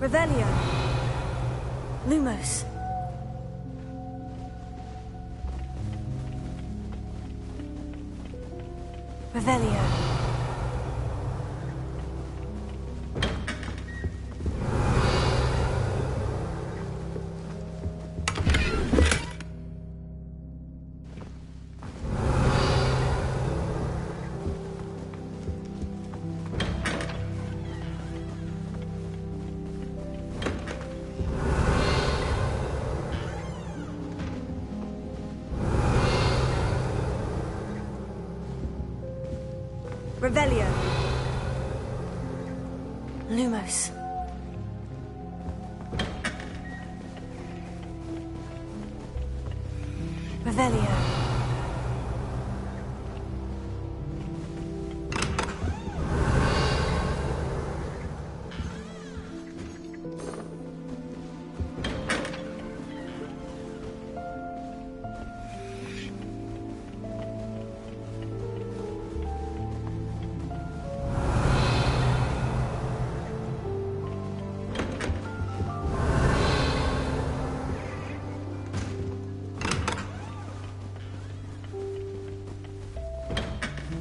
Revelio. Lumos. Revelio. Revelio. Lumos. Revelio.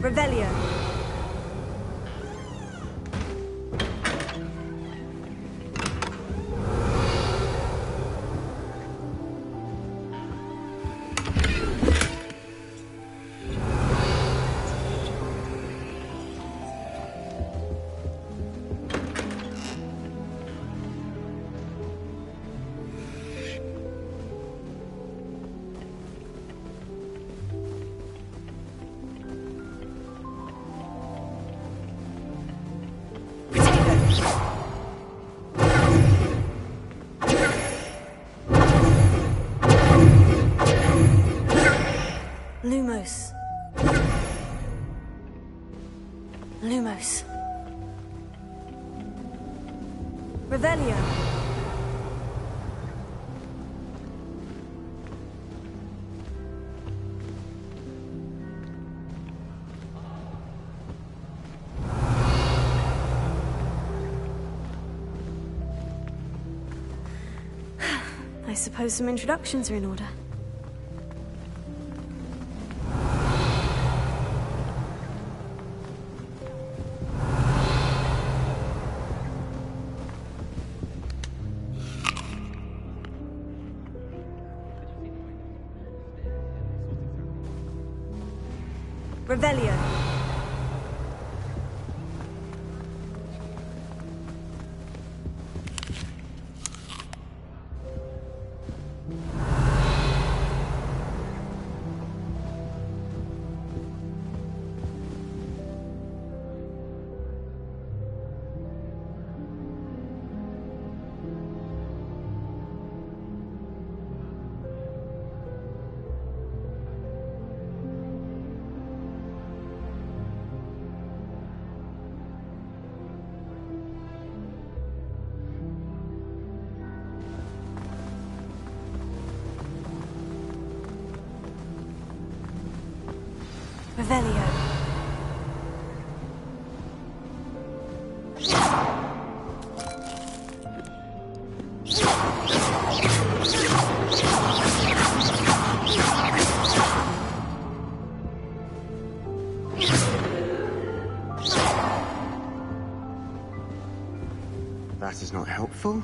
Revelio. Lumos. Lumos. Revelio. I suppose some introductions are in order. Revelio. Revelio. That is not helpful.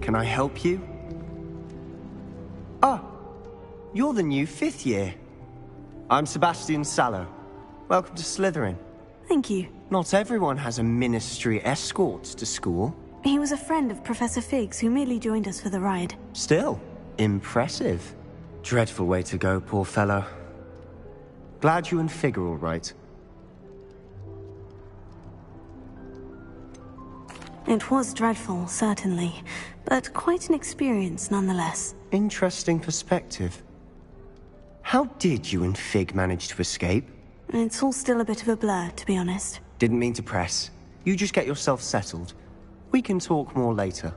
Can I help you? Ah, you're the new 5th year. I'm Sebastian Sallow. Welcome to Slytherin. Thank you. Not everyone has a ministry escort to school. He was a friend of Professor Figgs who merely joined us for the ride. Still, impressive. Dreadful way to go, poor fellow. Glad you and Fig are all right. It was dreadful, certainly, but quite an experience nonetheless. Interesting perspective. How did you and Fig manage to escape? It's all still a bit of a blur, to be honest. Didn't mean to press. You just get yourself settled. We can talk more later.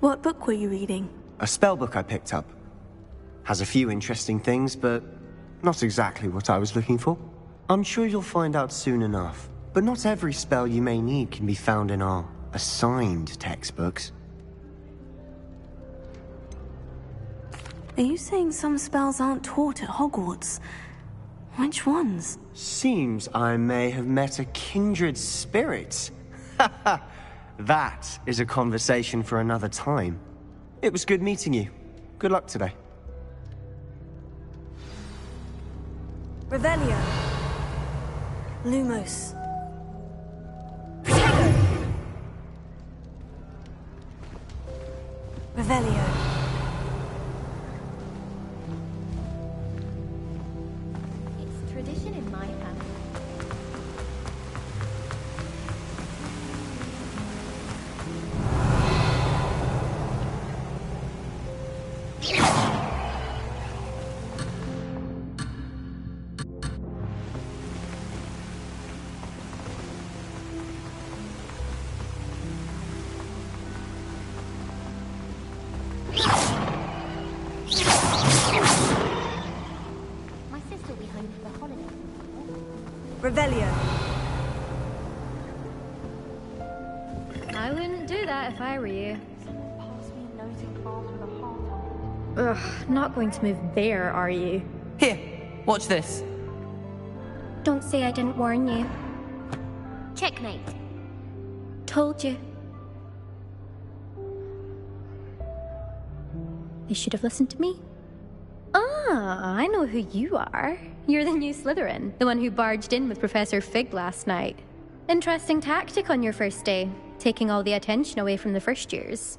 What book were you reading? A spell book I picked up. Has a few interesting things, but not exactly what I was looking for. I'm sure you'll find out soon enough. But not every spell you may need can be found in our assigned textbooks. Are you saying some spells aren't taught at Hogwarts? Which ones? Seems I may have met a kindred spirit. That is a conversation for another time. It was good meeting you. Good luck today. Revelio. Lumos. Revelio. It's tradition in my family. Revelio. I wouldn't do that if I were you. Ugh, not going to move there, are you? Here, watch this. Don't say I didn't warn you. Checkmate. Told you. You should have listened to me. Ah, I know who you are. You're the new Slytherin, the one who barged in with Professor Fig last night. Interesting tactic on your first day, taking all the attention away from the first years.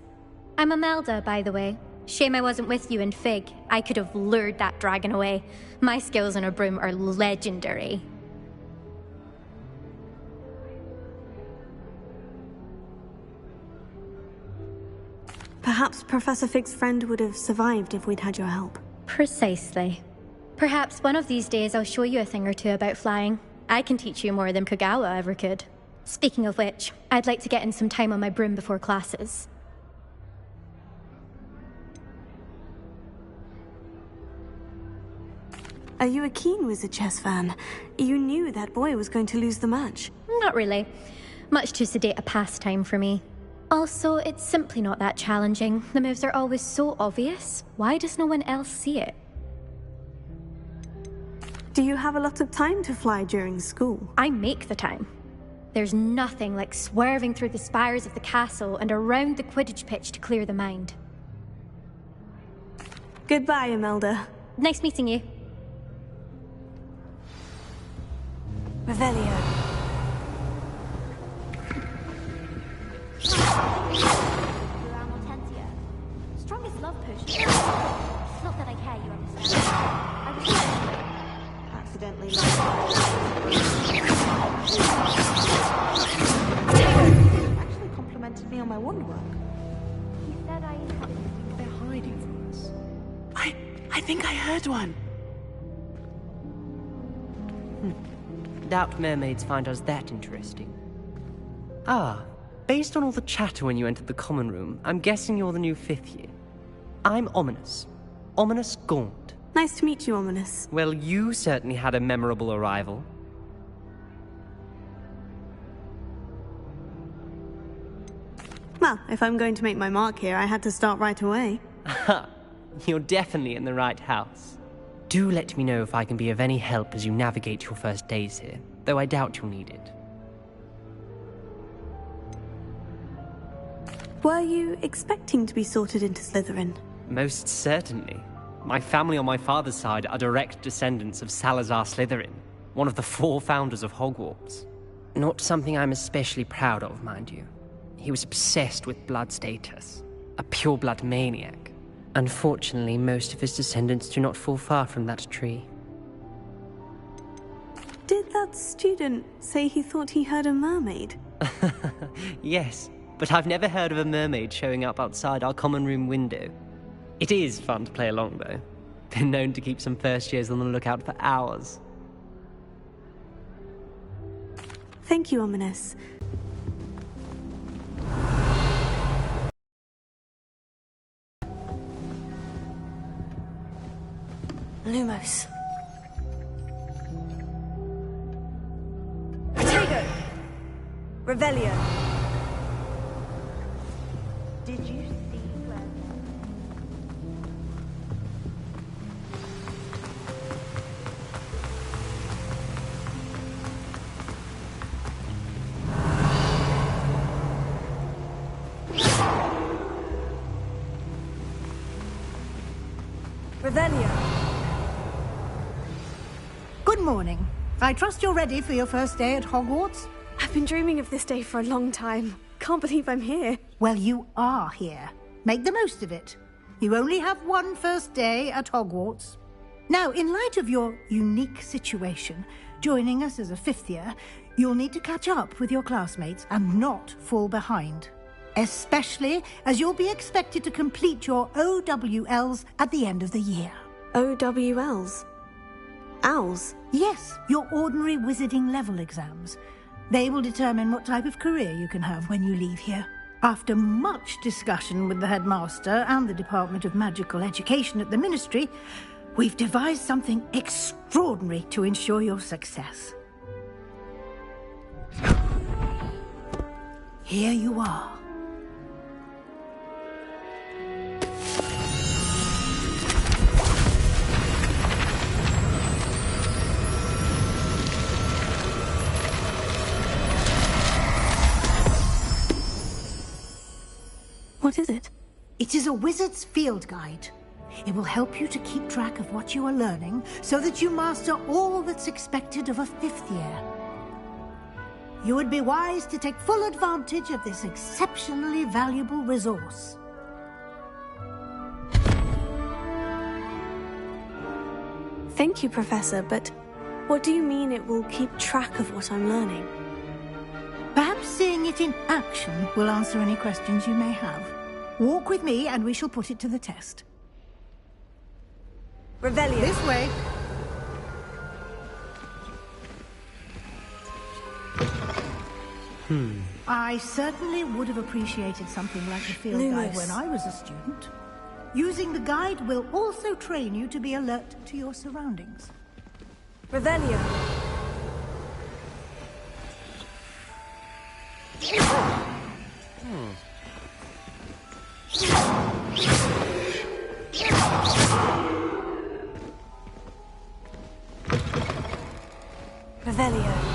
I'm Imelda, by the way. Shame I wasn't with you in Fig. I could have lured that dragon away. My skills on a broom are legendary. Perhaps Professor Fig's friend would have survived if we'd had your help. Precisely. Perhaps one of these days I'll show you a thing or two about flying. I can teach you more than Kogawa ever could. Speaking of which, I'd like to get in some time on my broom before classes. Are you a keen Wizard Chess fan? You knew that boy was going to lose the match. Not really. Much too sedate a pastime for me. Also, it's simply not that challenging. The moves are always so obvious. Why does no one else see it? Do you have a lot of time to fly during school? I make the time. There's nothing like swerving through the spires of the castle and around the Quidditch pitch to clear the mind. Goodbye, Imelda. Nice meeting you. Revelio. Strongest love potion. It's not that I care, you understand. I was Accidentally. Actually complimented me on my wand work. He said I had... They're hiding from us. I think I heard one. Doubt mermaids find us that interesting. Ah, based on all the chatter when you entered the common room, I'm guessing you're the new 5th year. I'm Ominis. Ominis Gaunt. Nice to meet you, Ominis. Well, you certainly had a memorable arrival. Well, if I'm going to make my mark here, I had to start right away. Ha! You're definitely in the right house. Do let me know if I can be of any help as you navigate your first days here, though I doubt you'll need it. Were you expecting to be sorted into Slytherin? Most certainly. My family on my father's side are direct descendants of Salazar Slytherin, one of the 4 founders of Hogwarts. Not something I'm especially proud of, mind you. He was obsessed with blood status, a pure-blood maniac. Unfortunately, most of his descendants do not fall far from that tree. Did that student say he thought he heard a mermaid? Yes, but I've never heard of a mermaid showing up outside our common room window. It is fun to play along, though. Been known to keep some first years on the lookout for hours. Thank you, Ominis. Lumos. Protego! Revelio. Did you see where... Revelio. Good morning. I trust you're ready for your first day at Hogwarts? I've been dreaming of this day for a long time. Can't believe I'm here. Well, you are here. Make the most of it. You only have one first day at Hogwarts. Now, in light of your unique situation, joining us as a fifth year, you'll need to catch up with your classmates and not fall behind. Especially as you'll be expected to complete your OWLs at the end of the year. OWLs? Owls? Yes, your ordinary wizarding level exams. They will determine what type of career you can have when you leave here. After much discussion with the headmaster and the Department of Magical Education at the Ministry, we've devised something extraordinary to ensure your success. Here you are. What is it? It is a wizard's field guide. It will help you to keep track of what you are learning so that you master all that's expected of a fifth year. You would be wise to take full advantage of this exceptionally valuable resource. Thank you, Professor, but what do you mean it will keep track of what I'm learning? Perhaps seeing it in action will answer any questions you may have. Walk with me and we shall put it to the test. Revelio. This way. I certainly would have appreciated something like a field guide Lumos. when I was a student. Using the guide will also train you to be alert to your surroundings. Revelio. Revelio.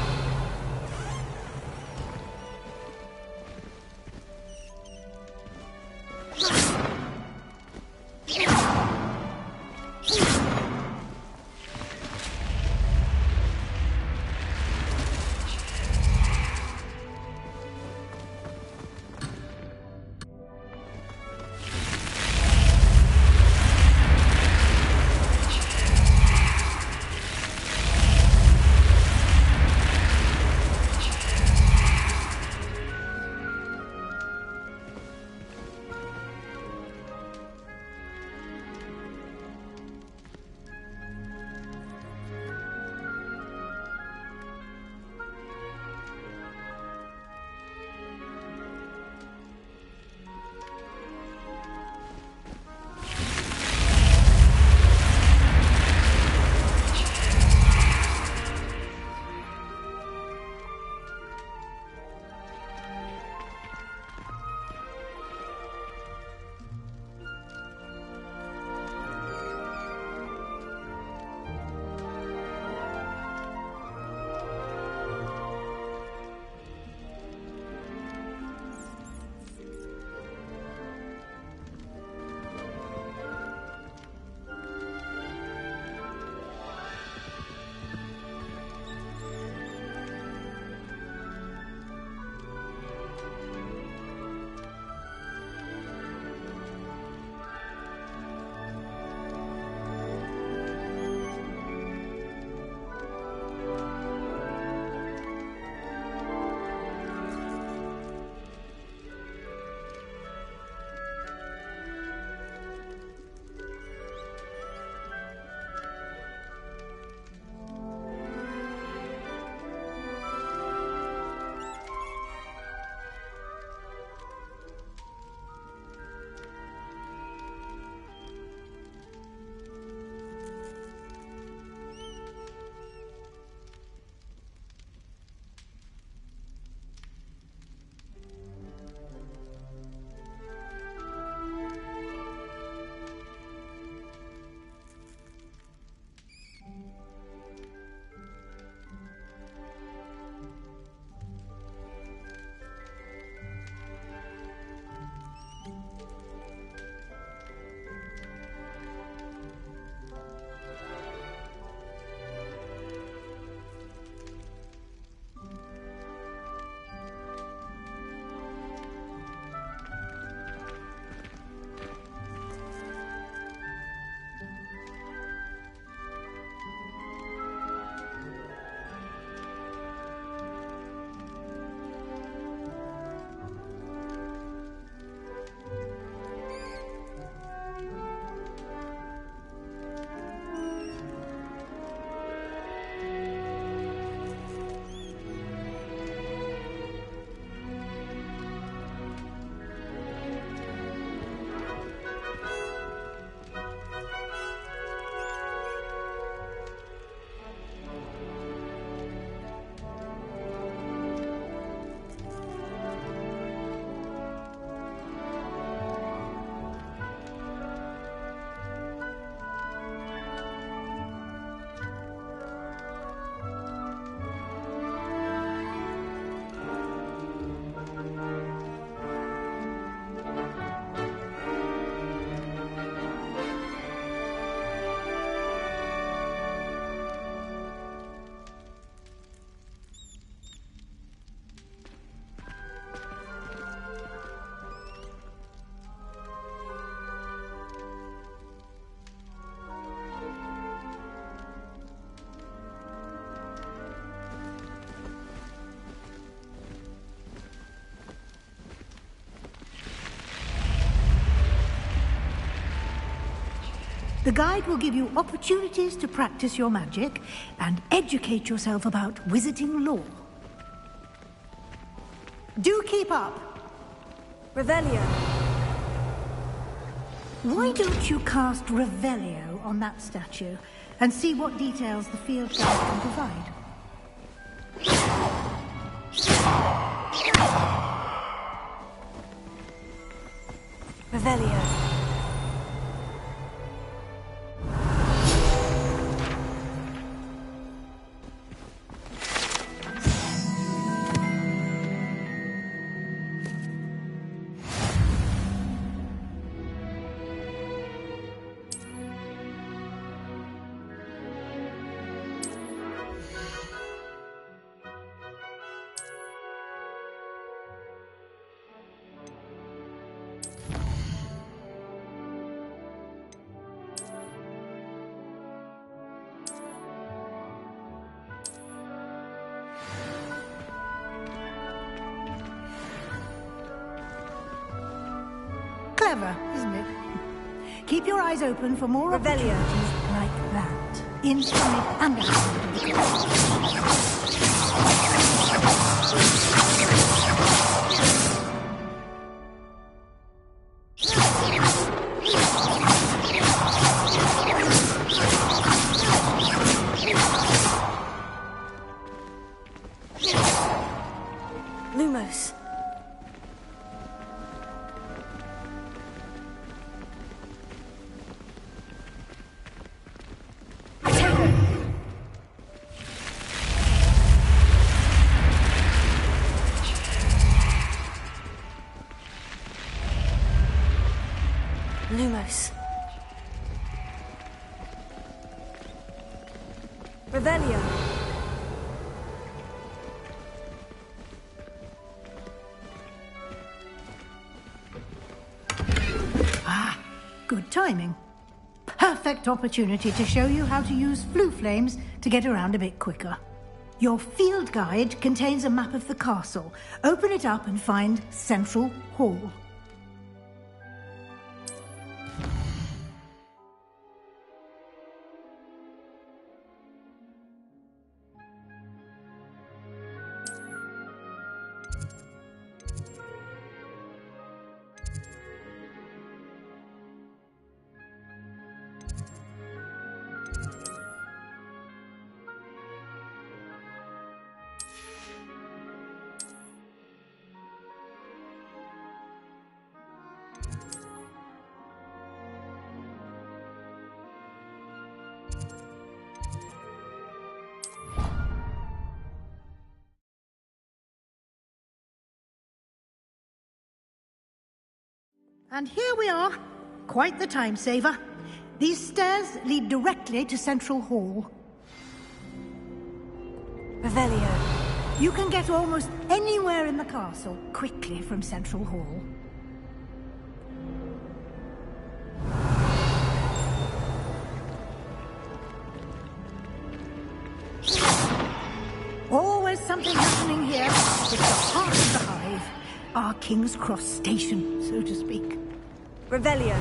The guide will give you opportunities to practice your magic and educate yourself about wizarding lore. Do keep up! Revelio. Why don't you cast Revelio on that statue and see what details the field guide can provide? Revelio. Clever, isn't it? Keep your eyes open for more Revelio. opportunities like that, inside and outside of the class. Lumos. Lumos. Revelio. Good timing. Perfect opportunity to show you how to use flue flames to get around a bit quicker. Your field guide contains a map of the castle. Open it up and find Central Hall. And here we are. Quite the time saver. These stairs lead directly to Central Hall. Revelio. You can get almost anywhere in the castle quickly from Central Hall. Always something happening here. It's the heart of the hive. Our King's Cross station, so to speak. Revelio.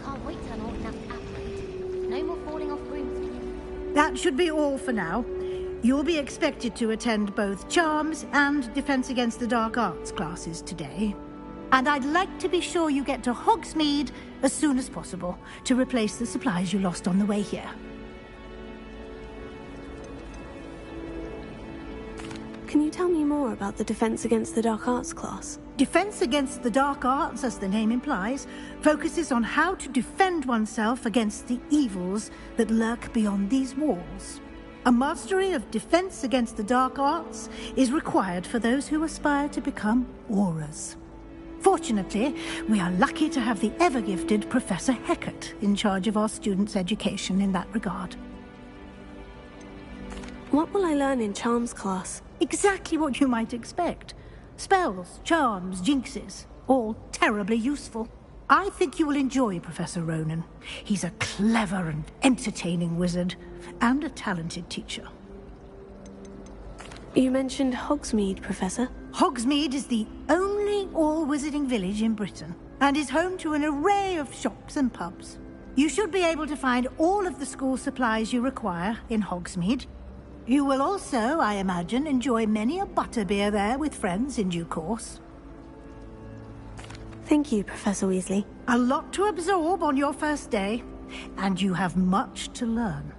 Can't wait till I'm old enough to operate. No more falling off brooms. That should be all for now. You'll be expected to attend both Charms and Defense Against the Dark Arts classes today. And I'd like to be sure you get to Hogsmeade as soon as possible to replace the supplies you lost on the way here. Can you tell me more about the Defense Against the Dark Arts class? Defense Against the Dark Arts, as the name implies, focuses on how to defend oneself against the evils that lurk beyond these walls. A mastery of Defense Against the Dark Arts is required for those who aspire to become Aurors. Fortunately, we are lucky to have the ever-gifted Professor Hecat in charge of our students' education in that regard. What will I learn in Charms class? Exactly what you might expect. Spells, charms, jinxes, all terribly useful. I think you will enjoy Professor Ronen. He's a clever and entertaining wizard, and a talented teacher. You mentioned Hogsmeade, Professor. Hogsmeade is the only all-wizarding village in Britain and is home to an array of shops and pubs. You should be able to find all of the school supplies you require in Hogsmeade. You will also, I imagine, enjoy many a butterbeer there with friends in due course. Thank you, Professor Weasley. A lot to absorb on your first day, and you have much to learn.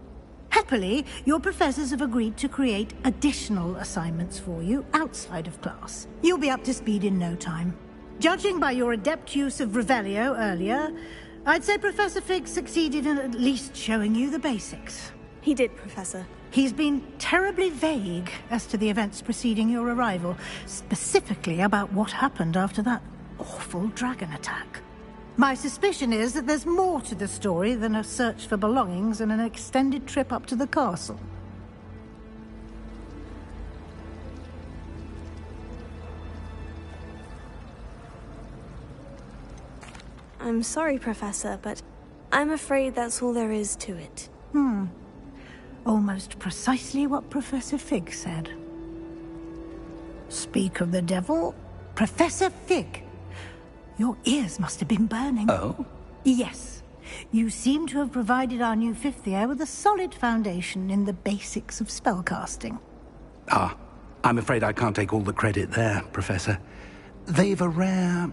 Happily, your professors have agreed to create additional assignments for you outside of class. You'll be up to speed in no time. Judging by your adept use of Revelio earlier, I'd say Professor Fig succeeded in at least showing you the basics. He did, Professor. He's been terribly vague as to the events preceding your arrival, specifically about what happened after that awful dragon attack. My suspicion is that there's more to the story than a search for belongings and an extended trip up to the castle. I'm sorry, Professor, but I'm afraid that's all there is to it. Almost precisely what Professor Fig said. Speak of the devil, Professor Fig. Your ears must have been burning. Oh? Yes. You seem to have provided our new fifth year with a solid foundation in the basics of spellcasting. Ah, I'm afraid I can't take all the credit there, Professor. They've a rare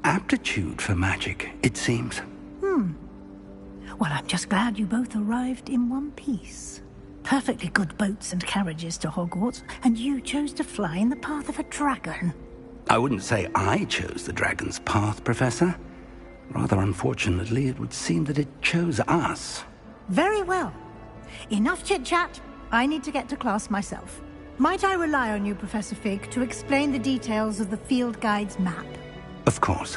aptitude for magic, it seems. Well, I'm just glad you both arrived in one piece. Perfectly good boats and carriages to Hogwarts, and you chose to fly in the path of a dragon. I wouldn't say I chose the dragon's path, Professor. Rather unfortunately, it would seem that it chose us. Very well. Enough chit-chat. I need to get to class myself. Might I rely on you, Professor Fig, to explain the details of the field guide's map? Of course.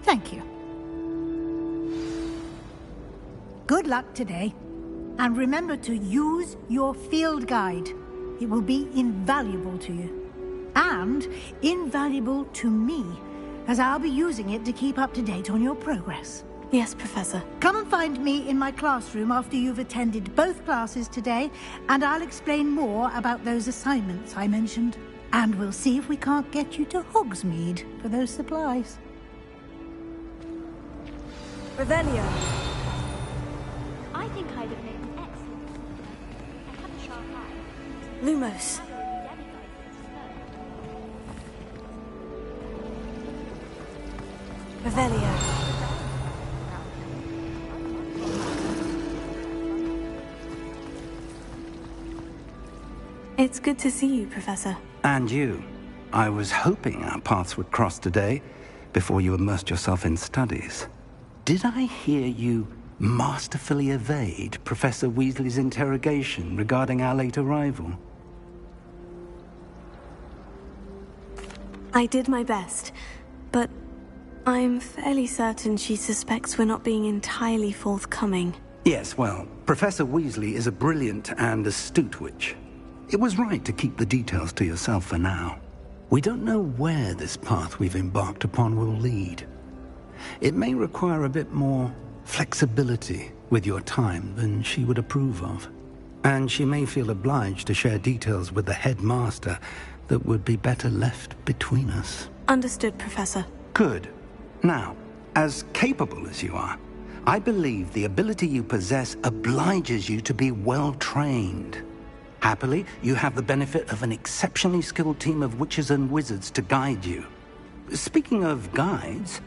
Thank you. Good luck today. And remember to use your field guide. It will be invaluable to you. And invaluable to me, as I'll be using it to keep up to date on your progress. Yes, Professor. Come and find me in my classroom after you've attended both classes today, and I'll explain more about those assignments I mentioned. And we'll see if we can't get you to Hogsmeade for those supplies. Revelio. I think I'd have made an excellent soldier. I have a sharp eye. Lumos. Revelio. It's good to see you, Professor. And you. I was hoping our paths would cross today, before you immersed yourself in studies. Did I hear you masterfully evade Professor Weasley's interrogation regarding our late arrival? I did my best, but I'm fairly certain she suspects we're not being entirely forthcoming. Yes, well, Professor Weasley is a brilliant and astute witch. It was right to keep the details to yourself for now. We don't know where this path we've embarked upon will lead. It may require a bit more flexibility with your time than she would approve of. And she may feel obliged to share details with the headmaster that would be better left between us. Understood, Professor. Good. Now, as capable as you are, I believe the ability you possess obliges you to be well-trained. Happily, you have the benefit of an exceptionally skilled team of witches and wizards to guide you. Speaking of guides,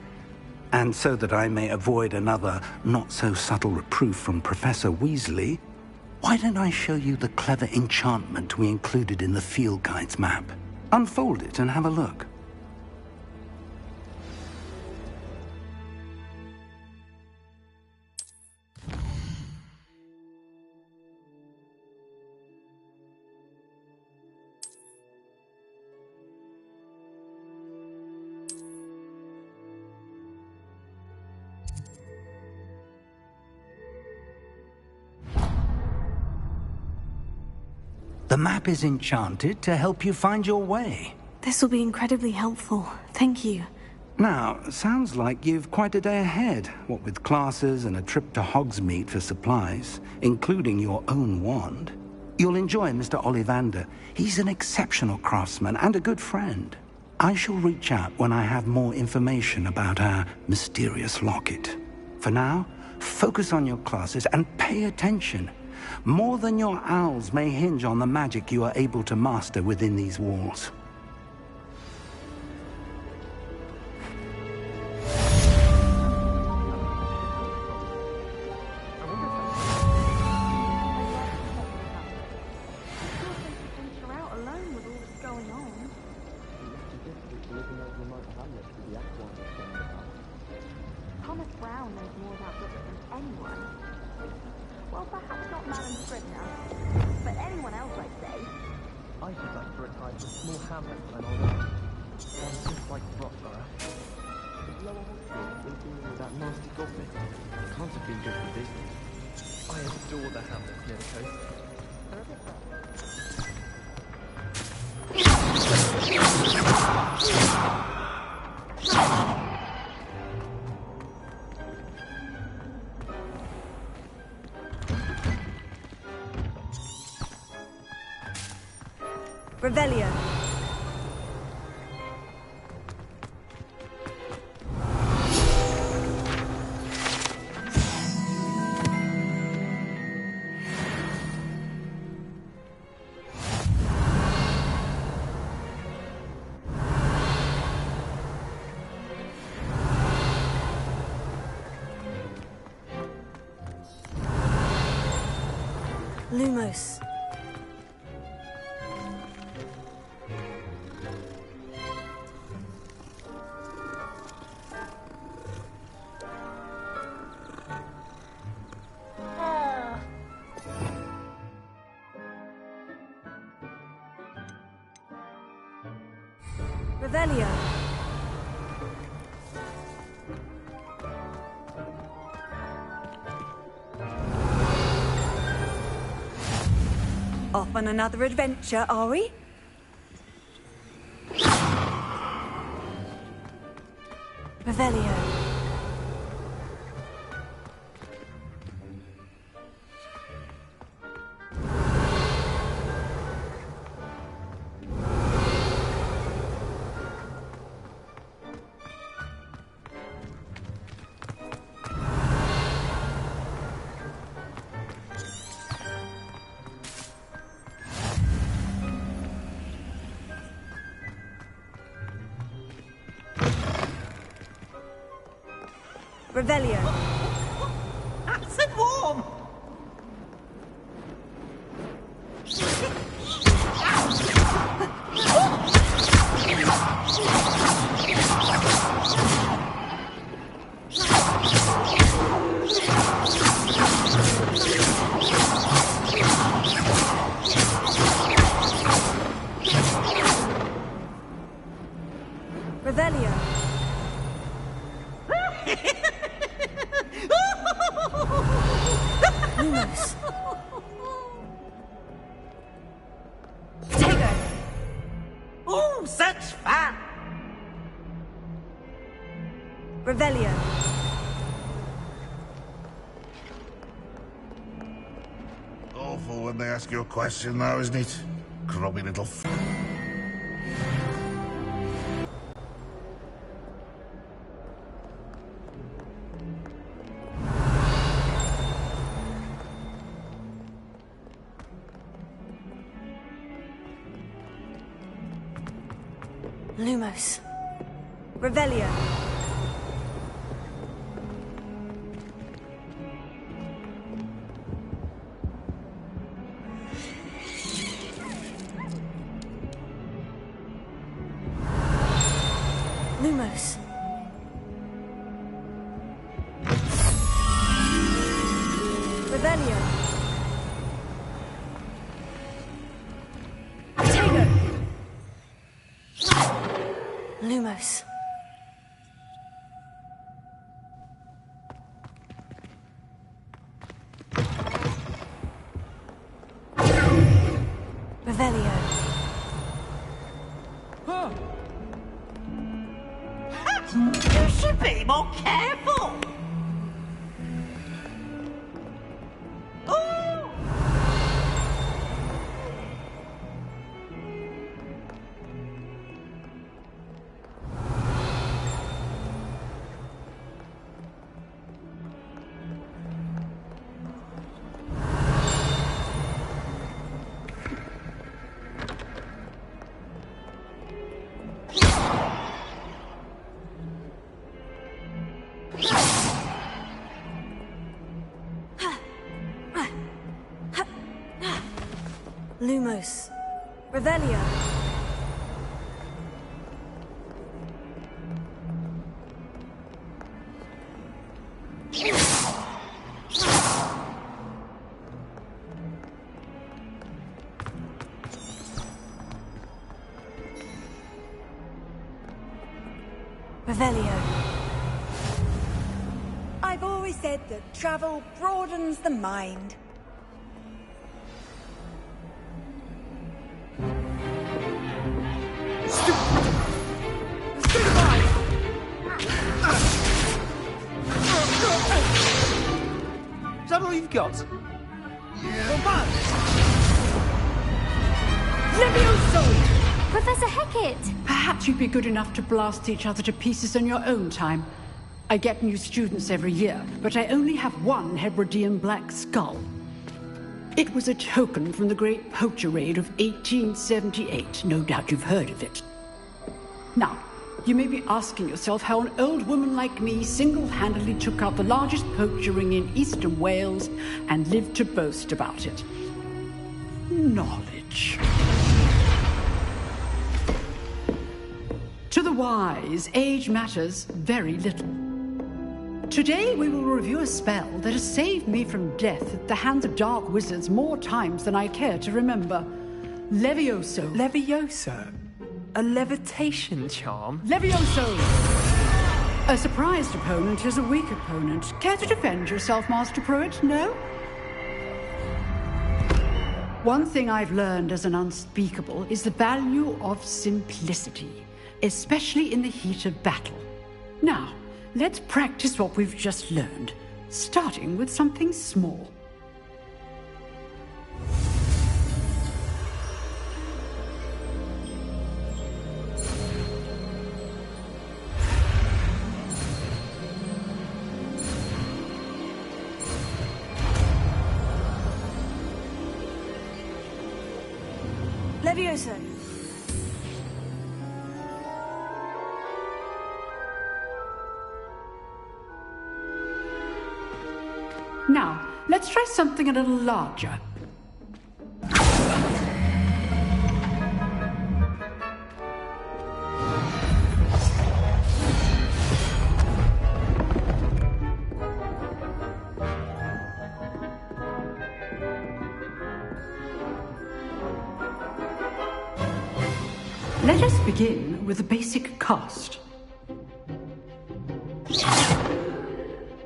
and so that I may avoid another not-so-subtle reproof from Professor Weasley, why don't I show you the clever enchantment we included in the field guide's map? Unfold it and have a look. The map is enchanted to help you find your way. This will be incredibly helpful. Thank you. Now, sounds like you've quite a day ahead, what with classes and a trip to Hogsmeade for supplies, including your own wand. You'll enjoy Mr. Ollivander. He's an exceptional craftsman and a good friend. I shall reach out when I have more information about our mysterious locket. For now, focus on your classes and pay attention. More than your owls may hinge on the magic you are able to master within these walls. Thomas Brown knows more about books than anyone. Well, perhaps not Madame Scribner, but anyone else, I'd say. I should like to retire to a small hamlet when I'm older. One just like Roxborough. The lower Hogsfield was dealing with that nasty goblin. Can't have been good for business. I adore the hamlets near the coast. They're a bit Revelio. Lumos. Revelio. Off on another adventure, are we? Revelio. Revelio. That's it warm! Revelio. Lumos. Tego. Oh, such fun! Revelio. Awful when they ask you a question, though, isn't it? Grubby little Lumos. Revelio. Lumos. Revelio. Tego. Lumos. Revelio. You should be more careful! Oh! Lumos. Revelio. Revelio. I've always said that travel broadens the mind. Is that all you've got? Levioso! Professor Hecat! Perhaps you'd be good enough to blast each other to pieces in your own time. I get new students every year, but I only have one Hebridean black skull. It was a token from the Great Poacher Raid of 1878. No doubt you've heard of it. Now, you may be asking yourself how an old woman like me single-handedly took out the largest poacher ring in eastern Wales and lived to boast about it. Knowledge. To the wise, age matters very little. Today we will review a spell that has saved me from death at the hands of dark wizards more times than I care to remember. Levioso. Levioso? A levitation charm? Levioso! A surprised opponent is a weak opponent. Care to defend yourself, Master Pruitt? No? One thing I've learned as an unspeakable is the value of simplicity, especially in the heat of battle. Now, let's practice what we've just learned, starting with something small. Levioso. Now, let's try something a little larger. Let us begin with the basic cast.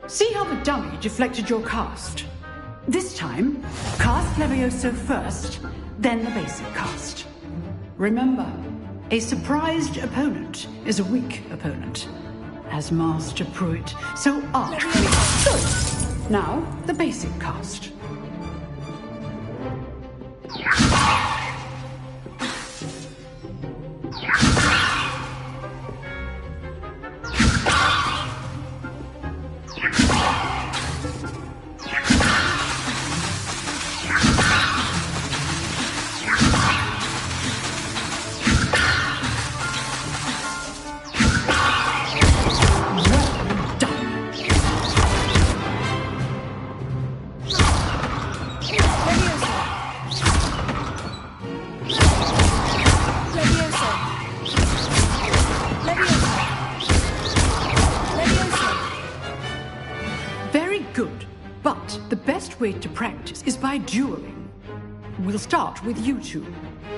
See how the dummy deflected your cast? This time, cast Levioso first, then the basic cast. Remember, a surprised opponent is a weak opponent. As Master Pruitt, so art we. Good. Now, the basic cast. Way to practice is by dueling. We'll start with you two.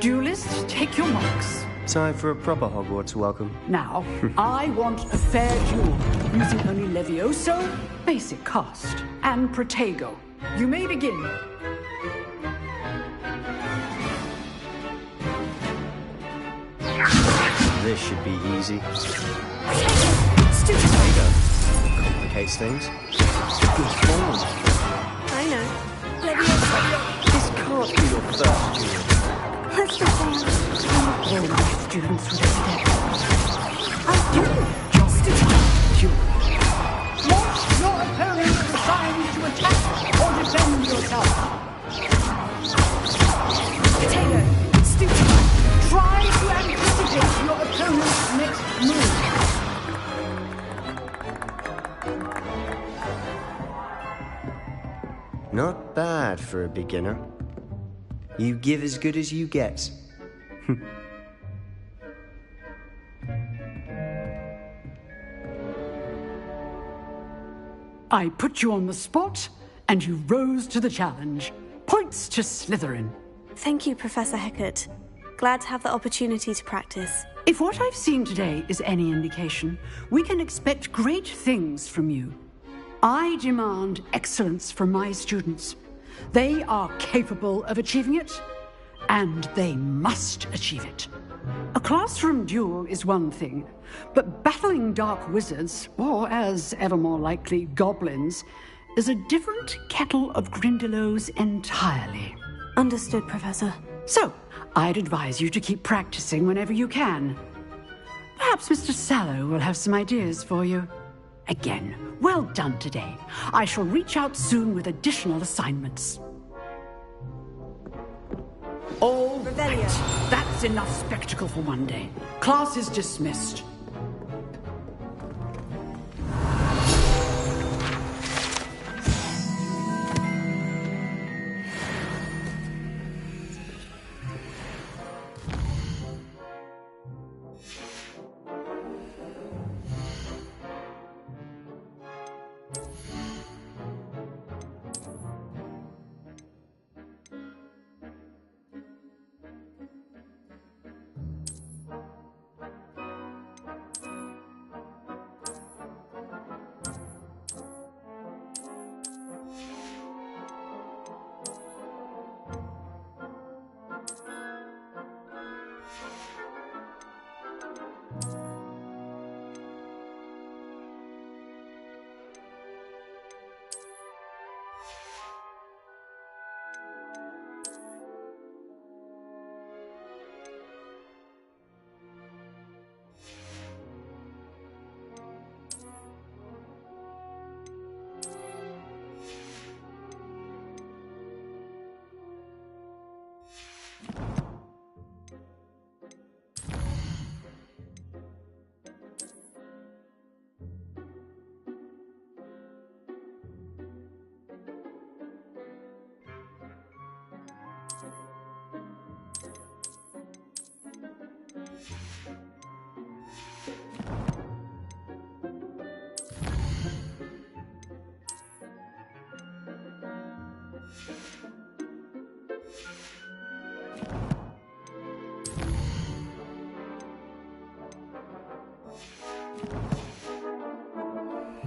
Duelists, take your marks. Time for a proper Hogwarts welcome. Now, I want a fair duel, using only Levioso, basic cast, and Protego. You may begin. This should be easy. Stupid. Complicates things. Good form. I know. Levioso. This can't be your first duel. Let's just say All my students with a step. Duel. Want your opponent assigned to attack or defend yourself? Potato. Stupid. Try to anticipate your opponent's next move. Not bad for a beginner. You give as good as you get. I put you on the spot, and you rose to the challenge. Points to Slytherin. Thank you, Professor Hecat. Glad to have the opportunity to practice. If what I've seen today is any indication, we can expect great things from you. I demand excellence from my students. They are capable of achieving it, and they must achieve it. A classroom duel is one thing, but battling dark wizards, or as ever more likely, goblins, is a different kettle of Grindylows entirely. Understood, Professor. So, I'd advise you to keep practicing whenever you can. Perhaps Mr. Sallow will have some ideas for you. Again, well done today. I shall reach out soon with additional assignments. All right. That's enough spectacle for one day. Class is dismissed.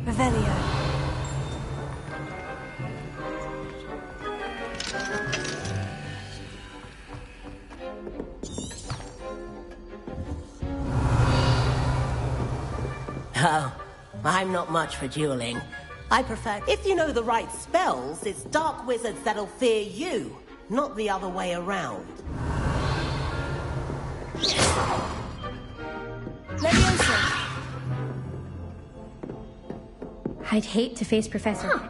Revelio. Oh, I'm not much for dueling. I prefer, if you know the right spells, it's dark wizards that'll fear you, not the other way around. Leviosa! I'd hate to face Professor... Huh.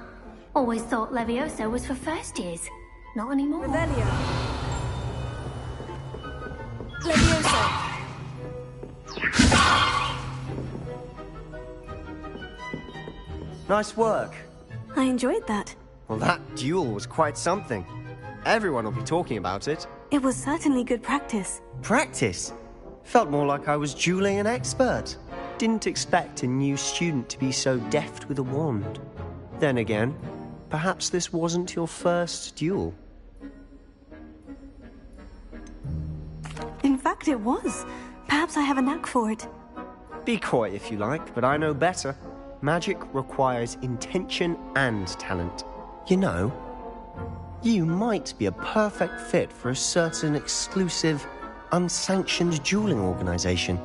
Always thought Leviosa was for first years. Not anymore. Revelio. Leviosa! Nice work. I enjoyed that. Well, that duel was quite something. Everyone will be talking about it. It was certainly good practice. Practice? Felt more like I was dueling an expert. Didn't expect a new student to be so deft with a wand. Then again, perhaps this wasn't your first duel. In fact, it was. Perhaps I have a knack for it. Be coy if you like, but I know better. Magic requires intention and talent. You know, you might be a perfect fit for a certain exclusive, unsanctioned dueling organization.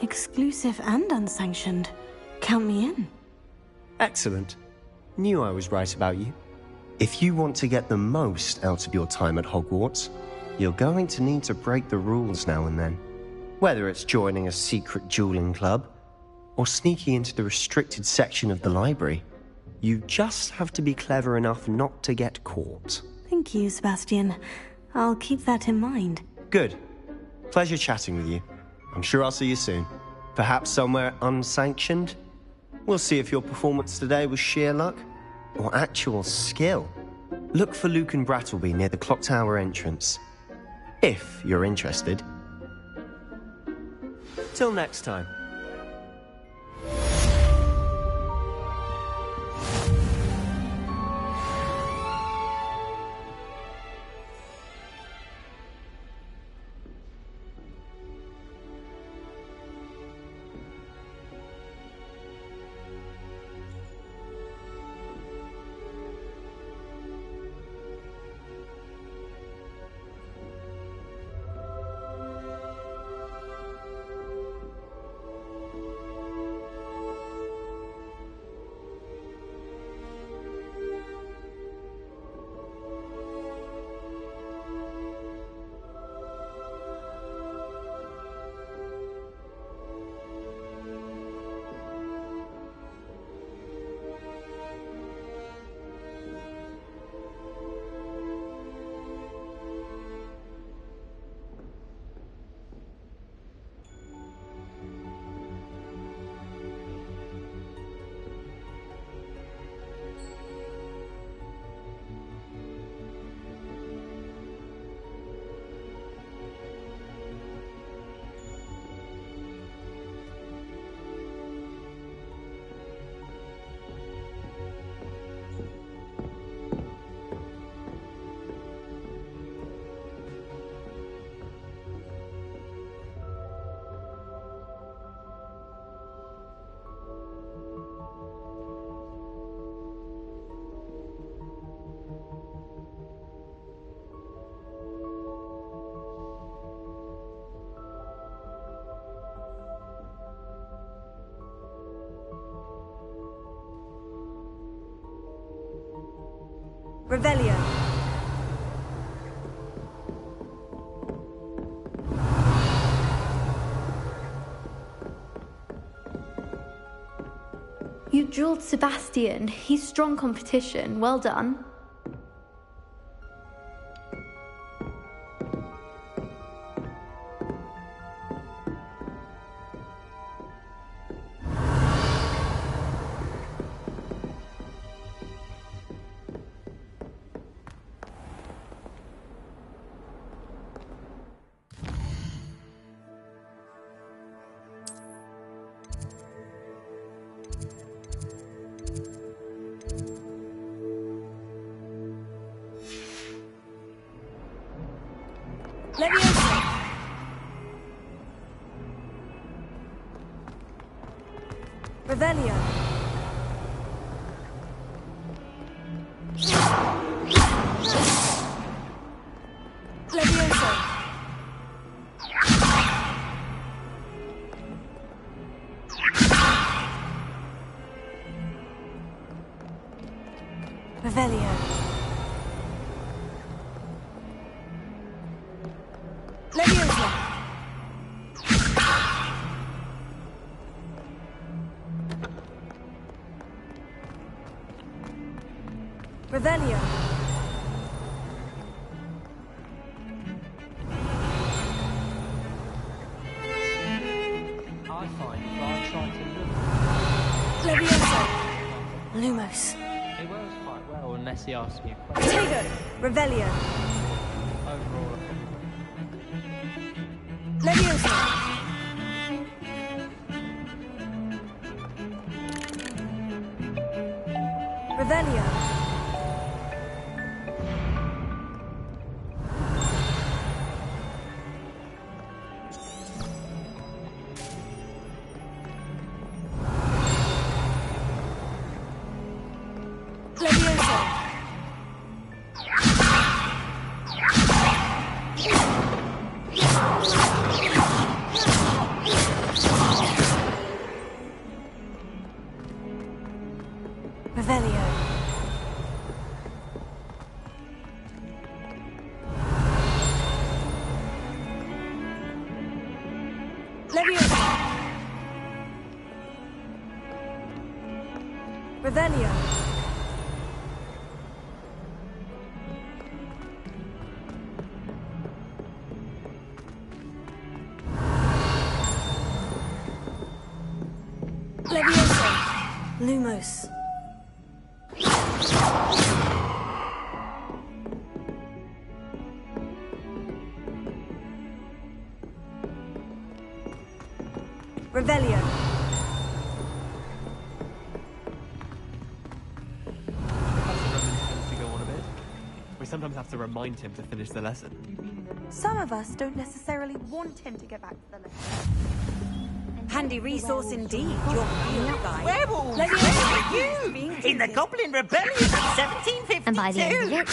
Exclusive and unsanctioned. Count me in. Excellent. Knew I was right about you. If you want to get the most out of your time at Hogwarts, you're going to need to break the rules now and then. Whether it's joining a secret dueling club, or sneaking into the restricted section of the library, you just have to be clever enough not to get caught. Thank you, Sebastian. I'll keep that in mind. Good. Pleasure chatting with you. I'm sure I'll see you soon. Perhaps somewhere unsanctioned? We'll see if your performance today was sheer luck or actual skill. Look for Lucan Brattleby near the clock tower entrance. If you're interested. Till next time. Revelio. You drilled Sebastian. He's strong competition. Well done. Leviosa. Revelio. Leviosa. Revelio. Leviosa. Revelio. I find if I try to look... Leviosa. Lumos. It works quite well unless he asks me a question. Tego. Revelio. Overall, Leviosa. Revelio. Leviosa. Revelio. Leviosa. Revelio. Lumos. Revelio. To go on a bit. We sometimes have to remind him to finish the lesson. Some of us don't necessarily want him to get back to the lesson. Handy resource indeed, your field guide. Werewolves! Where were you? In the Goblin Rebellion of 1752. And by the end of it,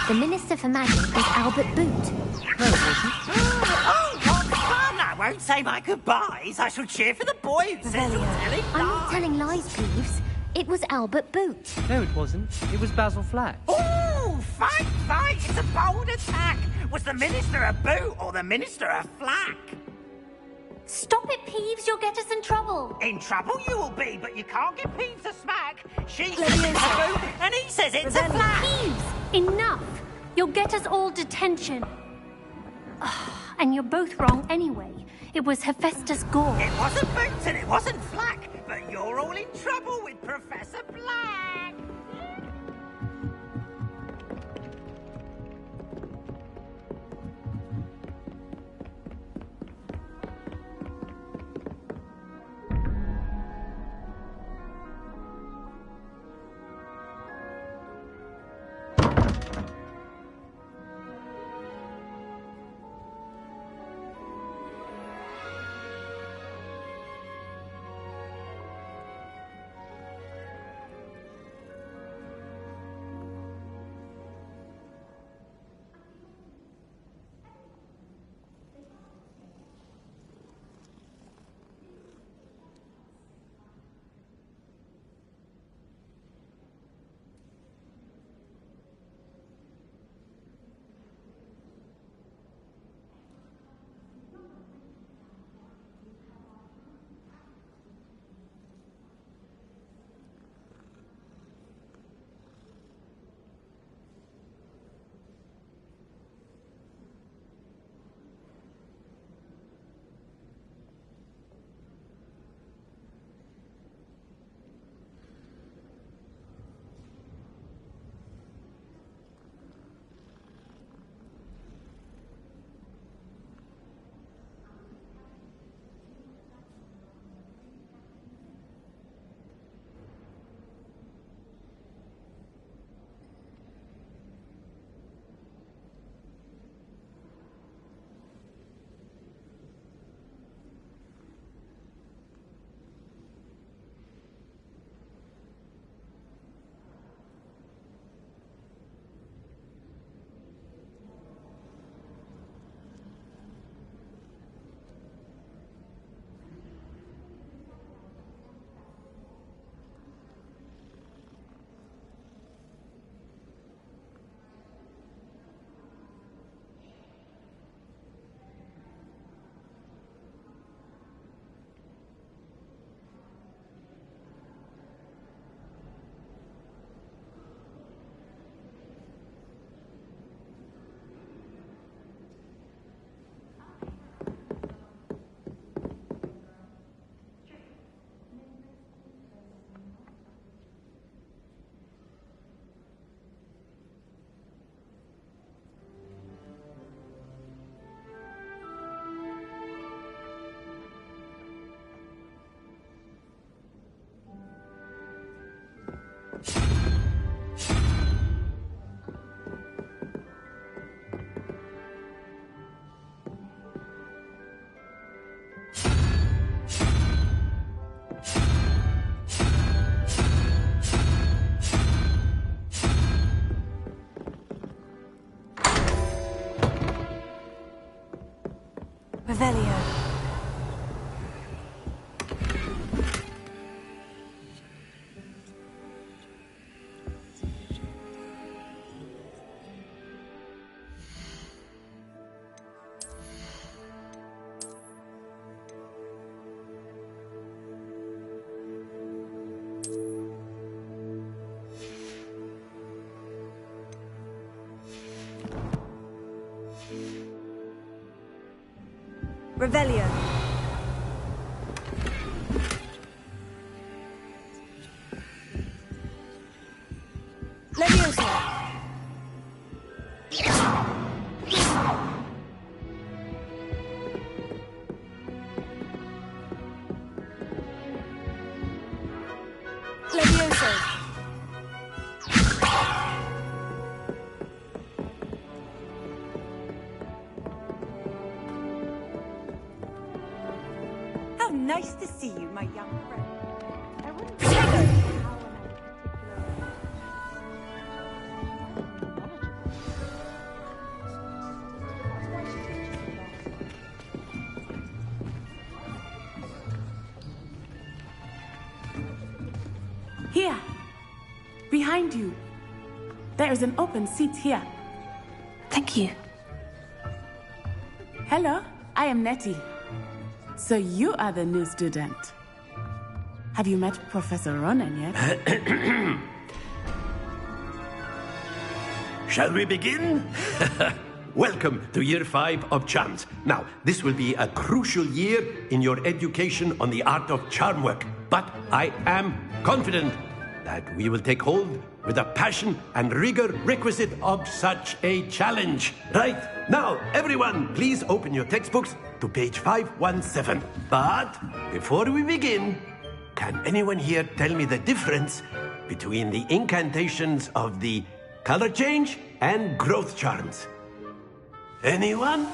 the Minister for Magic was Albert Boot. Oh, what fun! I won't say my goodbyes. I shall cheer for the boy who says you're telling lies. I'm not telling lies, Peeves. It was Albert Boot. No, it wasn't. It was Basil Flack. Oh, fight, fight! It's a bold attack. Was the Minister a boot or the Minister a flack? Stop it, Peeves. You'll get us in trouble. In trouble you will be, but you can't give Peeves a smack. She says it's a boot, and he says it's a flack. Peeves, enough. You'll get us all detention. And you're both wrong anyway. It was Hephaestus Gore. It wasn't Boots and it wasn't Flack, but you're all in trouble with Professor Black. Revelio. Revelio. Nice to see you, my young friend. Here. Behind you. There is an open seat here. Thank you. Hello, I am Nettie. So you are the new student. Have you met Professor Ronan yet? Shall we begin? Welcome to Year 5 of Charms. Now, this will be a crucial year in your education on the art of charm work. But I am confident that we will take hold with the passion and rigor requisite of such a challenge. Right, now, everyone, please open your textbooks to page 517. But before we begin, can anyone here tell me the difference between the incantations of the color change and growth charms? Anyone?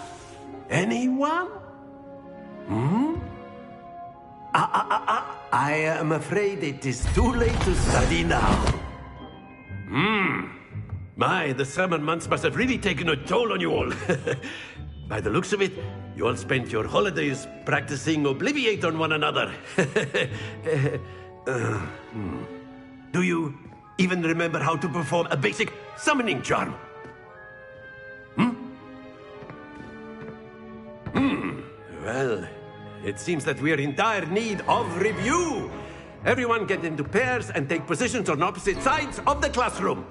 Anyone? I am afraid it is too late to study now. My, the summer months must have really taken a toll on you all. By the looks of it, you all spent your holidays practicing Obliviate on one another. Do you even remember how to perform a basic summoning charm? Well, it seems that we are in dire need of review. Everyone get into pairs and take positions on opposite sides of the classroom.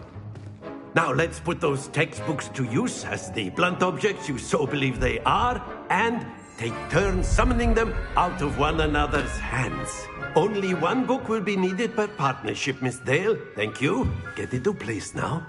Now let's put those textbooks to use as the blunt objects you so believe they are, and take turns summoning them out of one another's hands. Only one book will be needed per partnership, Miss Dale. Thank you. Get into place now.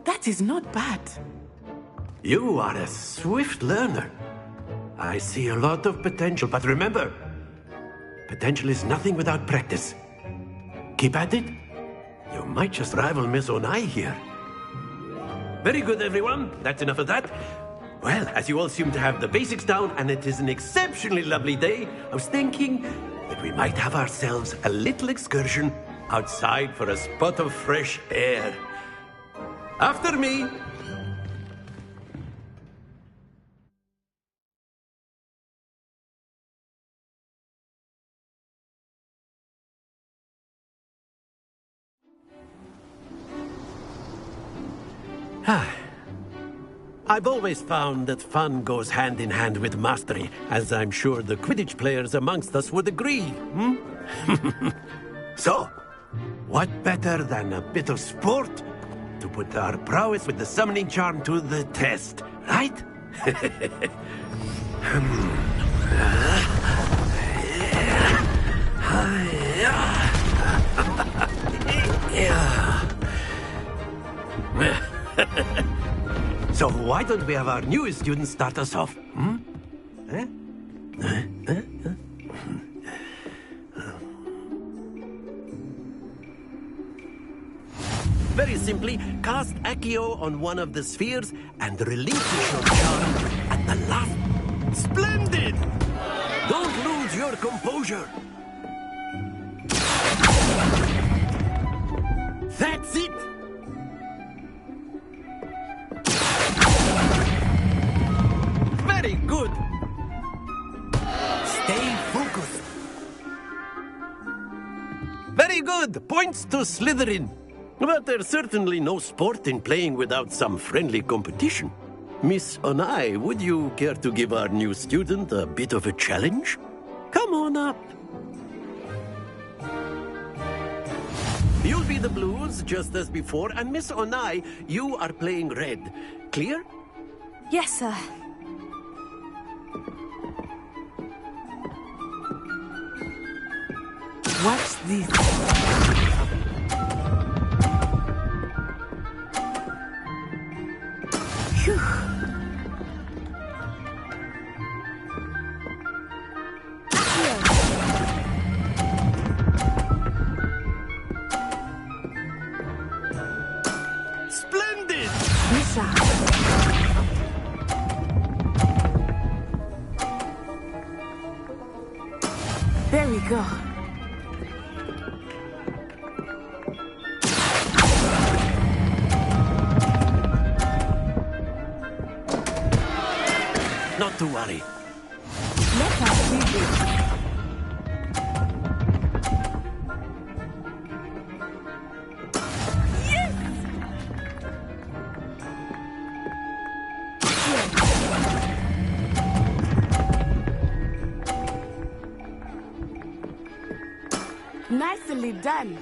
That is not bad. You are a swift learner. I see a lot of potential, but remember, potential is nothing without practice. Keep at it. You might just rival Miss Onai here. Very good, everyone. That's enough of that. Well, as you all seem to have the basics down, and it is an exceptionally lovely day, I was thinking that we might have ourselves a little excursion outside for a spot of fresh air. After me. I've always found that fun goes hand in hand with mastery, as I'm sure the Quidditch players amongst us would agree. So, what better than a bit of sport to put our prowess with the summoning charm to the test, right? So why don't we have our newest student start us off? Very simply, cast Accio on one of the spheres and relinquish your charm at the last. Splendid! Don't lose your composure. That's it! Very good! Stay focused. Very good! Points to Slytherin. But there's certainly no sport in playing without some friendly competition. Miss Onai, would you care to give our new student a bit of a challenge? Come on up. You'll be the blues, just as before, and Miss Onai, you are playing red. Clear? Yes, sir. Watch this. Splendid! There we go. Not to worry. Let us see this. Nicely done.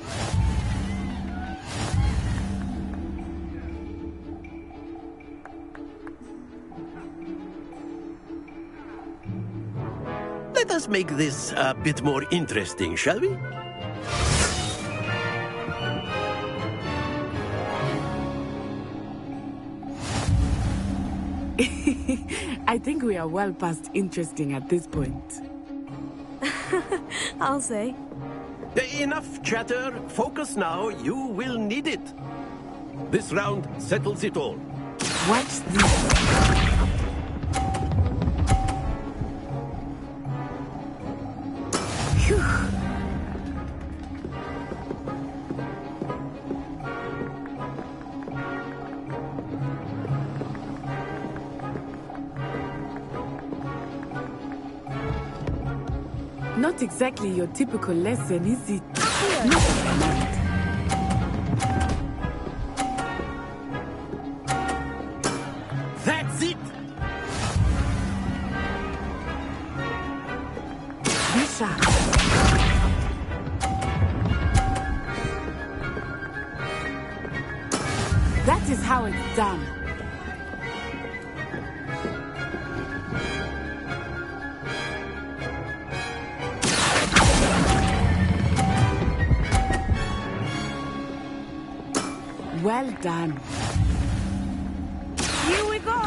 Let us make this a bit more interesting, shall we? I think we are well past interesting at this point. I'll say. Enough chatter. Focus now. You will need it. This round settles it all. Watch this. Not exactly your typical lesson, is it? That's it! Misha. That is how it's done. Well done. Here we go.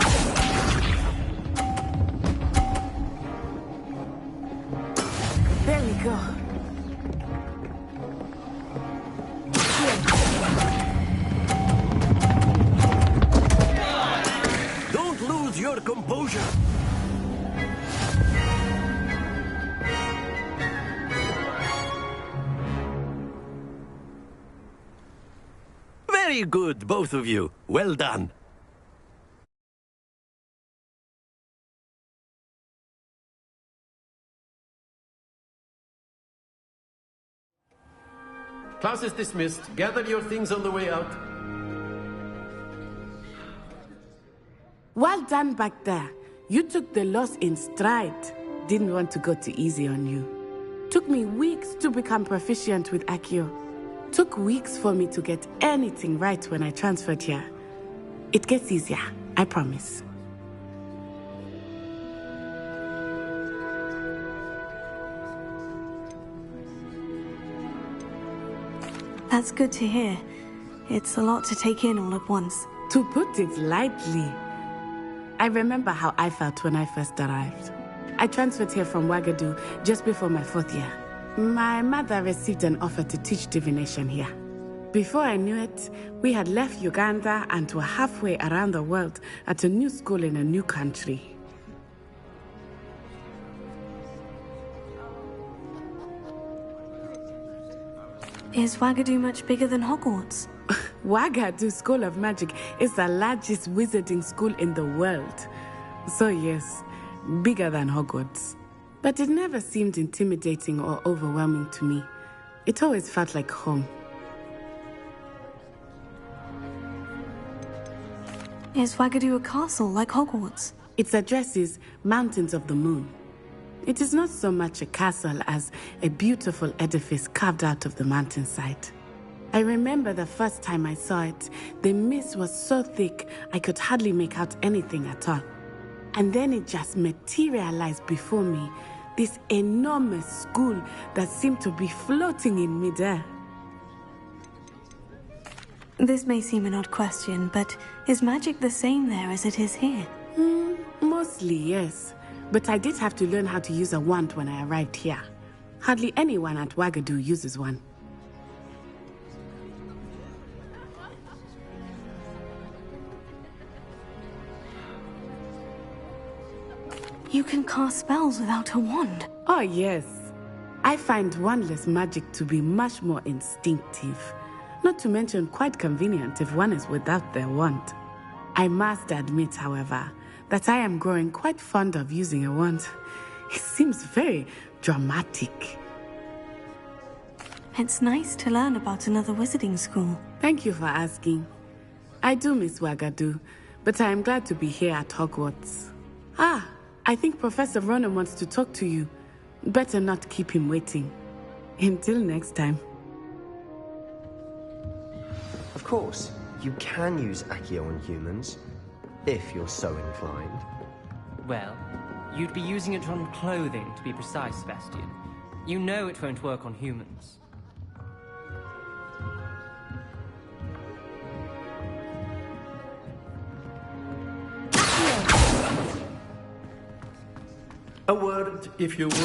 There we go. Don't lose your composure. Very good, both of you. Well done. Class is dismissed. Gather your things on the way out. Well done back there. You took the loss in stride. Didn't want to go too easy on you. Took me weeks to become proficient with Accio. Took weeks for me to get anything right when I transferred here. It gets easier, I promise. That's good to hear. It's a lot to take in all at once. To put it lightly, I remember how I felt when I first arrived. I transferred here from Ouagadougou just before my 4th year. My mother received an offer to teach divination here. Before I knew it, we had left Uganda and were halfway around the world at a new school in a new country. Is Ouagadougou much bigger than Hogwarts? Ouagadougou School of Magic is the largest wizarding school in the world. So yes, bigger than Hogwarts. But it never seemed intimidating or overwhelming to me. It always felt like home. Is Ouagadougou a castle like Hogwarts? Its address is Mountains of the Moon. It is not so much a castle as a beautiful edifice carved out of the mountainside. I remember the first time I saw it, the mist was so thick I could hardly make out anything at all. And then it just materialized before me, this enormous school that seemed to be floating in midair. This may seem an odd question, but is magic the same there as it is here? Mostly, yes. But I did have to learn how to use a wand when I arrived here. Hardly anyone at Ouagadougou uses one. You can cast spells without a wand. Oh, yes. I find wandless magic to be much more instinctive. Not to mention quite convenient if one is without their wand. I must admit, however, that I am growing quite fond of using a wand. It seems very dramatic. It's nice to learn about another wizarding school. Thank you for asking. I do miss Wagadu, but I am glad to be here at Hogwarts. Ah, I think Professor Ronen wants to talk to you. Better not keep him waiting. Until next time. Of course, you can use Accio on humans, if you're so inclined. Well, you'd be using it on clothing, to be precise, Sebastian. You know it won't work on humans. A word, if you would.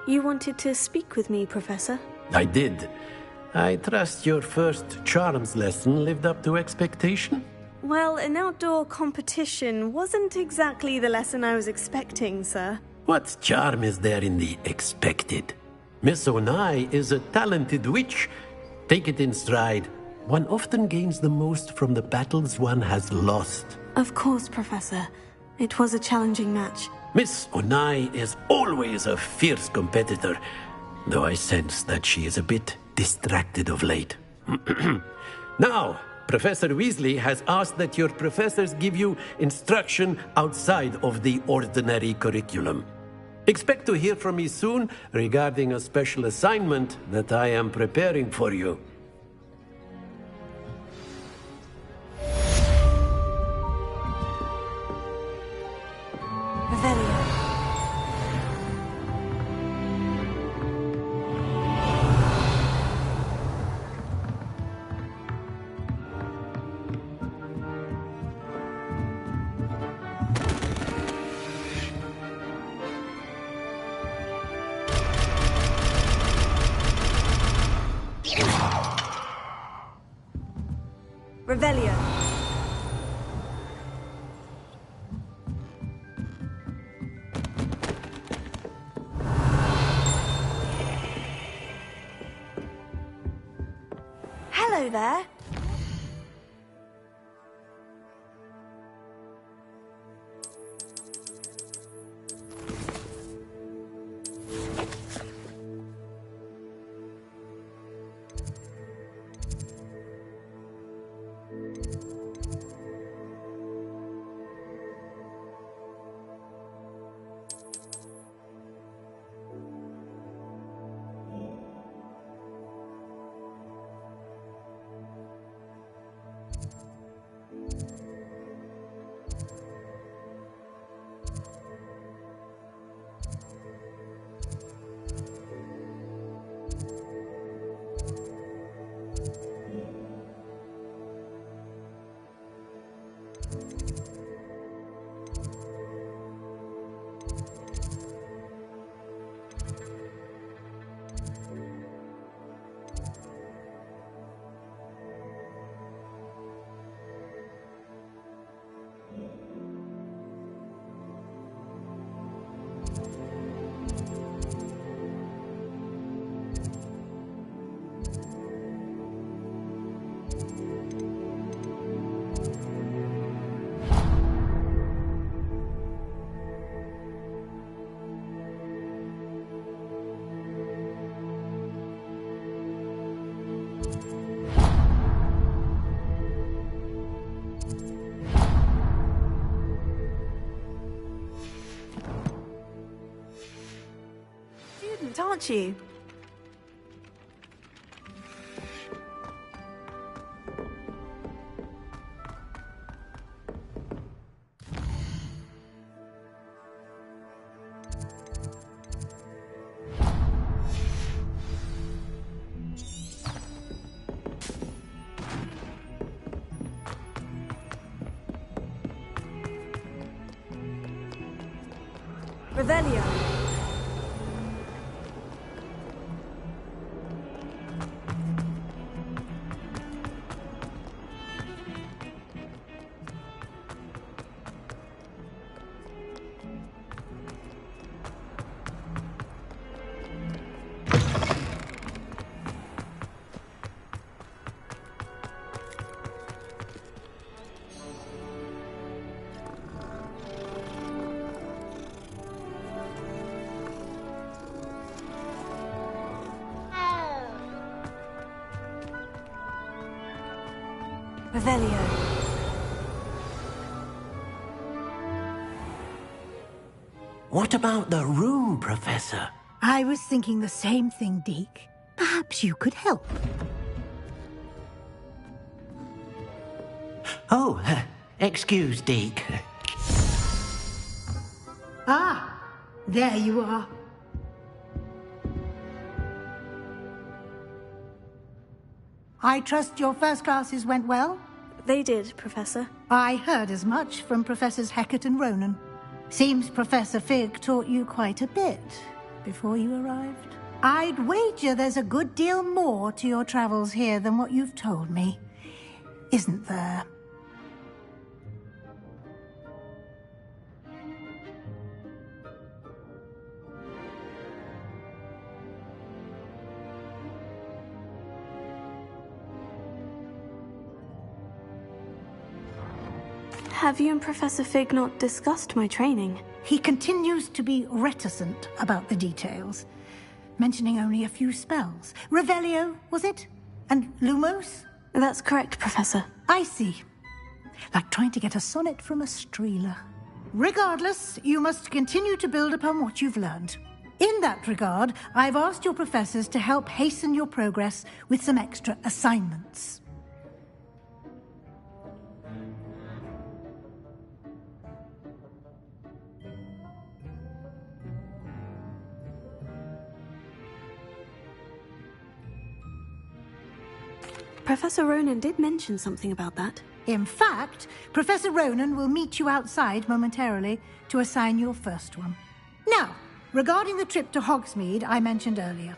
You wanted to speak with me, Professor? I did. I trust your first charms lesson lived up to expectation? Well, an outdoor competition wasn't exactly the lesson I was expecting, sir. What charm is there in the expected? Miss Onai is a talented witch. Take it in stride. One often gains the most from the battles one has lost. Of course, Professor. It was a challenging match. Miss Onai is always a fierce competitor, though I sense that she is a bit distracted of late. Now, Professor Weasley has asked that your professors give you instruction outside of the ordinary curriculum. Expect to hear from me soon regarding a special assignment that I am preparing for you. Revelio. Revelio. Hello there. Aren't you? Revelio. Revelio. What about the room, Professor? I was thinking the same thing, Deke. Perhaps you could help. Oh, excuse, Deke. Ah, there you are. I trust your first classes went well? They did, Professor. I heard as much from Professors Hecat and Ronan. Seems Professor Fig taught you quite a bit before you arrived. I'd wager there's a good deal more to your travels here than what you've told me, isn't there? Have you and Professor Fig not discussed my training? He continues to be reticent about the details, mentioning only a few spells. Revelio, was it? And Lumos? That's correct, Professor. I see. Like trying to get a sonnet from a streeler. Regardless, you must continue to build upon what you've learned. In that regard, I've asked your professors to help hasten your progress with some extra assignments. Professor Ronan did mention something about that. In fact, Professor Ronan will meet you outside momentarily to assign your first one. Now, regarding the trip to Hogsmeade I mentioned earlier,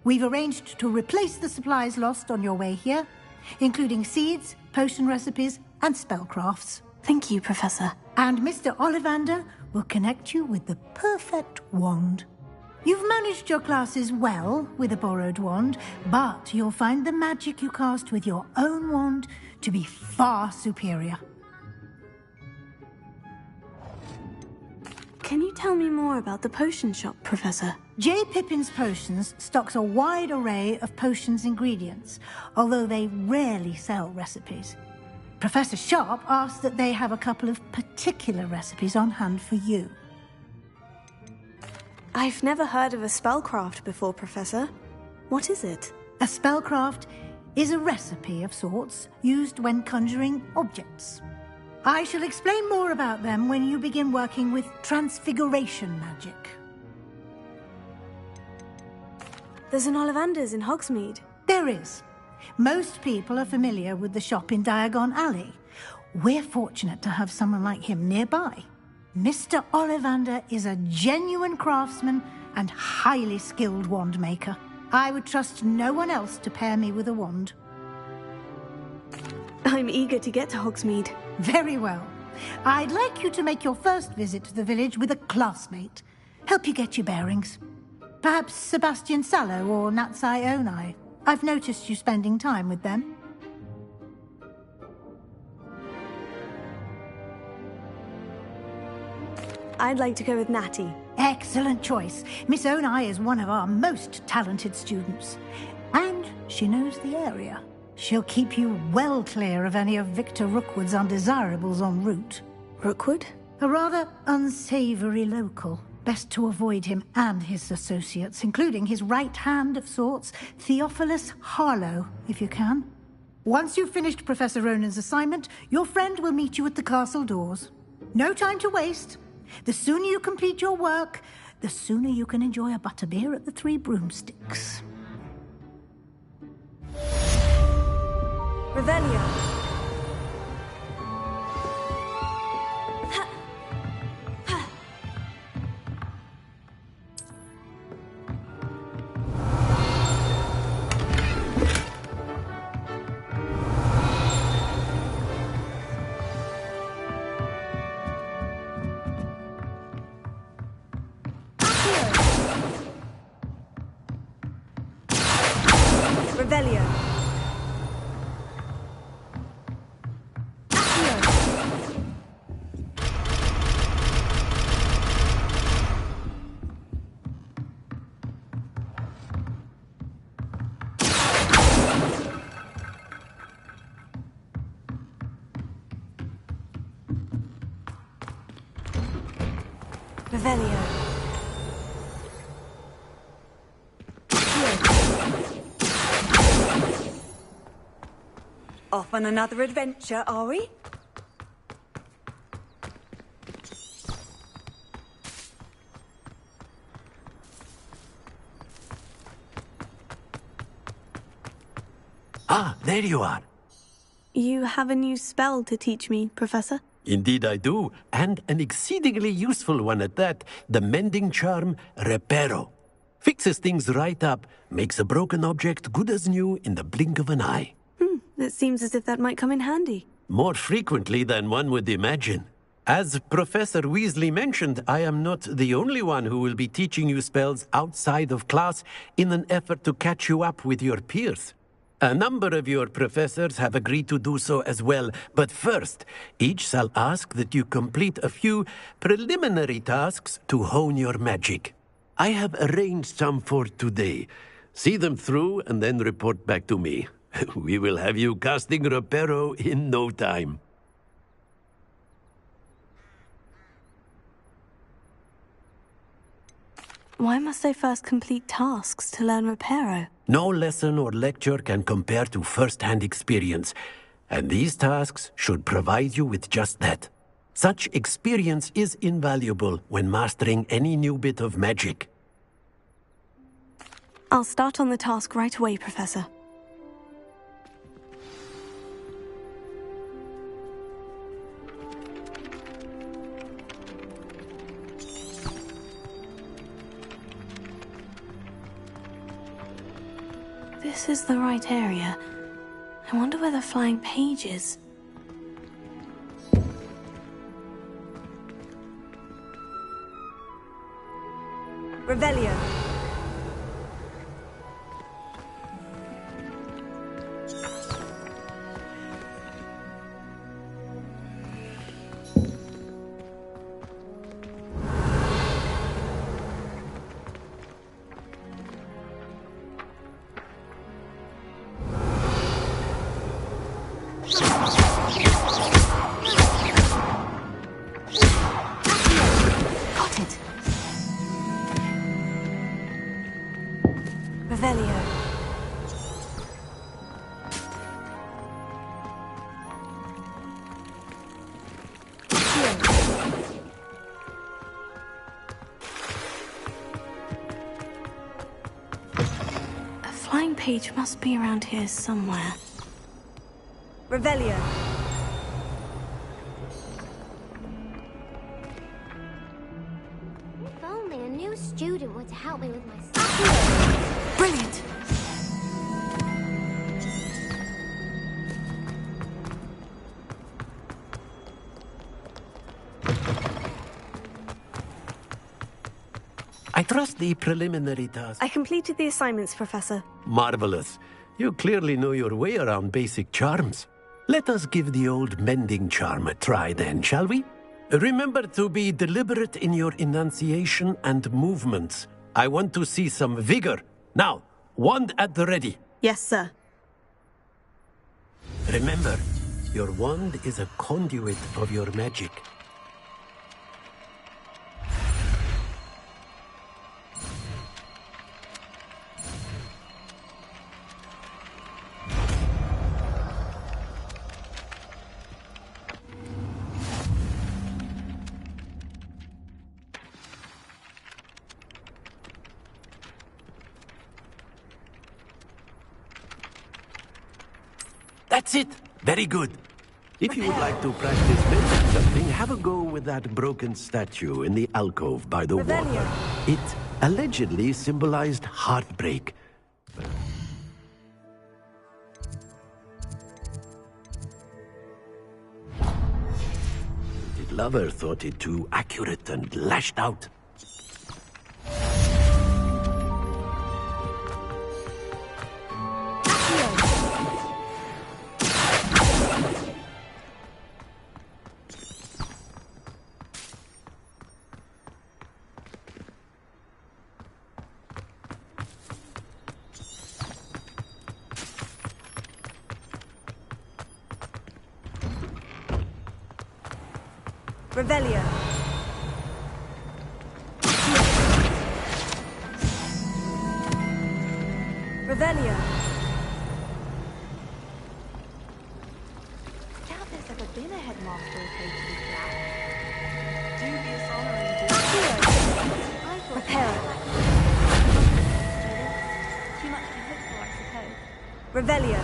we've arranged to replace the supplies lost on your way here, including seeds, potion recipes, and spellcrafts. Thank you, Professor. And Mr. Ollivander will connect you with the perfect wand. You've managed your classes well with a borrowed wand, but you'll find the magic you cast with your own wand to be far superior. Can you tell me more about the potion shop, Professor? J. Pippin's Potions stocks a wide array of potions ingredients, although they rarely sell recipes. Professor Sharp asked that they have a couple of particular recipes on hand for you. I've never heard of a spellcraft before, Professor. What is it? A spellcraft is a recipe of sorts used when conjuring objects. I shall explain more about them when you begin working with transfiguration magic. There's an Ollivander's in Hogsmeade. There is. Most people are familiar with the shop in Diagon Alley. We're fortunate to have someone like him nearby. Mr. Ollivander is a genuine craftsman and highly skilled wand maker. I would trust no one else to pair me with a wand. I'm eager to get to Hogsmeade. Very well. I'd like you to make your first visit to the village with a classmate. Help you get your bearings. Perhaps Sebastian Sallow or Natsai Onai. I've noticed you spending time with them. I'd like to go with Natty. Excellent choice. Miss Onai is one of our most talented students. And she knows the area. She'll keep you well clear of any of Victor Rookwood's undesirables en route. Rookwood? A rather unsavory local. Best to avoid him and his associates, including his right hand of sorts, Theophilus Harlow, if you can. Once you've finished Professor Ronan's assignment, your friend will meet you at the castle doors. No time to waste. The sooner you complete your work, the sooner you can enjoy a butterbeer at the Three Broomsticks. Revelio. Revelio. Revelio. Off on another adventure, are we? Ah, there you are. You have a new spell to teach me, Professor? Indeed I do, and an exceedingly useful one at that, the mending charm Reparo. Fixes things right up, makes a broken object good as new in the blink of an eye. It seems as if that might come in handy. More frequently than one would imagine. As Professor Weasley mentioned, I am not the only one who will be teaching you spells outside of class in an effort to catch you up with your peers. A number of your professors have agreed to do so as well, but first, each shall ask that you complete a few preliminary tasks to hone your magic. I have arranged some for today. See them through and then report back to me. We will have you casting Reparo in no time. Why must I first complete tasks to learn Reparo? No lesson or lecture can compare to first-hand experience, and these tasks should provide you with just that. Such experience is invaluable when mastering any new bit of magic. I'll start on the task right away, Professor. This is the right area. I wonder where the flying page is. Revelio. Revelio. A flying page must be around here somewhere. Revelio. If only a new student were to help me with my stuff. Brilliant! I trust the preliminary task. I completed the assignments, Professor. Marvelous. You clearly know your way around basic charms. Let us give the old mending charm a try then, shall we? Remember to be deliberate in your enunciation and movements. I want to see some vigor. Now, wand at the ready. Yes, sir. Remember, your wand is a conduit of your magic. That's it. Very good. If you would like to practice making something, have a go with that broken statue in the alcove by the water. It allegedly symbolized heartbreak. The lover thought it too accurate and lashed out. Revelio. Revelio. Doubt there's ever been a headmaster who paid to be flat. Dubious honor indeed. Repair. Too much to hope for, I suppose. Revelio.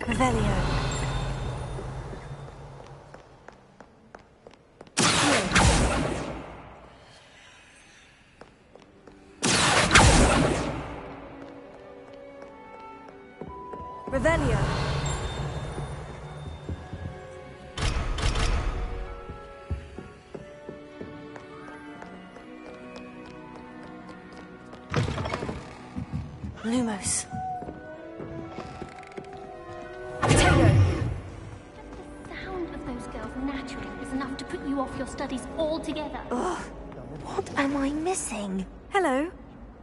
Revelio. Revelio. Lumos. Enough to put you off your studies altogether. Ugh. What am I missing? Hello.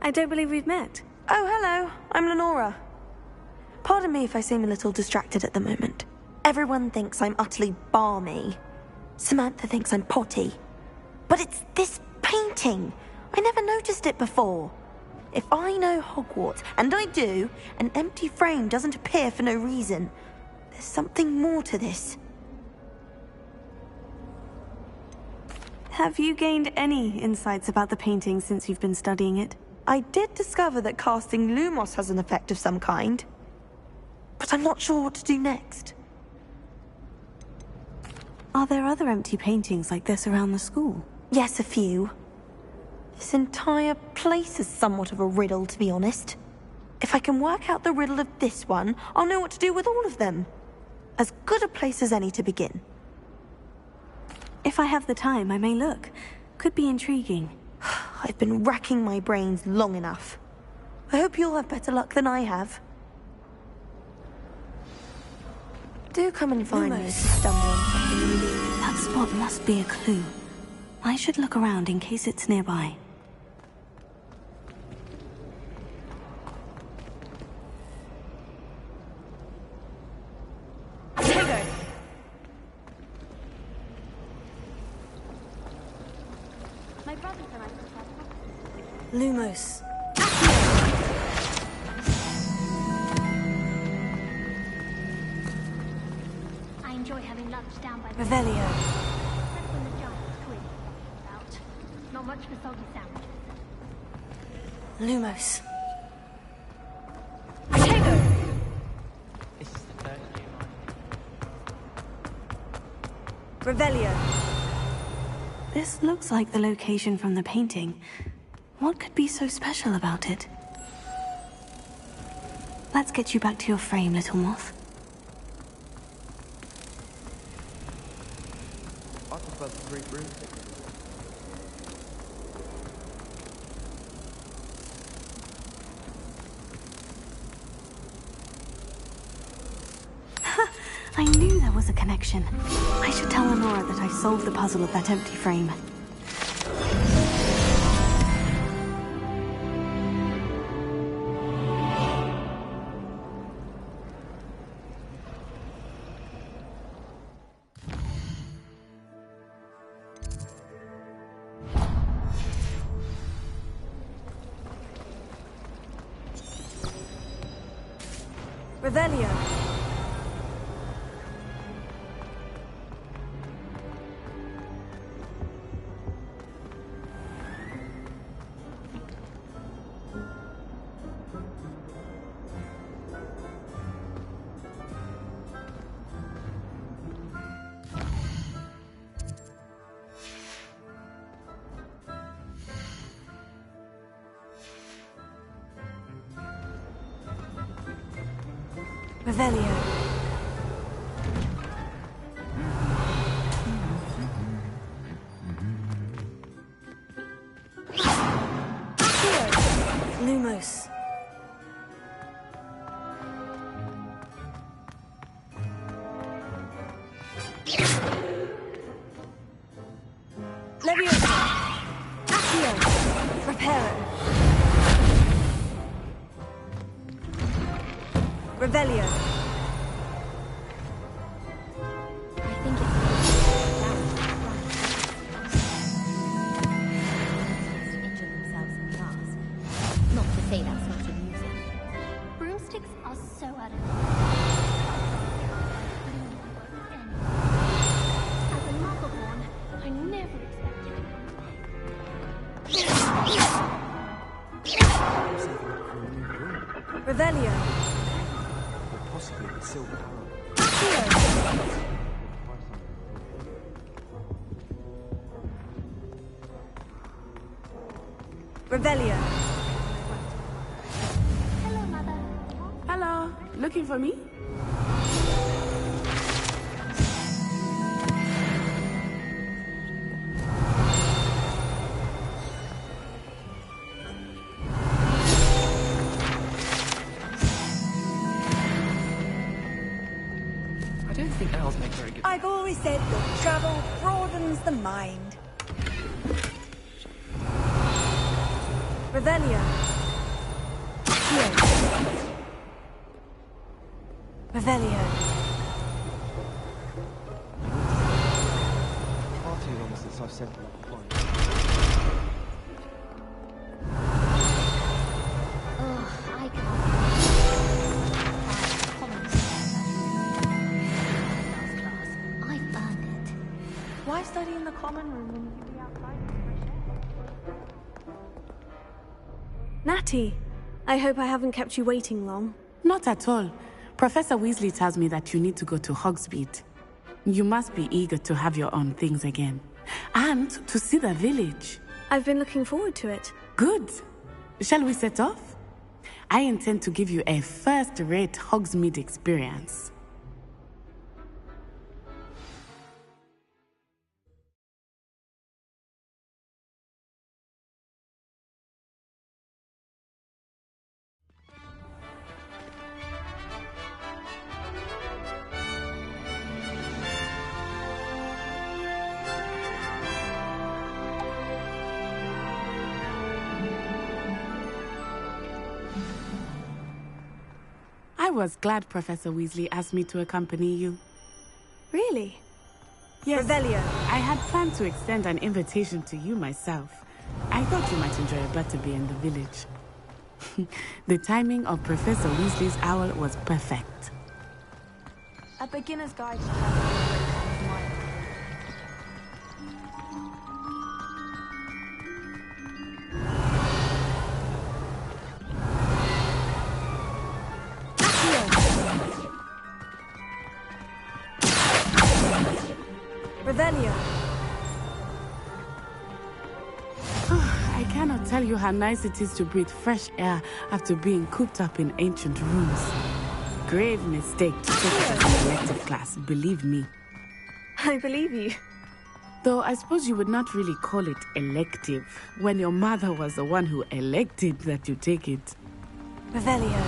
I don't believe we've met. Oh, hello. I'm Lenora. Pardon me if I seem a little distracted at the moment. Everyone thinks I'm utterly balmy. Samantha thinks I'm potty. But it's this painting. I never noticed it before. If I know Hogwarts, and I do, an empty frame doesn't appear for no reason. There's something more to this. Have you gained any insights about the painting since you've been studying it? I did discover that casting Lumos has an effect of some kind. But I'm not sure what to do next. Are there other empty paintings like this around the school? Yes, a few. This entire place is somewhat of a riddle, to be honest. If I can work out the riddle of this one, I'll know what to do with all of them. As good a place as any to begin. If I have the time, I may look. Could be intriguing. I've been racking my brains long enough. I hope you'll have better luck than I have. Do come and find me if you stumble on something you need. That spot must be a clue. I should look around in case it's nearby. My brothers and I prefer Lumos. I enjoy having lunch down by the Revelio. That's when the giant's twin out. Not much for soggy sandwiches. Lumos. This is the third year. Revelio. This looks like the location from the painting. What could be so special about it? Let's get you back to your frame, little moth. I prefer the 3 broomsticks. I knew there was a connection. I should tell Lenora that I solved the puzzle of that empty frame. Revelio. Revelio. Lumos. Leviosa. Accio. Reparo. Revelio. Not to say that's not amusing. Broomsticks are so out of As a motherborn, I never expected Revelio. Or possibly the silver arm. Revelio. Hello, Mother. Hello. Looking for me? I don't think owls make very good. I've always said that travel broadens the mind. Revelio. Revelio. Far too long since I've sent them up a point. Ugh, I can't. I've earned it. Why study in the common room when you can be outside in the fresh air? Natty, I hope I haven't kept you waiting long. Not at all. Professor Weasley tells me that you need to go to Hogsmeade. You must be eager to have your own things again. And to see the village. I've been looking forward to it. Good. Shall we set off? I intend to give you a first-rate Hogsmeade experience. I was glad Professor Weasley asked me to accompany you. Really? Yes. Revelio. I had planned to extend an invitation to you myself. I thought you might enjoy a butterbeer in the village. The timing of Professor Weasley's owl was perfect. A beginner's guide to travel. Revelio. I cannot tell you how nice it is to breathe fresh air after being cooped up in ancient rooms. Grave mistake to take it as an elective class, believe me. I believe you. Though I suppose you would not really call it elective when your mother was the one who elected that you take it. Revelio.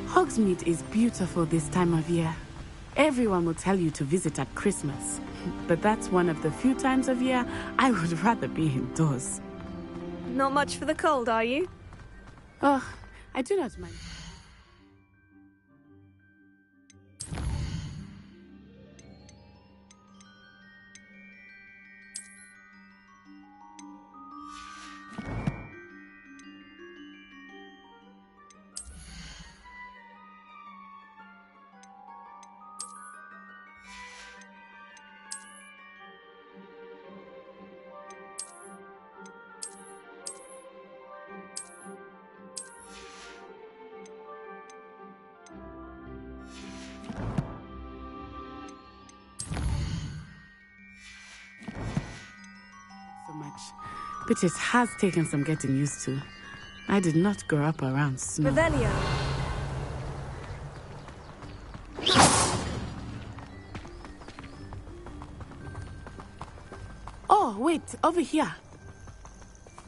Hogsmeade is beautiful this time of year. Everyone will tell you to visit at Christmas. But that's one of the few times of year I would rather be indoors. Not much for the cold, are you? Oh, I do not mind. but it has taken some getting used to. I did not grow up around snow. Revelio. Oh, wait, over here.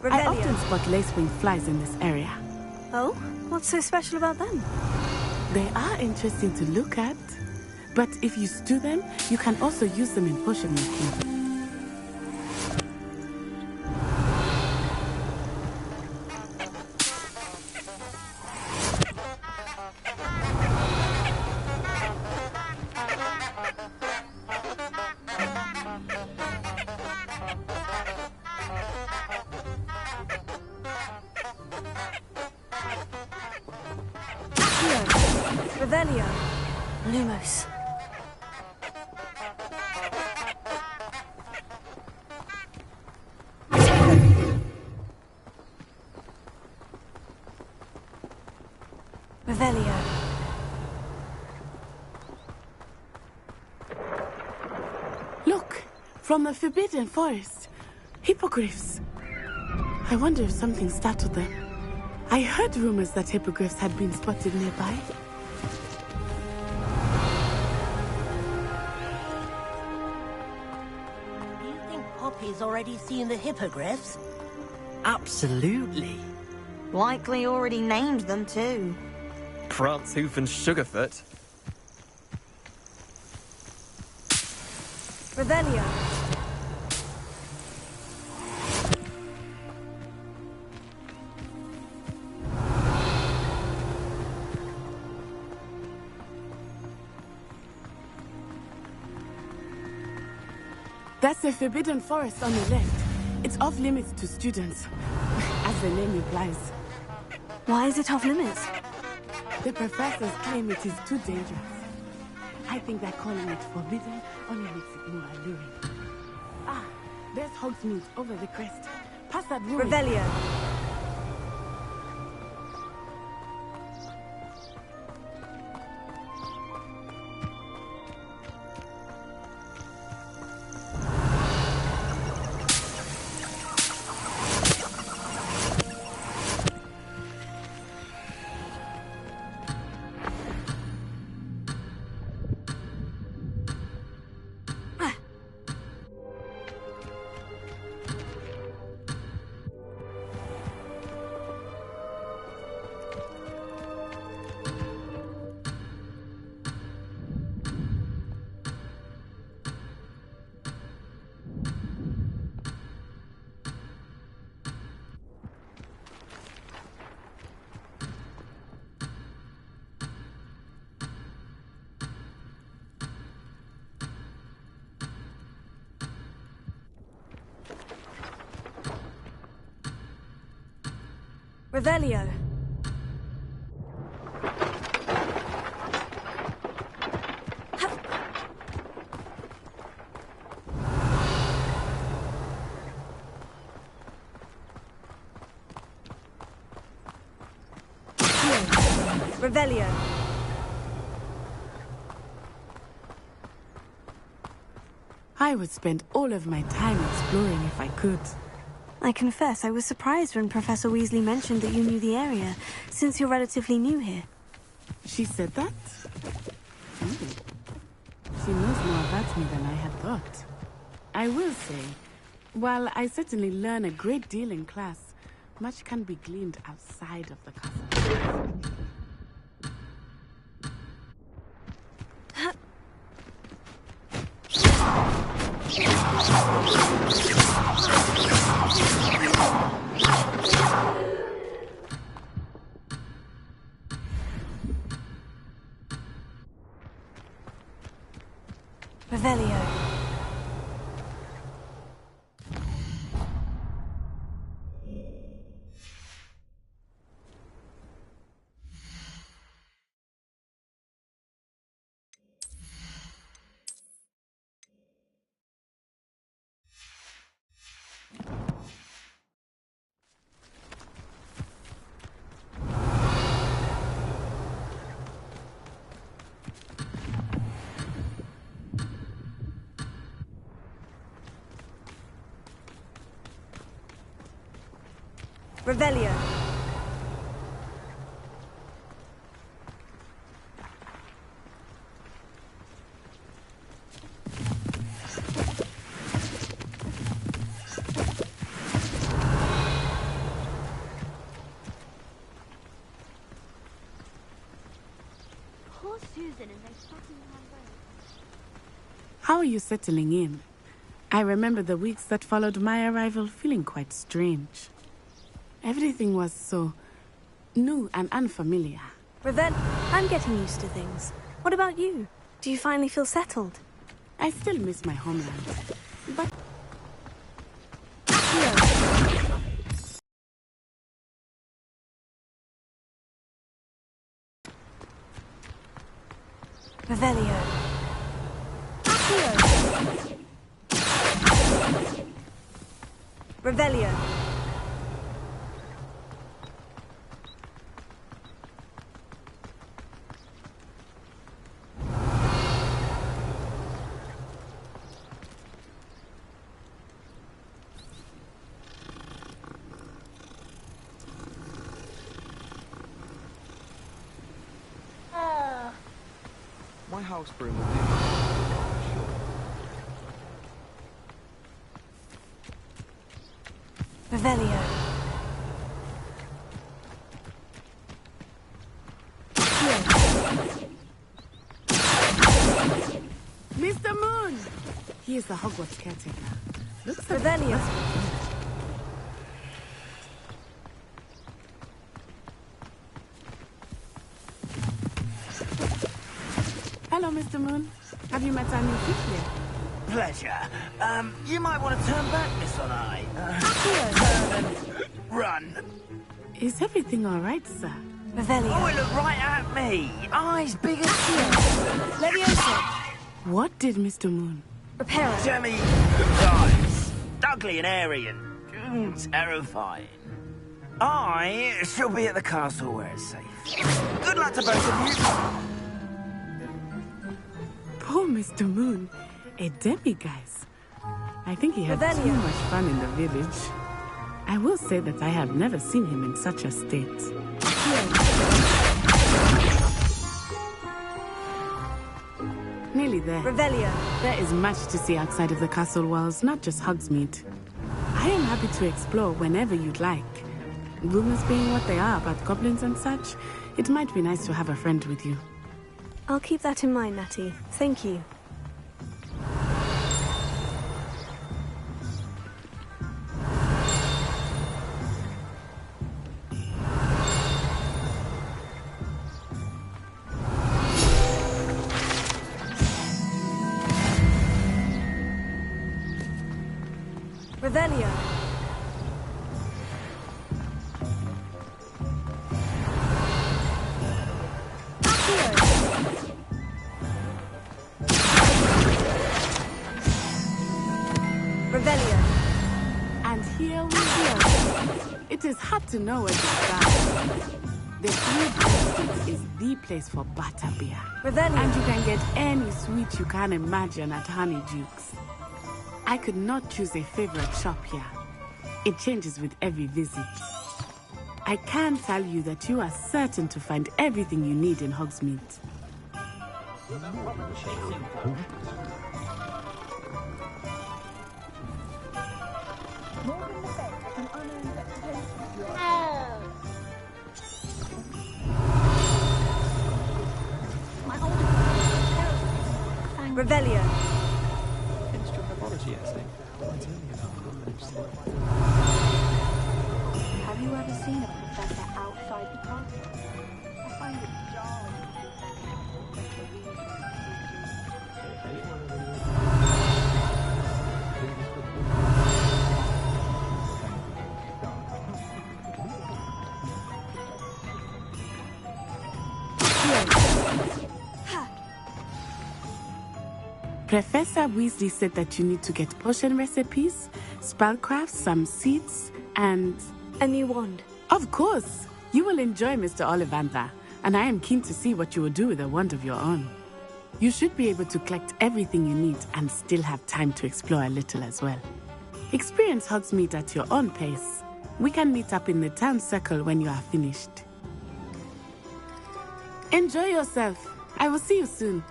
Revelio. I often spot lacewing flies in this area. Oh? What's so special about them? They are interesting to look at, but if you stew them, you can also use them in potion making. Revelio. Lumos. Revelio. Look, from the Forbidden Forest. Hippogriffs. I wonder if something startled them. I heard rumors that hippogriffs had been spotted nearby. Do you think Poppy's already seen the hippogriffs? Absolutely. Likely already named them too. Prancehoof and Sugarfoot. Revelio. That's the Forbidden Forest on the left. It's off limits to students, as the name implies. Why is it off limits? The professors claim it is too dangerous. I think that calling it forbidden only makes it more alluring. Ah, there's Hogsmeade over the crest. Past that ruin. Revelio. Revelio. Revelio. I would spend all of my time exploring if I could. I confess I was surprised when Professor Weasley mentioned that you knew the area, since you're relatively new here. She said that? She knows more about me than I had thought. I will say, while I certainly learn a great deal in class, much can be gleaned outside of the castle. Revelio. Revelio. Poor Susan and those fucking road. How are you settling in? I remember the weeks that followed my arrival feeling quite strange. Everything was so new and unfamiliar. Revel, I'm getting used to things. What about you? Do you finally feel settled? I still miss my homeland, but... Revelio. Revelio. My house broom will do. Revelio. Mr. Moon! He is the Hogwarts caretaker. Looks like Revelio. Hello, Mr. Moon. Have you met our new fifth? Pleasure. You might want to turn back, Miss Onai. Turn and run. Is everything all right, sir? Revelio. Oh, it looked right at me. Eyes big as shit. Leviosa. What did Mr. Moon? Repair it. Jemmy eyes. Ugly and airy and terrifying. I shall be at the castle where it's safe. Good luck to both of you. Poor Mr. Moon. A demiguise. I think he had Revelio. too much fun in the village. I will say that I have never seen him in such a state. Nearly there. Revelio. There is much to see outside of the castle walls, not just Hogsmeade. I am happy to explore whenever you'd like. Rumors being what they are about goblins and such, it might be nice to have a friend with you. I'll keep that in mind, Natty. Thank you. Revelio. Revelio. And here we go. It is hard to know where to start. The Three Districts is the place for butterbeer. Revelio. And you can get any sweet you can imagine at Honeydukes. I could not choose a favorite shop here. It changes with every visit. I can tell you that you are certain to find everything you need in Hogsmeade. Revelio. Have you ever seen a professor outside the castle? I find it jolly. Professor Weasley said that you need to get potion recipes, spellcraft, some seeds, and... a new wand. Of course! You will enjoy Mr. Ollivander, and I am keen to see what you will do with a wand of your own. You should be able to collect everything you need and still have time to explore a little as well. Experience Hogsmeade at your own pace. We can meet up in the town circle when you are finished. Enjoy yourself. I will see you soon.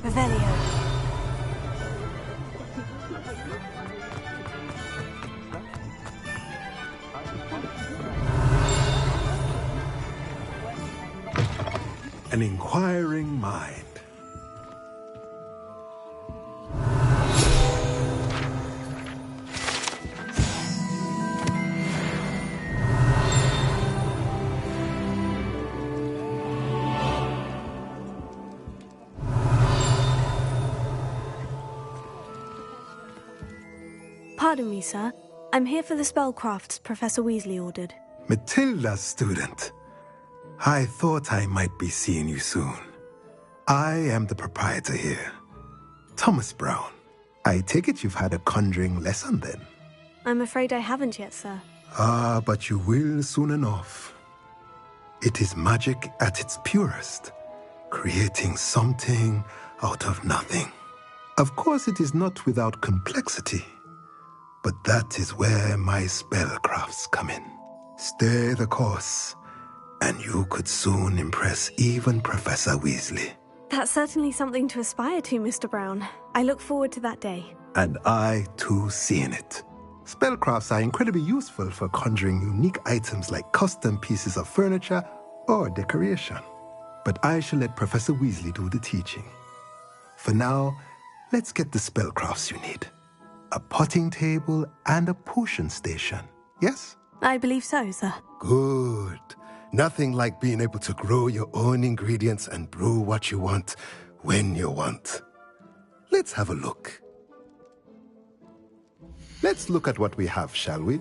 Revelio. An inquiring mind. Pardon me, sir. I'm here for the spellcrafts Professor Weasley ordered. Matilda's student. I thought I might be seeing you soon. I am the proprietor here, Thomas Brown. I take it you've had a conjuring lesson then? I'm afraid I haven't yet, sir. Ah, but you will soon enough. It is magic at its purest, creating something out of nothing. Of course, it is not without complexity, but that is where my spellcrafts come in. Stay the course, and you could soon impress even Professor Weasley. That's certainly something to aspire to, Mr. Brown. I look forward to that day. And I, too, seeing it. Spellcrafts are incredibly useful for conjuring unique items like custom pieces of furniture or decoration. But I shall let Professor Weasley do the teaching. For now, let's get the spellcrafts you need. A potting table and a potion station, yes? I believe so, sir. Good. Nothing like being able to grow your own ingredients and brew what you want when you want. Let's have a look. Let's look at what we have, shall we?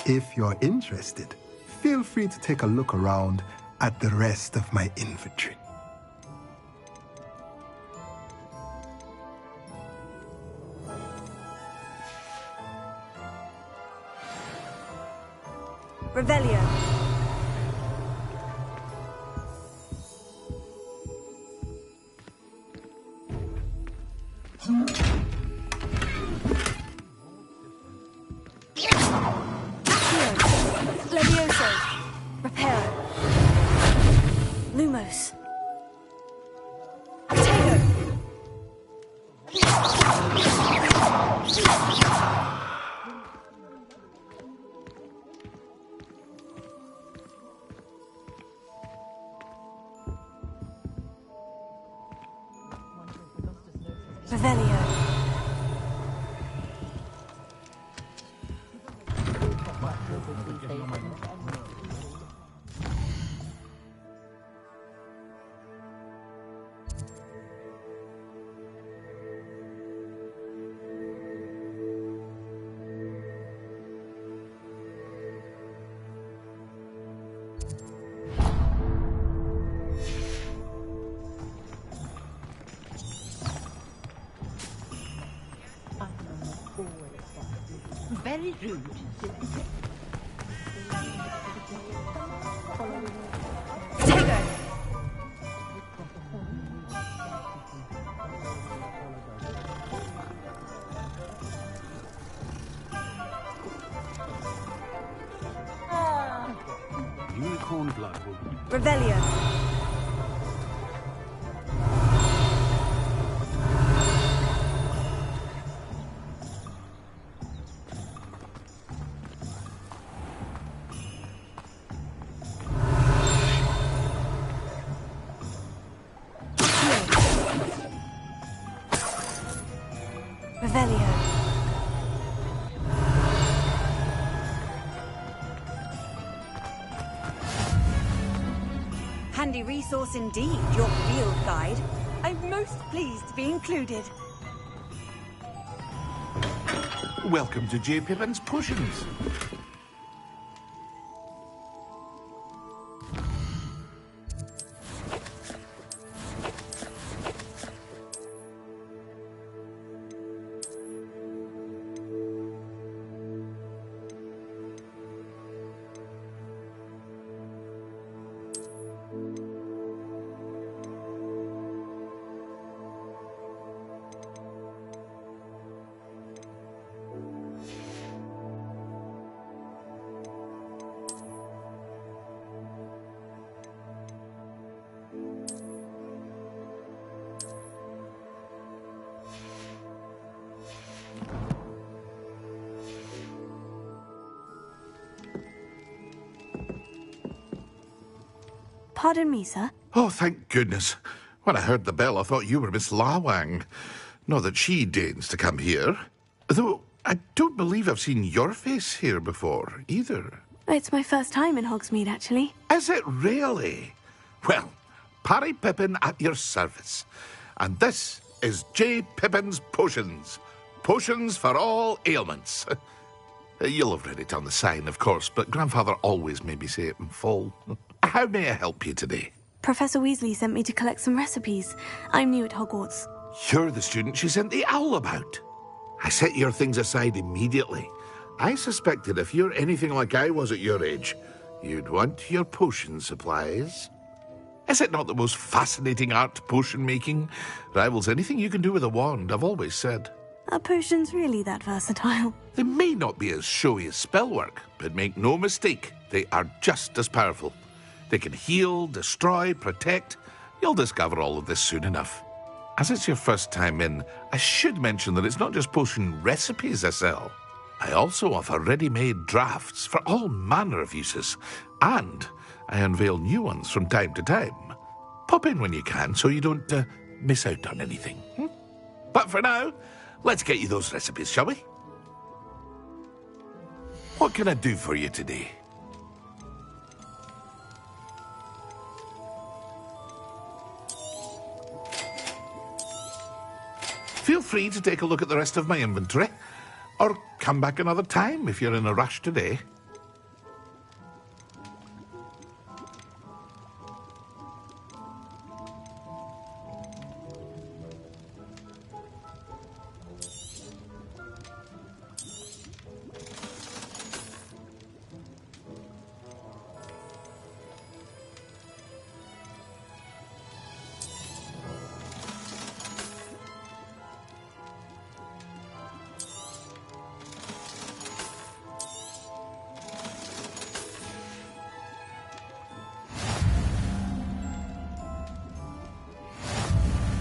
If you're interested, feel free to take a look around at the rest of my inventory. Revelio. Levioso. Reparo. Lumos. Potato. Revelio. Very rude. Potato. Unicorn blood will be... Revelio. Revelio. Handy resource indeed, your field guide. I'm most pleased to be included. Welcome to J. Pippin's Potions. Pardon me, sir. Oh, thank goodness. When I heard the bell, I thought you were Miss Lawang. Not that she deigns to come here. Though, I don't believe I've seen your face here before, either. It's my first time in Hogsmeade, actually. Is it really? Well, Parry Pippin at your service. And this is J. Pippin's Potions. Potions for all ailments. You'll have read it on the sign, of course, but Grandfather always made me say it in full. How may I help you today? Professor Weasley sent me to collect some recipes. I'm new at Hogwarts. You're the student she sent the owl about. I set your things aside immediately. I suspected if you're anything like I was at your age, you'd want your potion supplies. Is it not the most fascinating art, potion making? Rivals anything you can do with a wand, I've always said. Are potions really that versatile? They may not be as showy as spellwork, but make no mistake, they are just as powerful. They can heal, destroy, protect. You'll discover all of this soon enough. As it's your first time in, I should mention that it's not just potion recipes I sell. I also offer ready-made drafts for all manner of uses, and I unveil new ones from time to time. Pop in when you can so you don't miss out on anything. But for now, let's get you those recipes, shall we? What can I do for you today? Feel free to take a look at the rest of my inventory, or come back another time if you're in a rush today.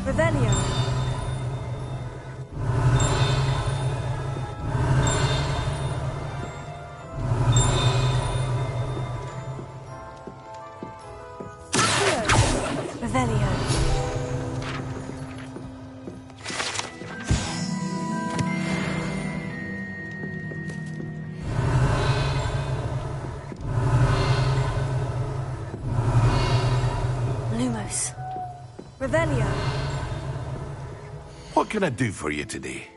Revelio. Revelio. Lumos. Revelio. What can I do for you today?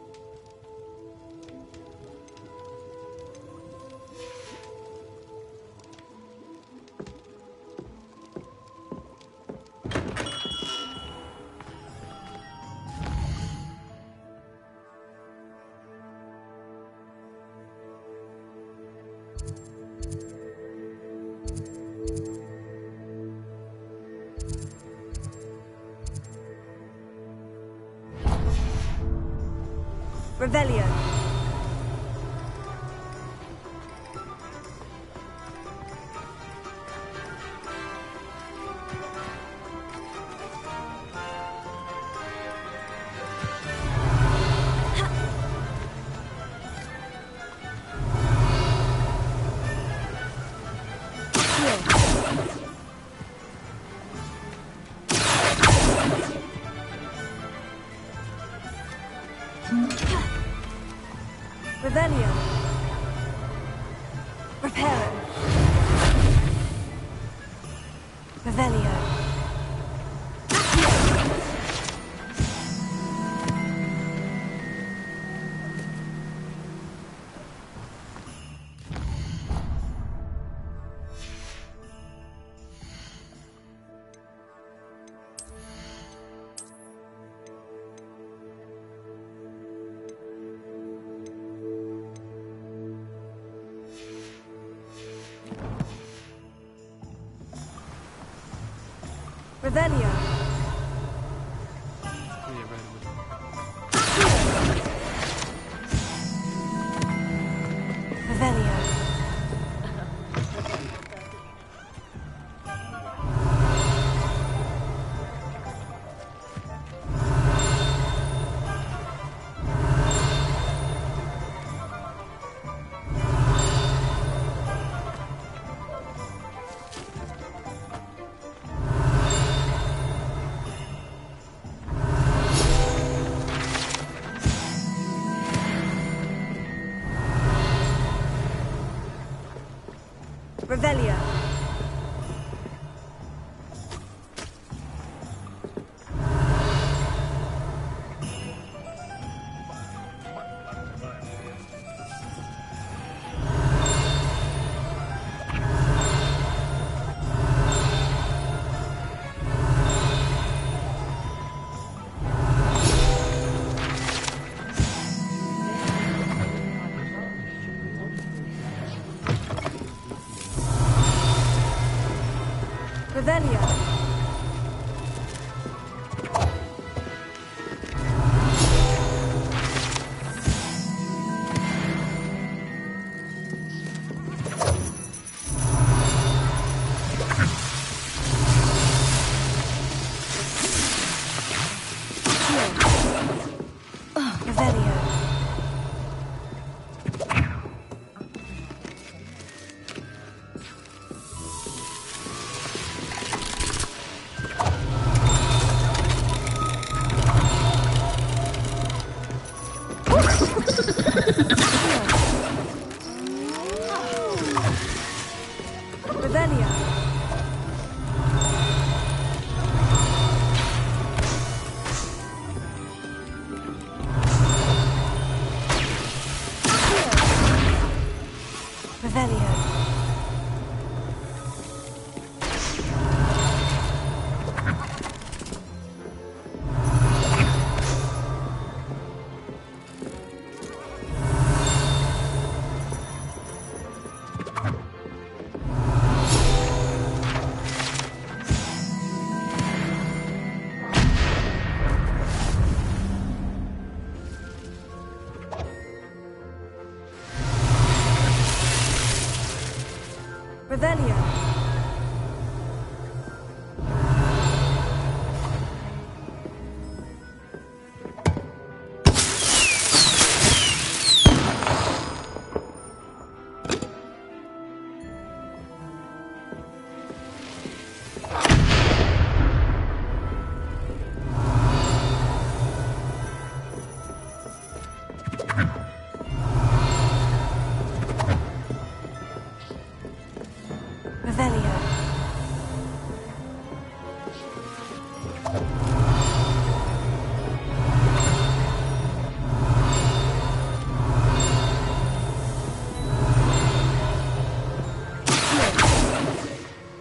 Revelio. Revelio. Reparo. Revelio. Revelio. Revelio. Revelio. Revelio. Revelio. Revelio. Revelio. Revelio. Revelio.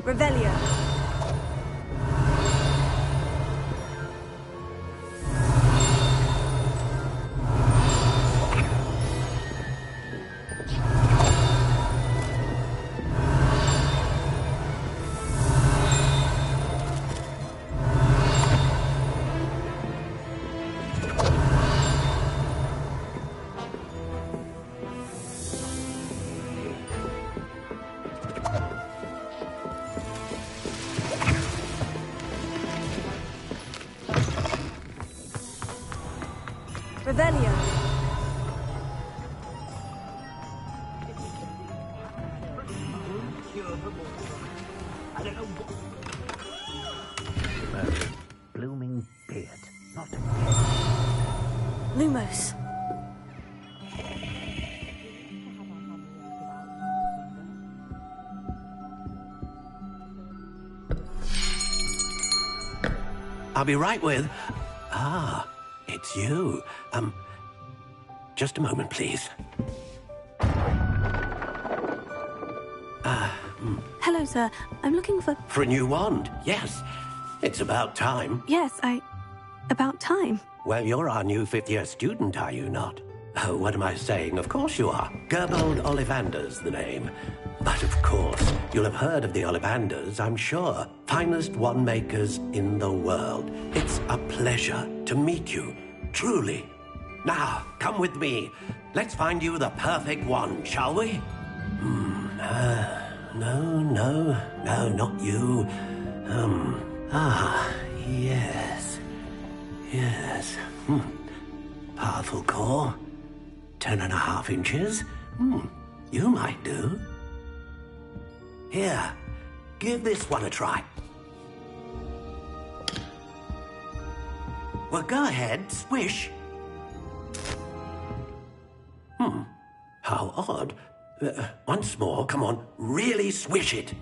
Revelio. Revelio. Blooming beard, not a Lumos. I'll be right with... Ah, it's you. Just a moment, please. Hello, sir. I'm looking for... For a new wand, yes. It's about time. Yes, About time. Well, you're our new fifth-year student, are you not? Oh, what am I saying? Of course you are. Gerbold Ollivander's the name. But of course, you'll have heard of the Ollivanders, I'm sure. Finest wand makers in the world. It's a pleasure to meet you, truly. Now, come with me. Let's find you the perfect wand, shall we? No, not you. Yes. Powerful core. 10.5 inches. You might do. Here, give this one a try. Well, go ahead, swish. How odd. Once more, come on, really swish it.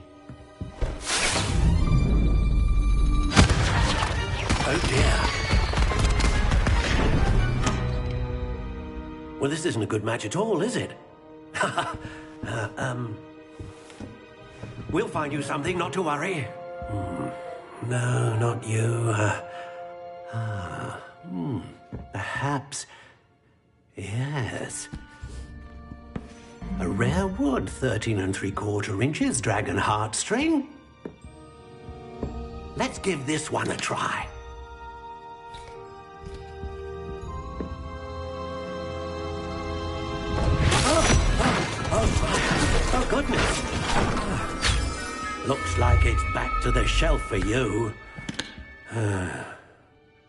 Oh dear. Well, this isn't a good match at all, is it? We'll find you something, not to worry. No, not you. Perhaps. Yes. A rare wood, 13 3/4 inches, dragon heartstring. Let's give this one a try. Oh goodness. Looks like it's back to the shelf for you.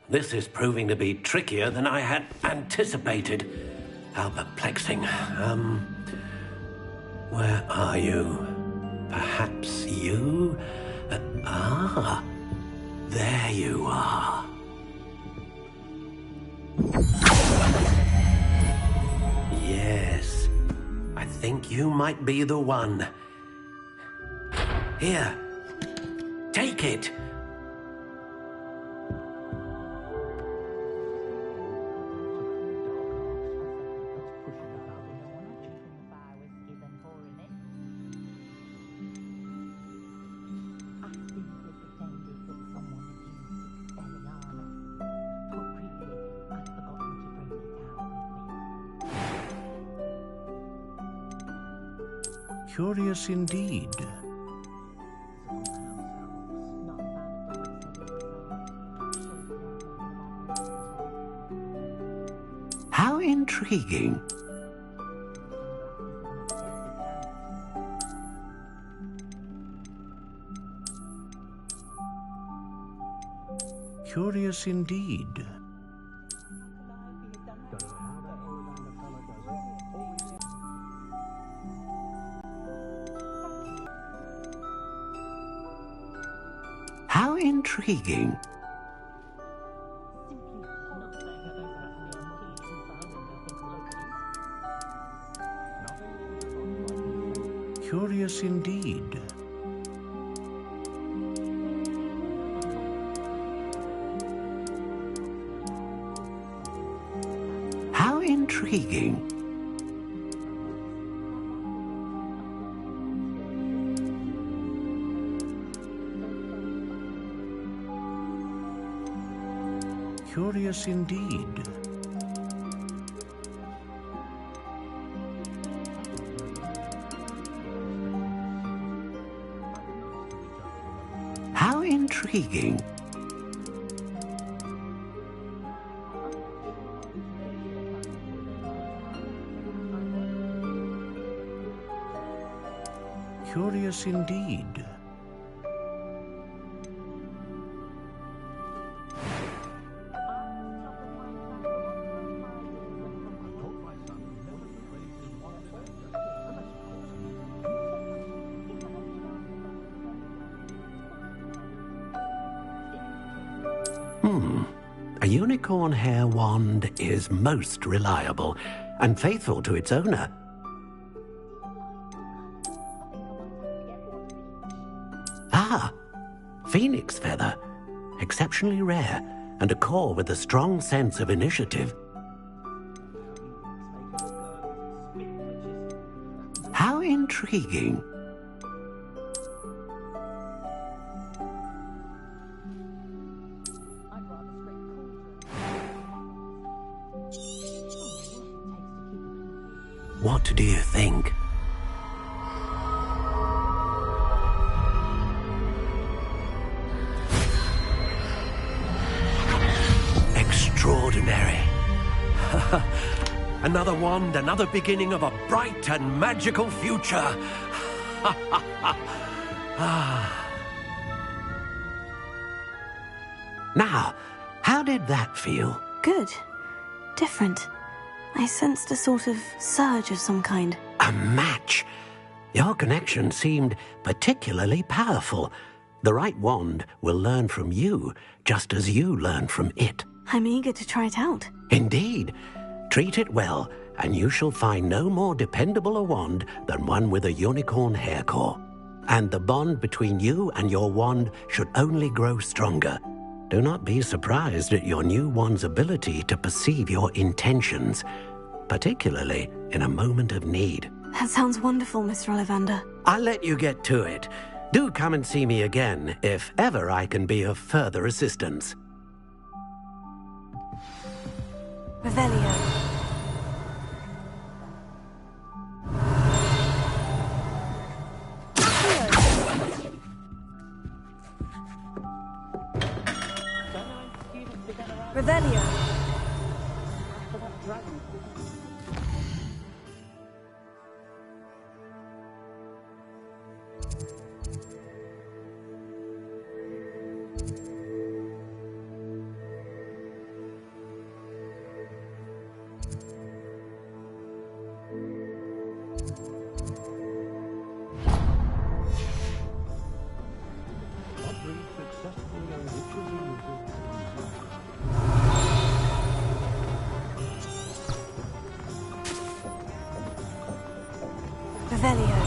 This is proving to be trickier than I had anticipated. How perplexing. Where are you? Perhaps you? There you are. Yes, I think you might be the one. Here, take it. Curious indeed. How intriguing. Curious indeed. How intriguing. Curious indeed. How intriguing. Curious indeed. How intriguing. Curious indeed. A unicorn hair wand is most reliable and faithful to its owner. Phoenix feather. Exceptionally rare, and a core with a strong sense of initiative. How intriguing. What do you think? Another wand, another beginning of a bright and magical future. Now, how did that feel? Good. Different. I sensed a sort of surge of some kind. A match. Your connection seemed particularly powerful. The right wand will learn from you, just as you learn from it. I'm eager to try it out. Indeed. Treat it well, and you shall find no more dependable a wand than one with a unicorn hair core. And the bond between you and your wand should only grow stronger. Do not be surprised at your new wand's ability to perceive your intentions, particularly in a moment of need. That sounds wonderful, Mr. Ollivander. I'll let you get to it. Do come and see me again if ever I can be of further assistance. Revelio. Revelio. Revelio.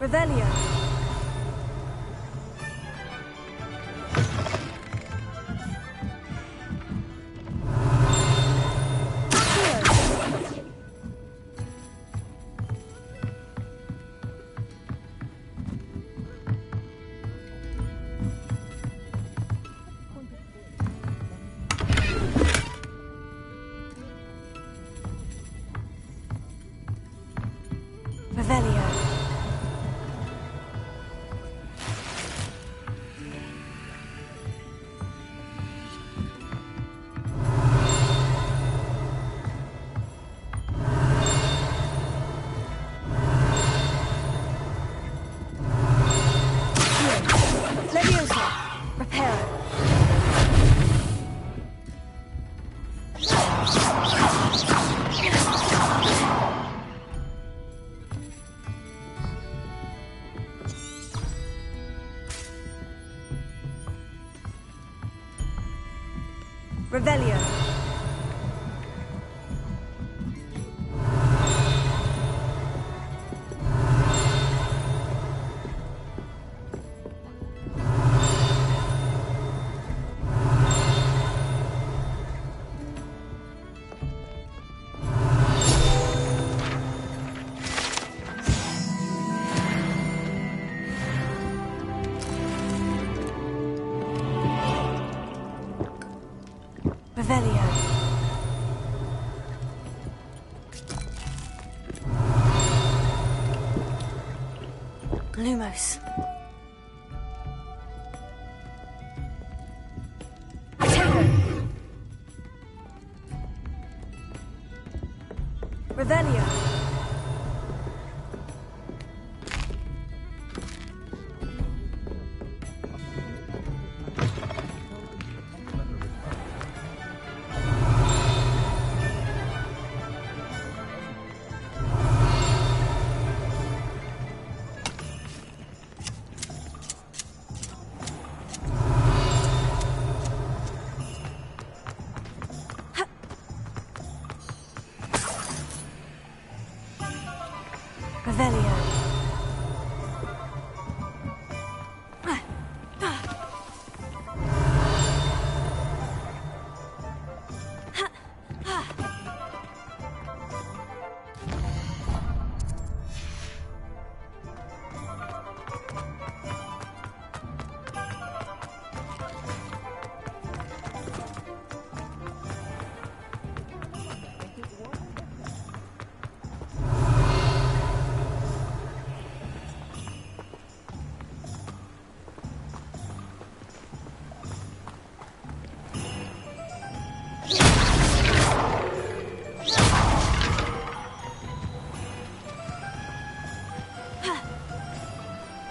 Revelio. Revelio. Leviosa. Reparo. Revelio. Revelio. Lumos. Revelio. Revelio.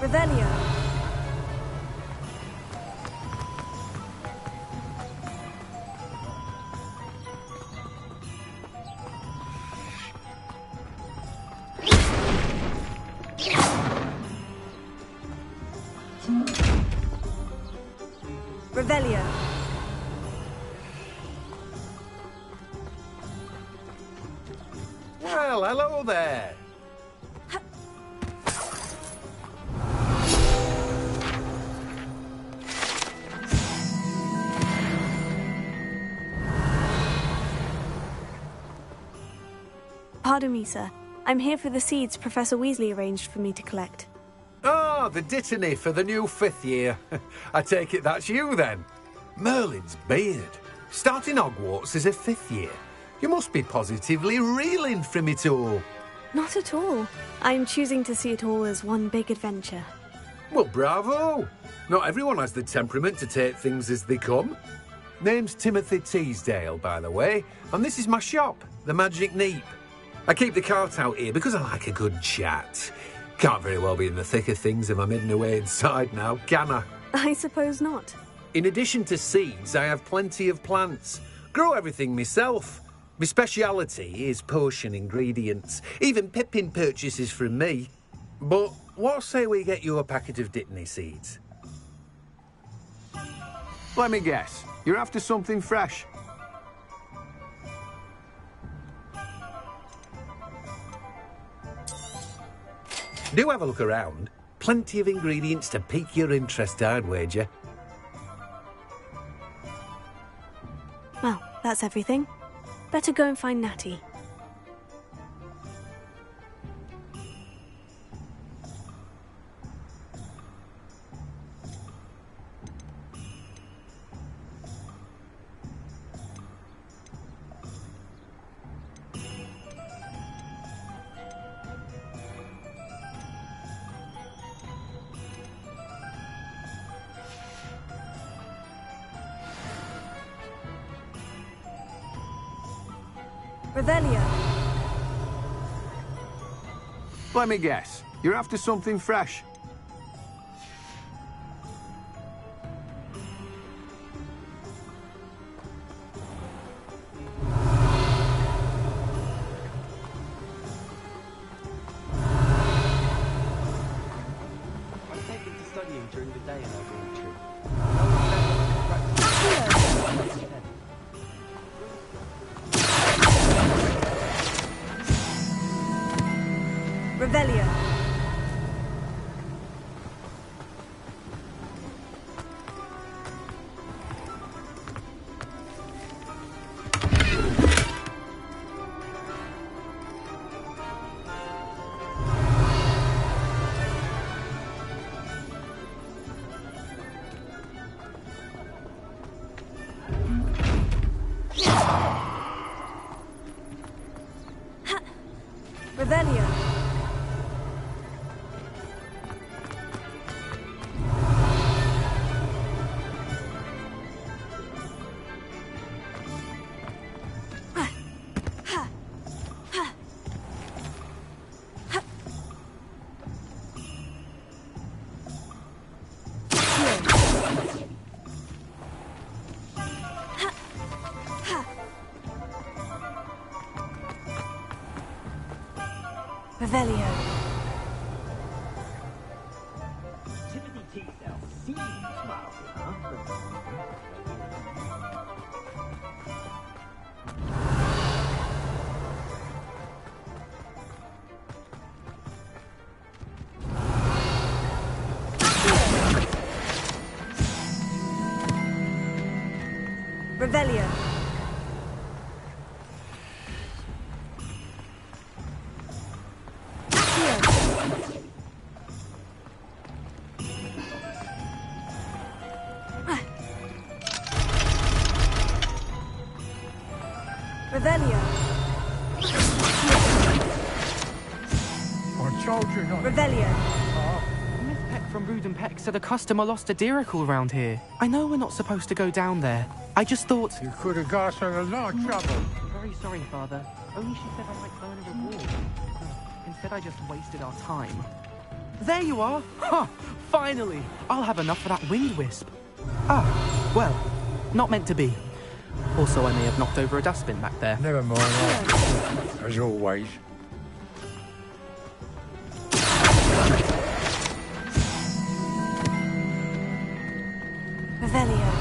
Revelio. Revelio. Well, hello there. Pardon me, sir. I'm here for the seeds Professor Weasley arranged for me to collect. Ah, the Dittany for the new 5th year. I take it that's you, then. Merlin's beard. Starting Hogwarts as a 5th year. You must be positively reeling from it all. Not at all. I'm choosing to see it all as one big adventure. Well, bravo. Not everyone has the temperament to take things as they come. Name's Timothy Teasdale, by the way, and this is my shop, the Magic Neep. I keep the cart out here because I like a good chat. Can't very well be in the thick of things if I'm hidden away inside now, can I? I suppose not. In addition to seeds, I have plenty of plants. Grow everything myself. My speciality is potion ingredients. Even Pippin purchases from me. But what say we get you a packet of Dittany seeds? Let me guess. You're after something fresh. Do have a look around. Plenty of ingredients to pique your interest, I'd wager. Well, that's everything. Better go and find Natty. Revelio. Let me guess. You're after something fresh. I'm taken to studying during the day in our dormitory. Revelio. Revelio. Revelio. Timothy Teasdale seems powerful, huh? Revelio. Revelio. Our children are... Revelio. Miss Peck from Ruden Peck said a customer lost a Dirical around here. I know we're not supposed to go down there. I just thought... You could have got her a lot of trouble. Very sorry, Father. Only she said I might earn a reward. Instead, I just wasted our time. there you are. Huh, finally. I'll have enough for that wind wisp. Ah, well, not meant to be. Also, I may have knocked over a dustbin back there. Never mind, as always. Revelio.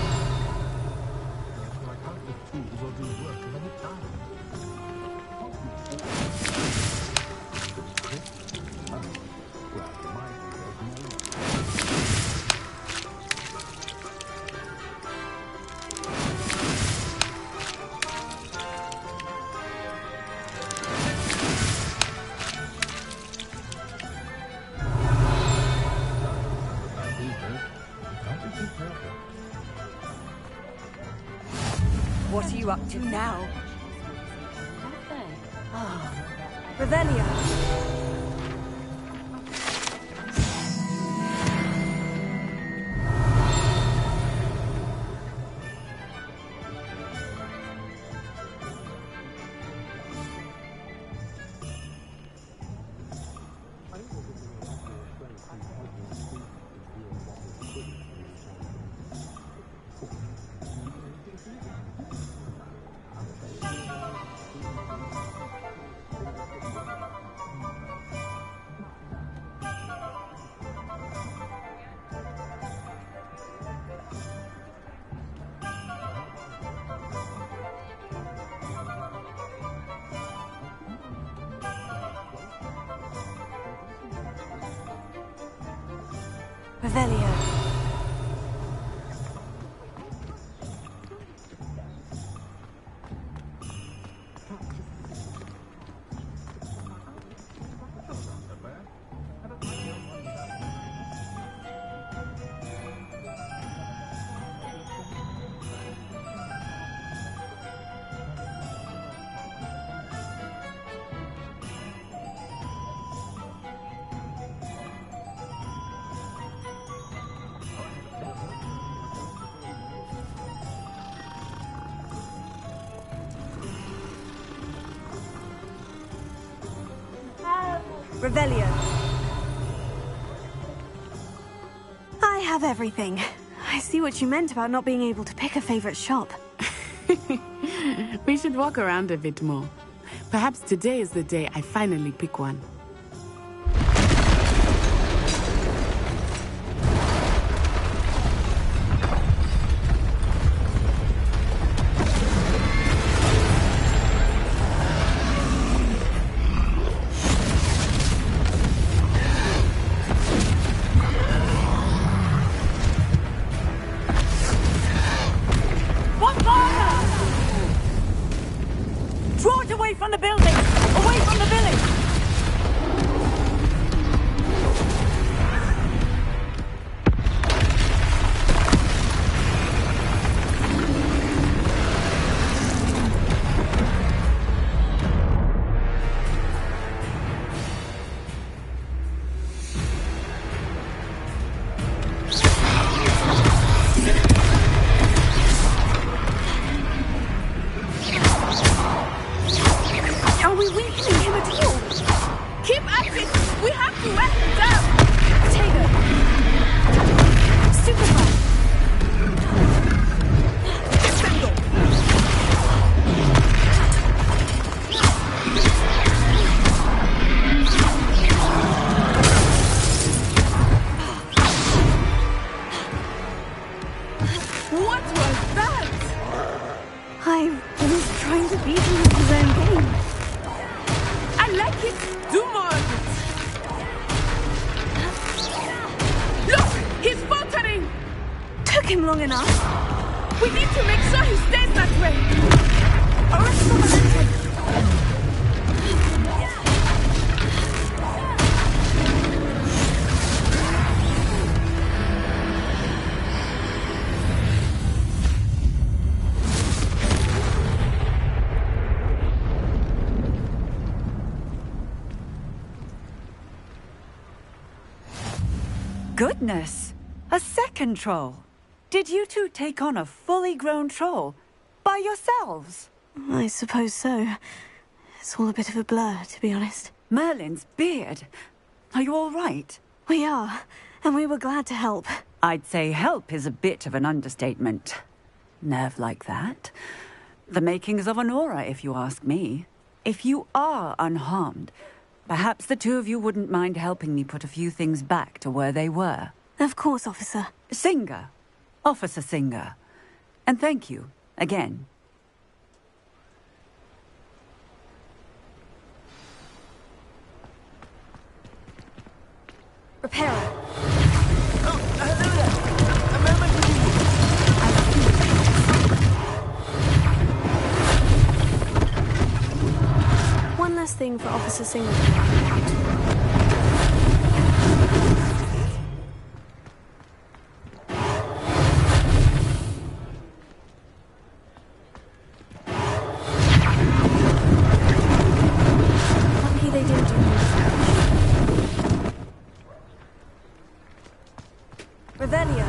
What are you up to now? Revelio. Revelio. Revelio. I have everything. I see what you meant about not being able to pick a favorite shop. We should walk around a bit more. Perhaps today is the day I finally pick one. From the building! Away from the village! Goodness! A second troll! Did you two take on a fully grown troll? By yourselves? I suppose so. It's all a bit of a blur, to be honest. Merlin's beard. Are you all right? We are, and we were glad to help. I'd say help is a bit of an understatement. Nerve like that. The makings of Honora, if you ask me. If you are unharmed, perhaps the two of you wouldn't mind helping me put a few things back to where they were. Of course, officer. Singer. Officer Singer. And thank you, again. Repairer. One last thing for Officer Singer to find out. Lucky they didn't do much. Revelio.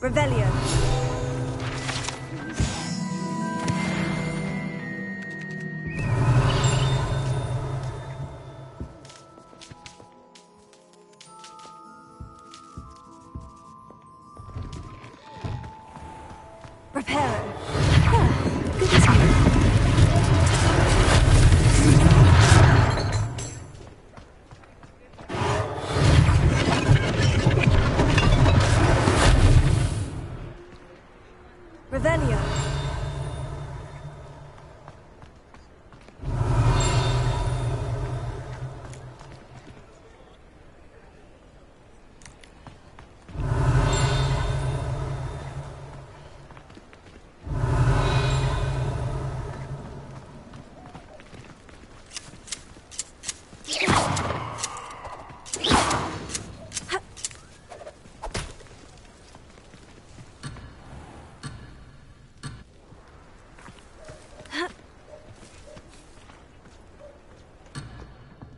Revelio. Repairer. Good as new. Revelio.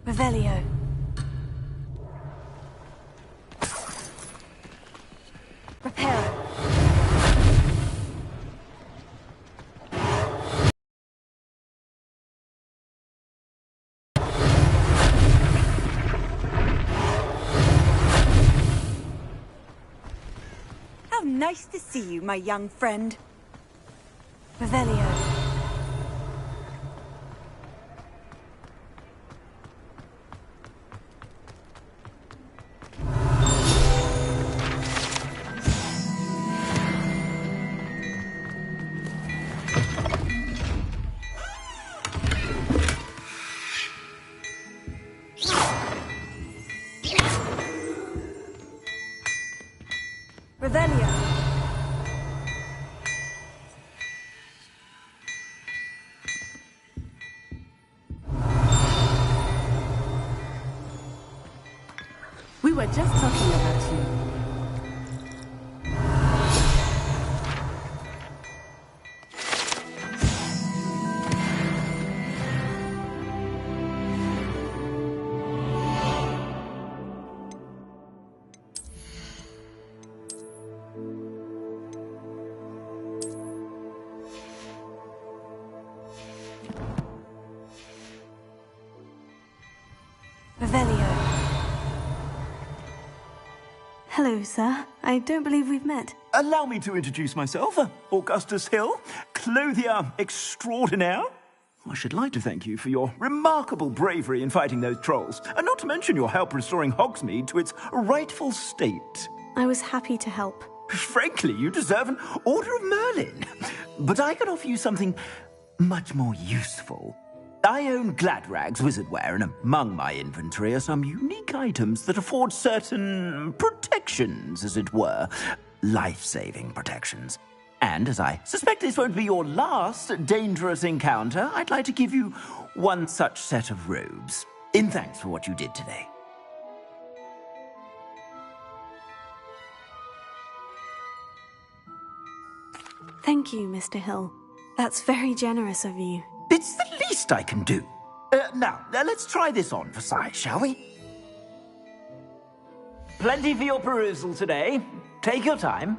Revelio. Repairer. How nice to see you, my young friend. Revelio. Revelio. We were just talking about you. Revelio. Hello, sir. I don't believe we've met. Allow me to introduce myself, Augustus Hill, clothier extraordinaire. I should like to thank you for your remarkable bravery in fighting those trolls, and not to mention your help restoring Hogsmeade to its rightful state. I was happy to help. Frankly, you deserve an Order of Merlin. But I can offer you something much more useful. I own Gladrag's wizardware, and among my inventory are some unique items that afford certain protections, as it were. Life-saving protections. And as I suspect this won't be your last dangerous encounter, I'd like to give you one such set of robes, in thanks for what you did today. Thank you, Mr. Hill. That's very generous of you. It's the least I can do. Now, let's try this on for size, shall we? Plenty for your perusal today. Take your time.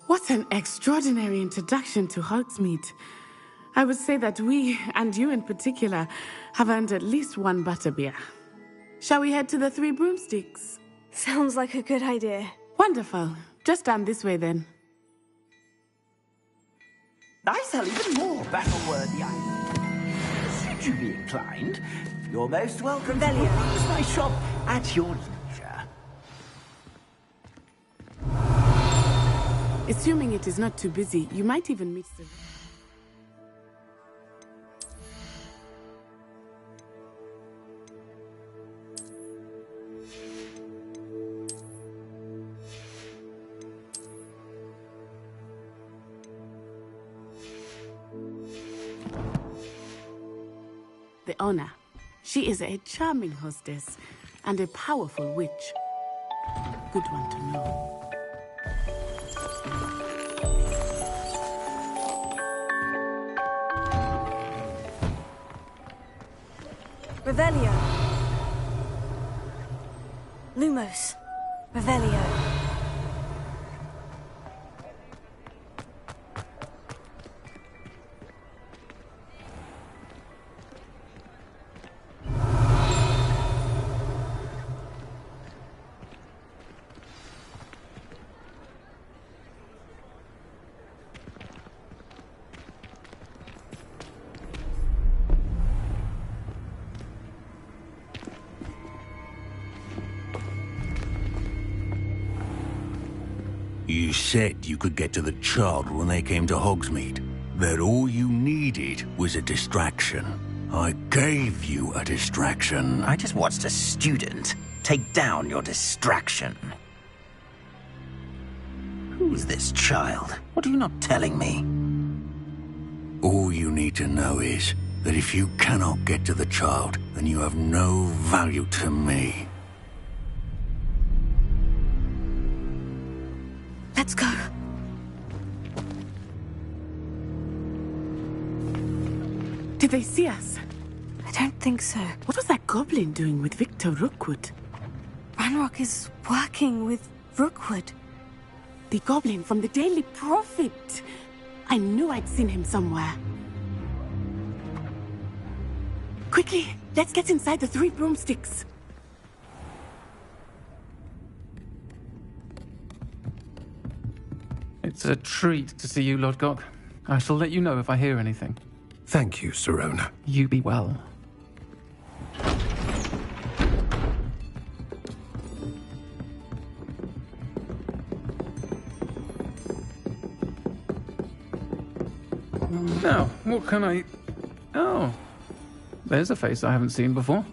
What an extraordinary introduction to Hogsmeade. I would say that we, and you in particular, have earned at least one butterbeer. Shall we head to the Three Broomsticks? Sounds like a good idea. Wonderful. Just down this way then. I sell even more battle-worthy items. Should you be inclined, you're most welcome to use my shop at your leisure. Assuming it is not too busy, you might even meet the... The owner. She is a charming hostess and a powerful witch. Good one to know. Revelio. Lumos. Revelio. You said you could get to the child when they came to Hogsmeade. That all you needed was a distraction. I gave you a distraction. I just watched a student take down your distraction. Who's this child? What are you not telling me? All you need to know is that if you cannot get to the child, then you have no value to me. Let's go. Did they see us? I don't think so. What was that goblin doing with Victor Rookwood? Ranrock is working with Rookwood. The goblin from the Daily Prophet. I knew I'd seen him somewhere. Quickly, let's get inside the Three Broomsticks. It's a treat to see you, Lodgok. I shall let you know if I hear anything. Thank you, Sirona. You be well. Now, what can I... Oh, there's a face I haven't seen before.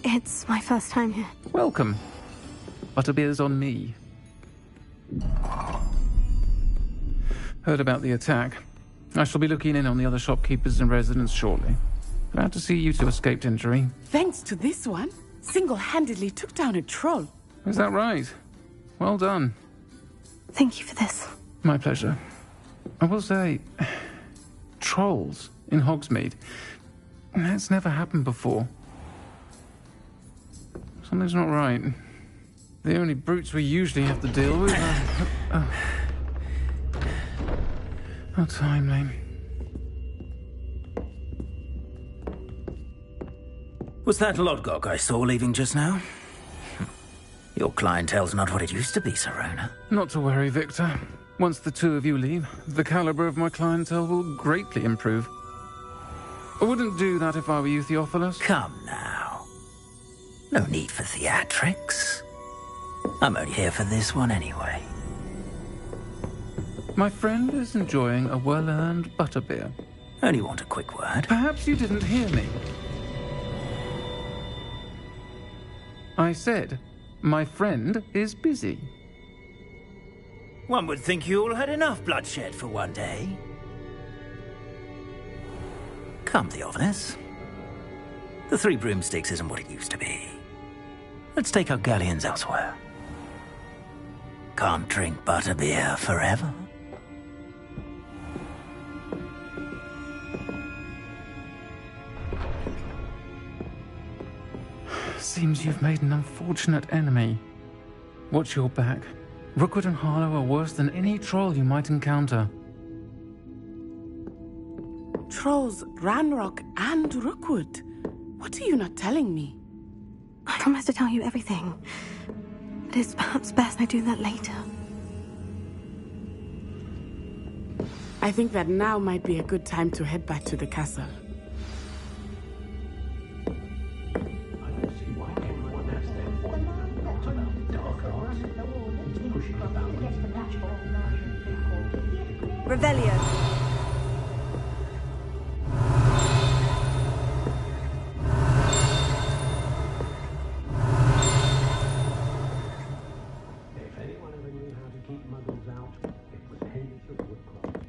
It's my first time here. Welcome. Butterbeer's on me. Heard about the attack. I shall be looking in on the other shopkeepers and residents shortly. Glad to see you two escaped injury. Thanks to this one, single-handedly took down a troll. Is that right? Well done. Thank you for this. My pleasure. I will say, trolls in Hogsmeade. That's never happened before. Something's not right. The only brutes we usually have to deal with are... How timely. Was that Lodgok I saw leaving just now? Your clientele's not what it used to be, Sirona. Not to worry, Victor. Once the two of you leave, the caliber of my clientele will greatly improve. I wouldn't do that if I were you, Theophilus. Come now. No need for theatrics. I'm only here for this one anyway. My friend is enjoying a well-earned butterbeer. Only want a quick word. Perhaps you didn't hear me. I said, my friend is busy. One would think you all had enough bloodshed for one day. Come, Theophilus. The Three Broomsticks isn't what it used to be. Let's take our galleons elsewhere. Can't drink butterbeer forever. Seems you've made an unfortunate enemy. Watch your back. Rookwood and Harlow are worse than any troll you might encounter. Trolls, Ranrock, and Rookwood. What are you not telling me? I promised to tell you everything. But it's perhaps best I do that later. I think that now might be a good time to head back to the castle. Revelio. If anyone ever knew how to keep muggles out, it was Hamish of Woodcroft.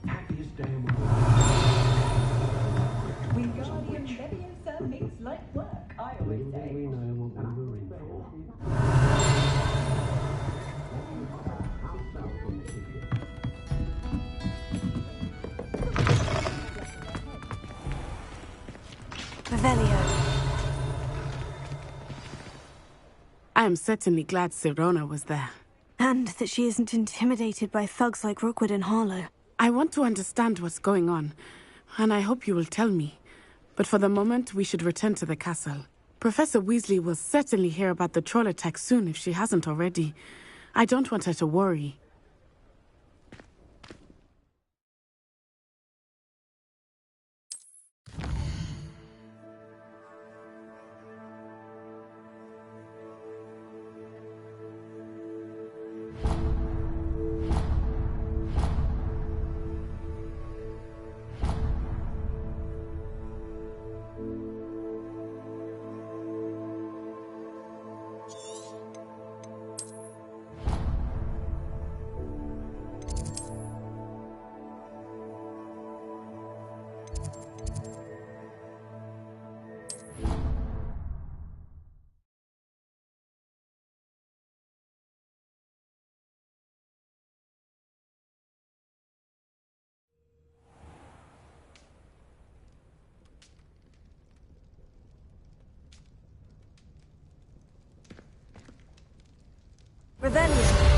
Happiest day of my life. Wingardium Leviosa makes light work, I always say. We know what we're in for. Revelio. I am certainly glad Sirona was there. And that she isn't intimidated by thugs like Rookwood and Harlow. I want to understand what's going on, and I hope you will tell me. But for the moment, we should return to the castle. Professor Weasley will certainly hear about the troll attack soon if she hasn't already. I don't want her to worry. Revelio.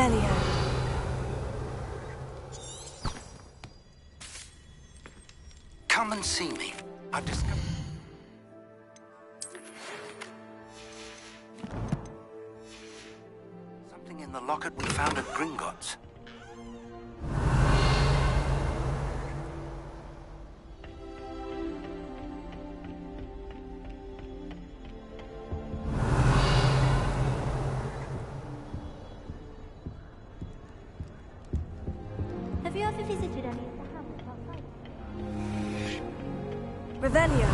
Revelio. Come and see me. I've discovered... something in the locket we found at Gringotts. Have you ever visited any of the hamlets outside? Revelio.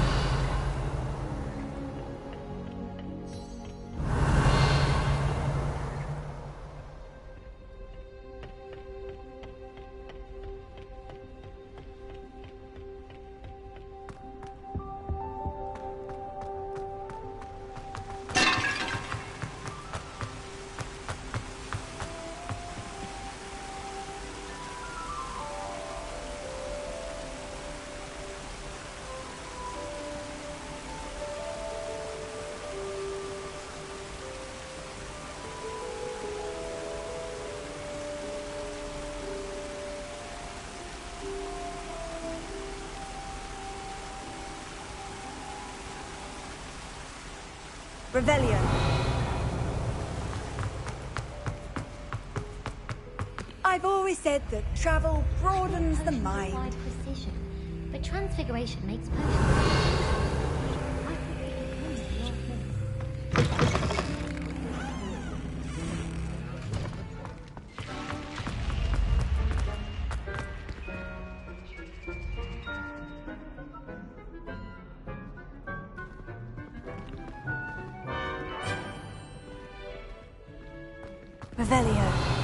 Revelio. I've always said that travel broadens the mind. Applied precision, but transfiguration makes perfect sense. Revelio.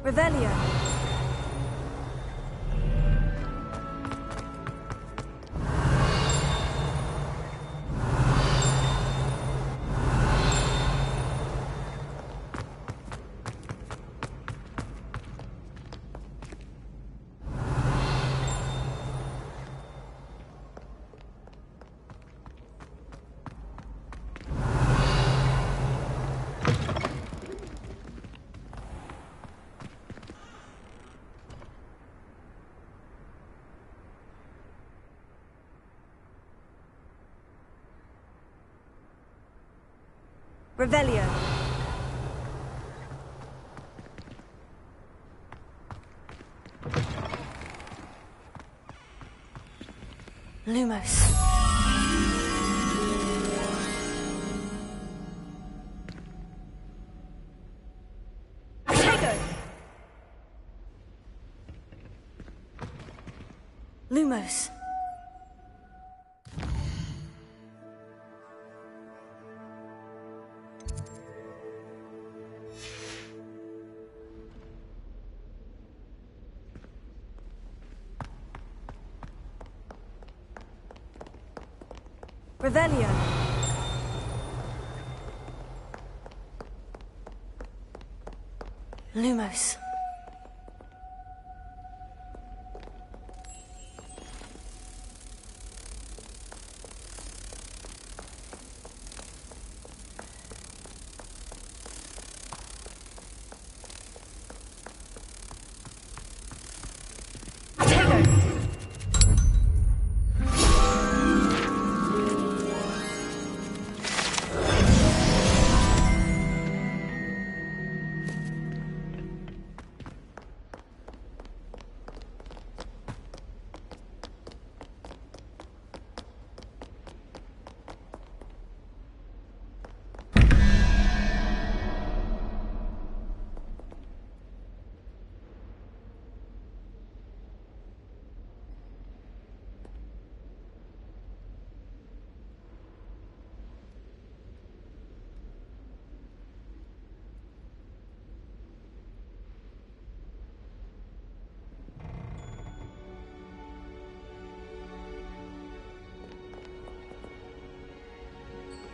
Revelio. Revelio. Lumos. Tego! Lumos. Revelio. Lumos.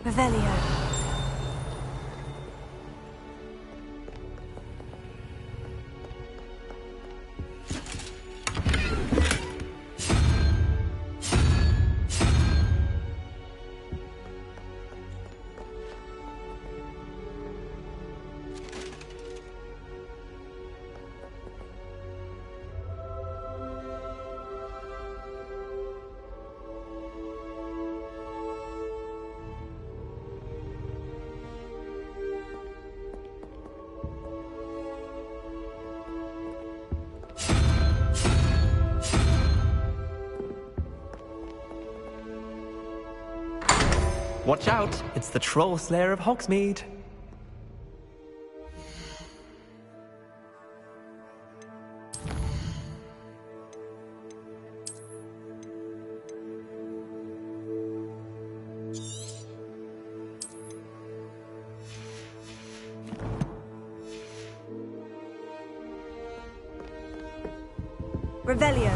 Revelio. Watch out, it's the Troll Slayer of Hogsmeade. Revelio.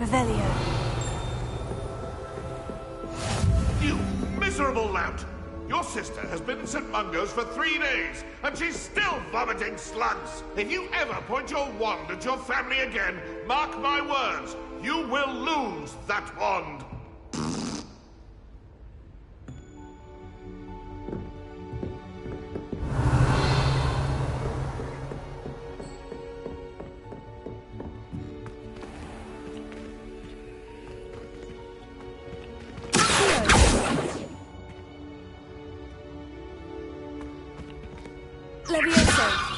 Revelio. You miserable lout! Your sister has been in St. Mungo's for 3 days, and she's still vomiting slugs! If you ever point your wand at your family again, mark my words, you will lose that wand! Levioso!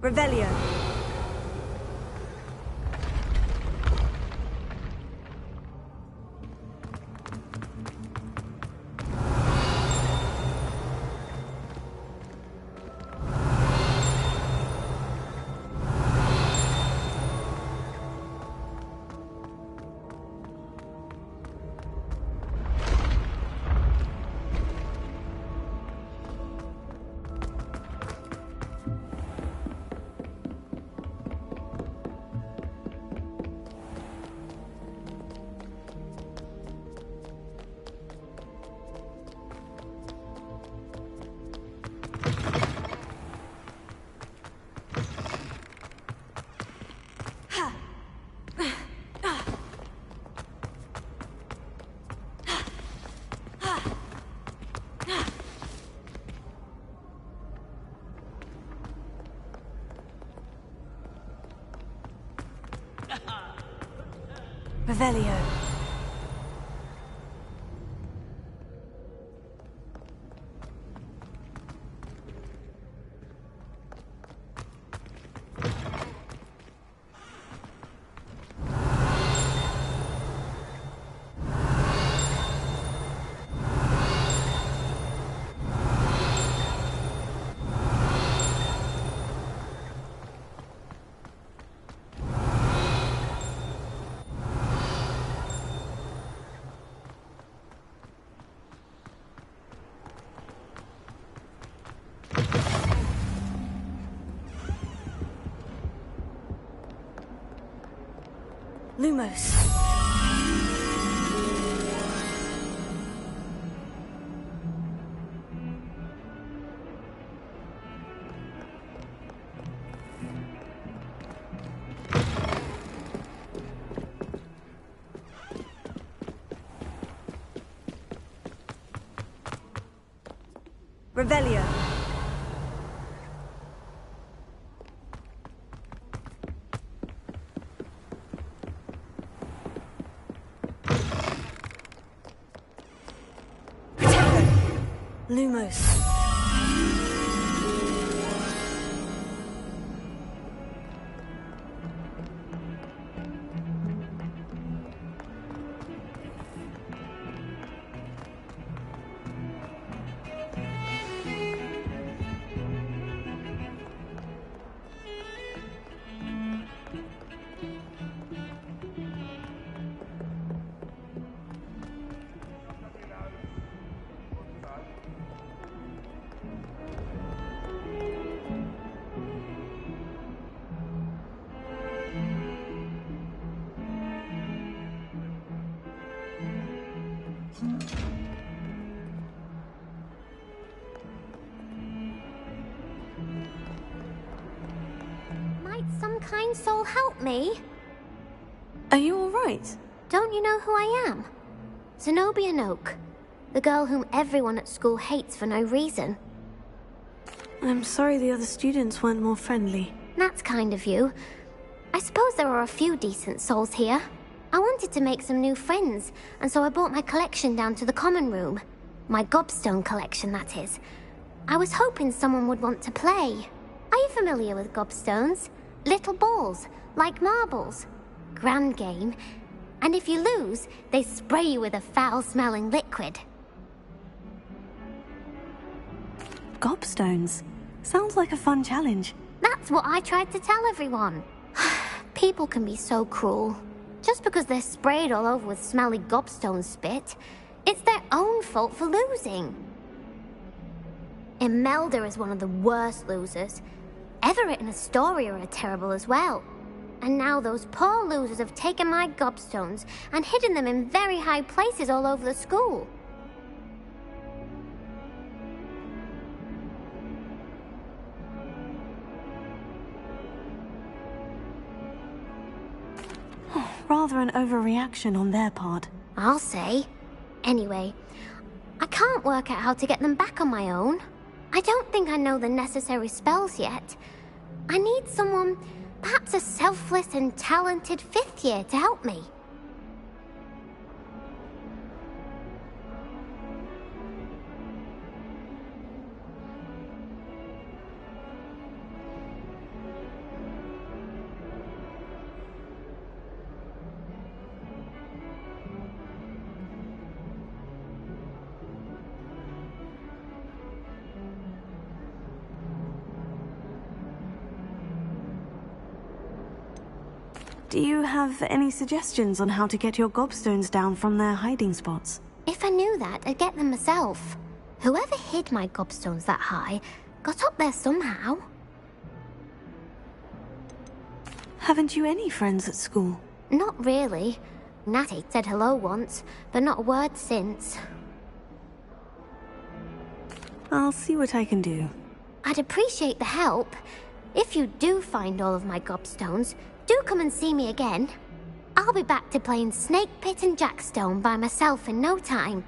Revelio. Revelio. Lumos. Revelio. Lumos. Might some kind soul help me? Are you all right? Don't you know who I am? Zenobia Noak, the girl whom everyone at school hates for no reason. I'm sorry the other students weren't more friendly. That's kind of you. I suppose there are a few decent souls here. I wanted to make some new friends, and so I brought my collection down to the common room. My gobstone collection, that is. I was hoping someone would want to play. Are you familiar with gobstones? Little balls, like marbles. Grand game. And if you lose, they spray you with a foul-smelling liquid. Gobstones? Sounds like a fun challenge. That's what I tried to tell everyone. People can be so cruel. Just because they're sprayed all over with smelly gobstone spit, it's their own fault for losing. Imelda is one of the worst losers. Everett and Astoria are terrible as well. And now those poor losers have taken my gobstones and hidden them in very high places all over the school. Rather an overreaction on their part. I'll say. Anyway, I can't work out how to get them back on my own. I don't think I know the necessary spells yet. I need someone, perhaps a selfless and talented 5th year to help me. Do you have any suggestions on how to get your gobstones down from their hiding spots? If I knew that, I'd get them myself. Whoever hid my gobstones that high got up there somehow. Haven't you any friends at school? Not really. Natty said hello once, but not a word since. I'll see what I can do. I'd appreciate the help. If you do find all of my gobstones, do come and see me again. I'll be back to playing Snake Pit and Jackstone by myself in no time.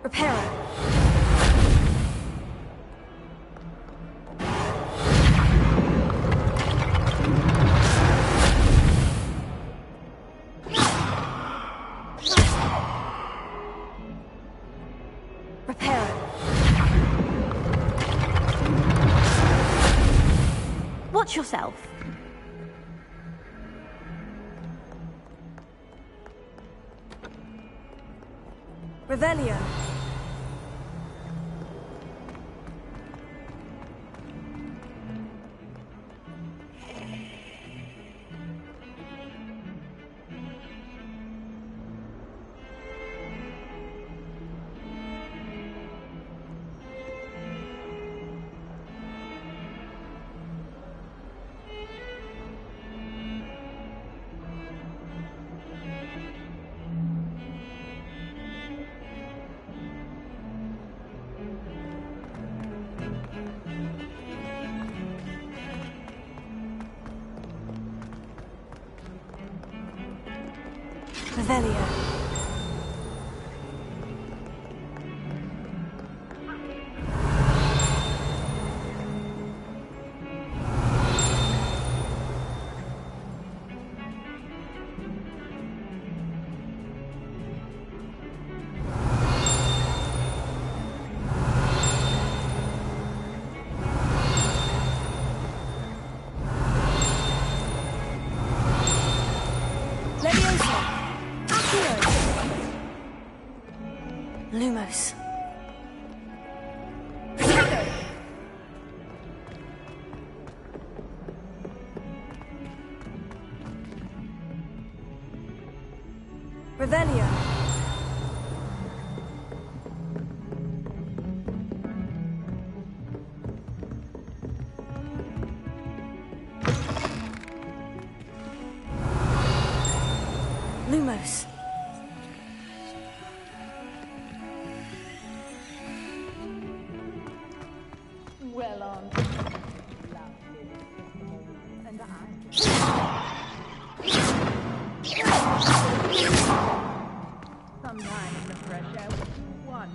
Reparo. Reparo. Watch yourself. Revelio. Revelio. Lumos. Revelio. Well on. And sometime in the fresh air will do wonders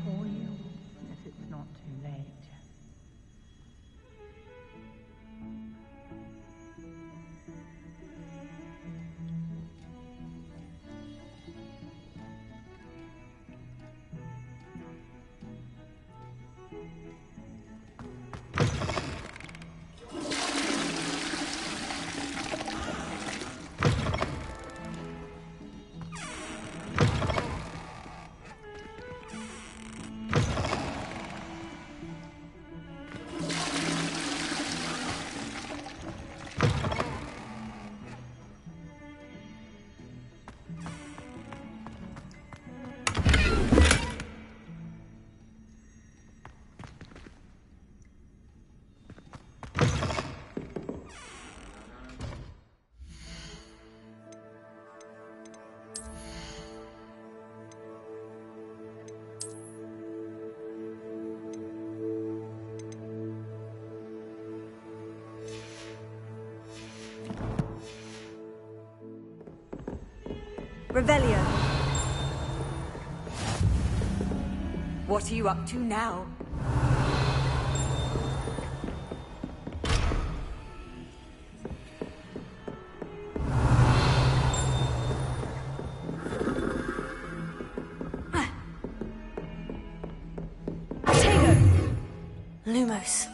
for you, if it's not too late. Revelio. What are you up to now? Lumos.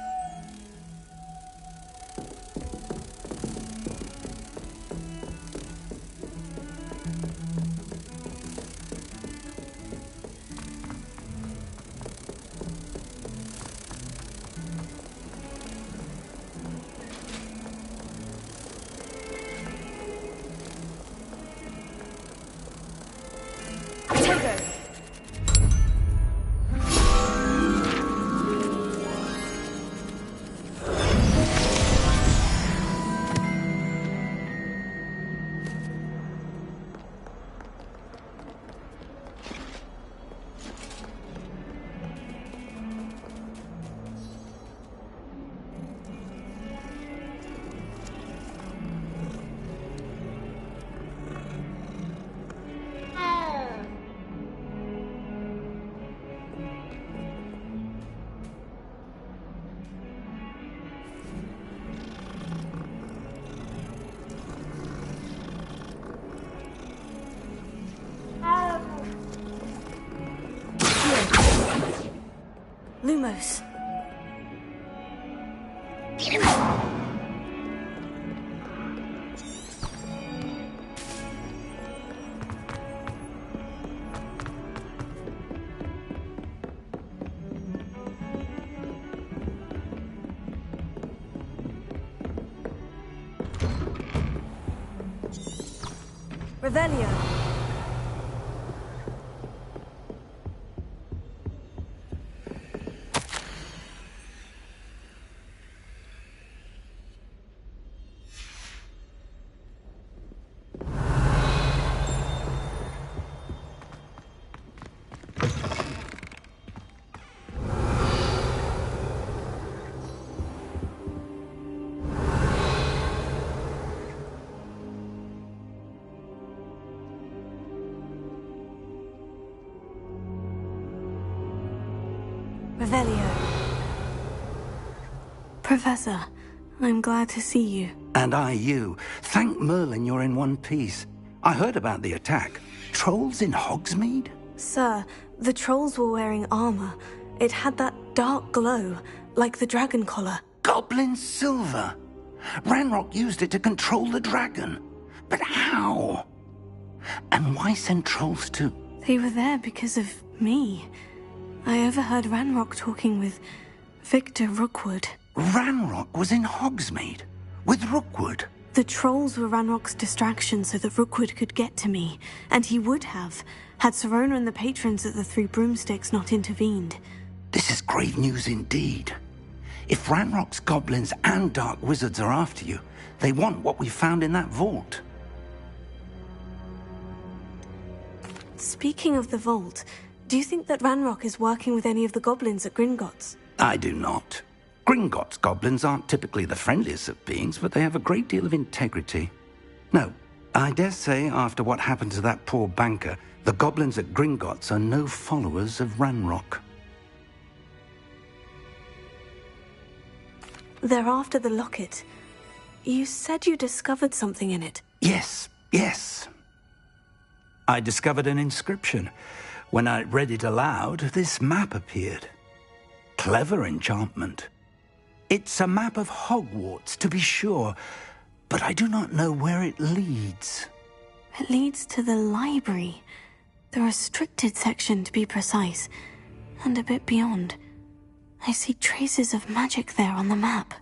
Lumos. Revelio. Revelio. Professor, I'm glad to see you. And I you. Thank Merlin you're in one piece. I heard about the attack. Trolls in Hogsmeade? Sir, the trolls were wearing armor. It had that dark glow, like the dragon collar. Goblin silver! Ranrock used it to control the dragon. But how? And why send trolls too? They were there because of me. I overheard Ranrock talking with Victor Rookwood. Ranrock was in Hogsmeade? With Rookwood? The trolls were Ranrock's distraction so that Rookwood could get to me. And he would have, had Sirona and the patrons at the Three Broomsticks not intervened. This is grave news indeed. If Ranrock's goblins and dark wizards are after you, they want what we found in that vault. Speaking of the vault, do you think that Ranrock is working with any of the goblins at Gringotts? I do not. Gringotts goblins aren't typically the friendliest of beings, but they have a great deal of integrity. No, I dare say after what happened to that poor banker, the goblins at Gringotts are no followers of Ranrock. They're after the locket. You said you discovered something in it. Yes. I discovered an inscription. When I read it aloud, this map appeared. Clever enchantment. It's a map of Hogwarts, to be sure, but I do not know where it leads. It leads to the library. The restricted section, to be precise. And a bit beyond. I see traces of magic there on the map.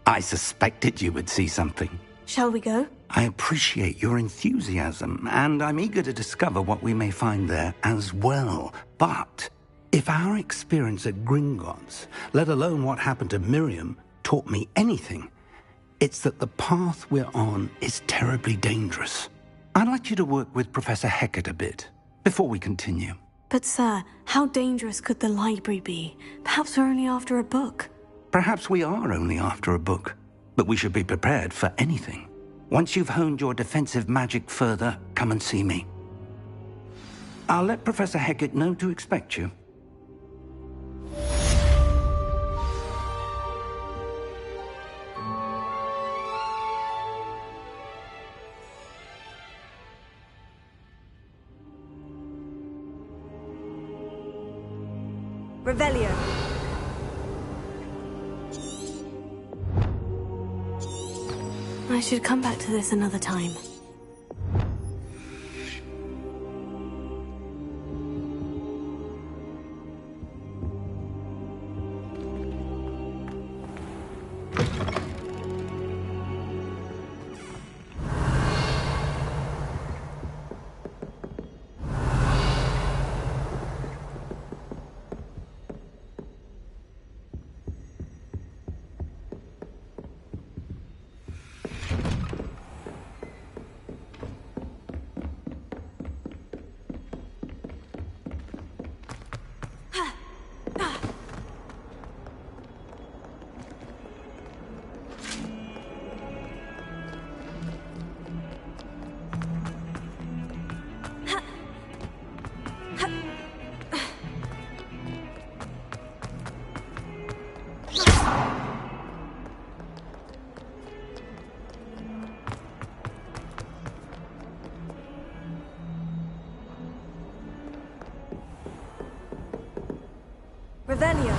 I suspected you would see something. Shall we go? I appreciate your enthusiasm, and I'm eager to discover what we may find there as well. But if our experience at Gringotts, let alone what happened to Miriam, taught me anything, it's that the path we're on is terribly dangerous. I'd like you to work with Professor Hecat a bit, before we continue. But sir, how dangerous could the library be? Perhaps we're only after a book. Perhaps we are only after a book, but we should be prepared for anything. Once you've honed your defensive magic further, come and see me. I'll let Professor Hecat know to expect you. Revelio. I should come back to this another time. Revelio.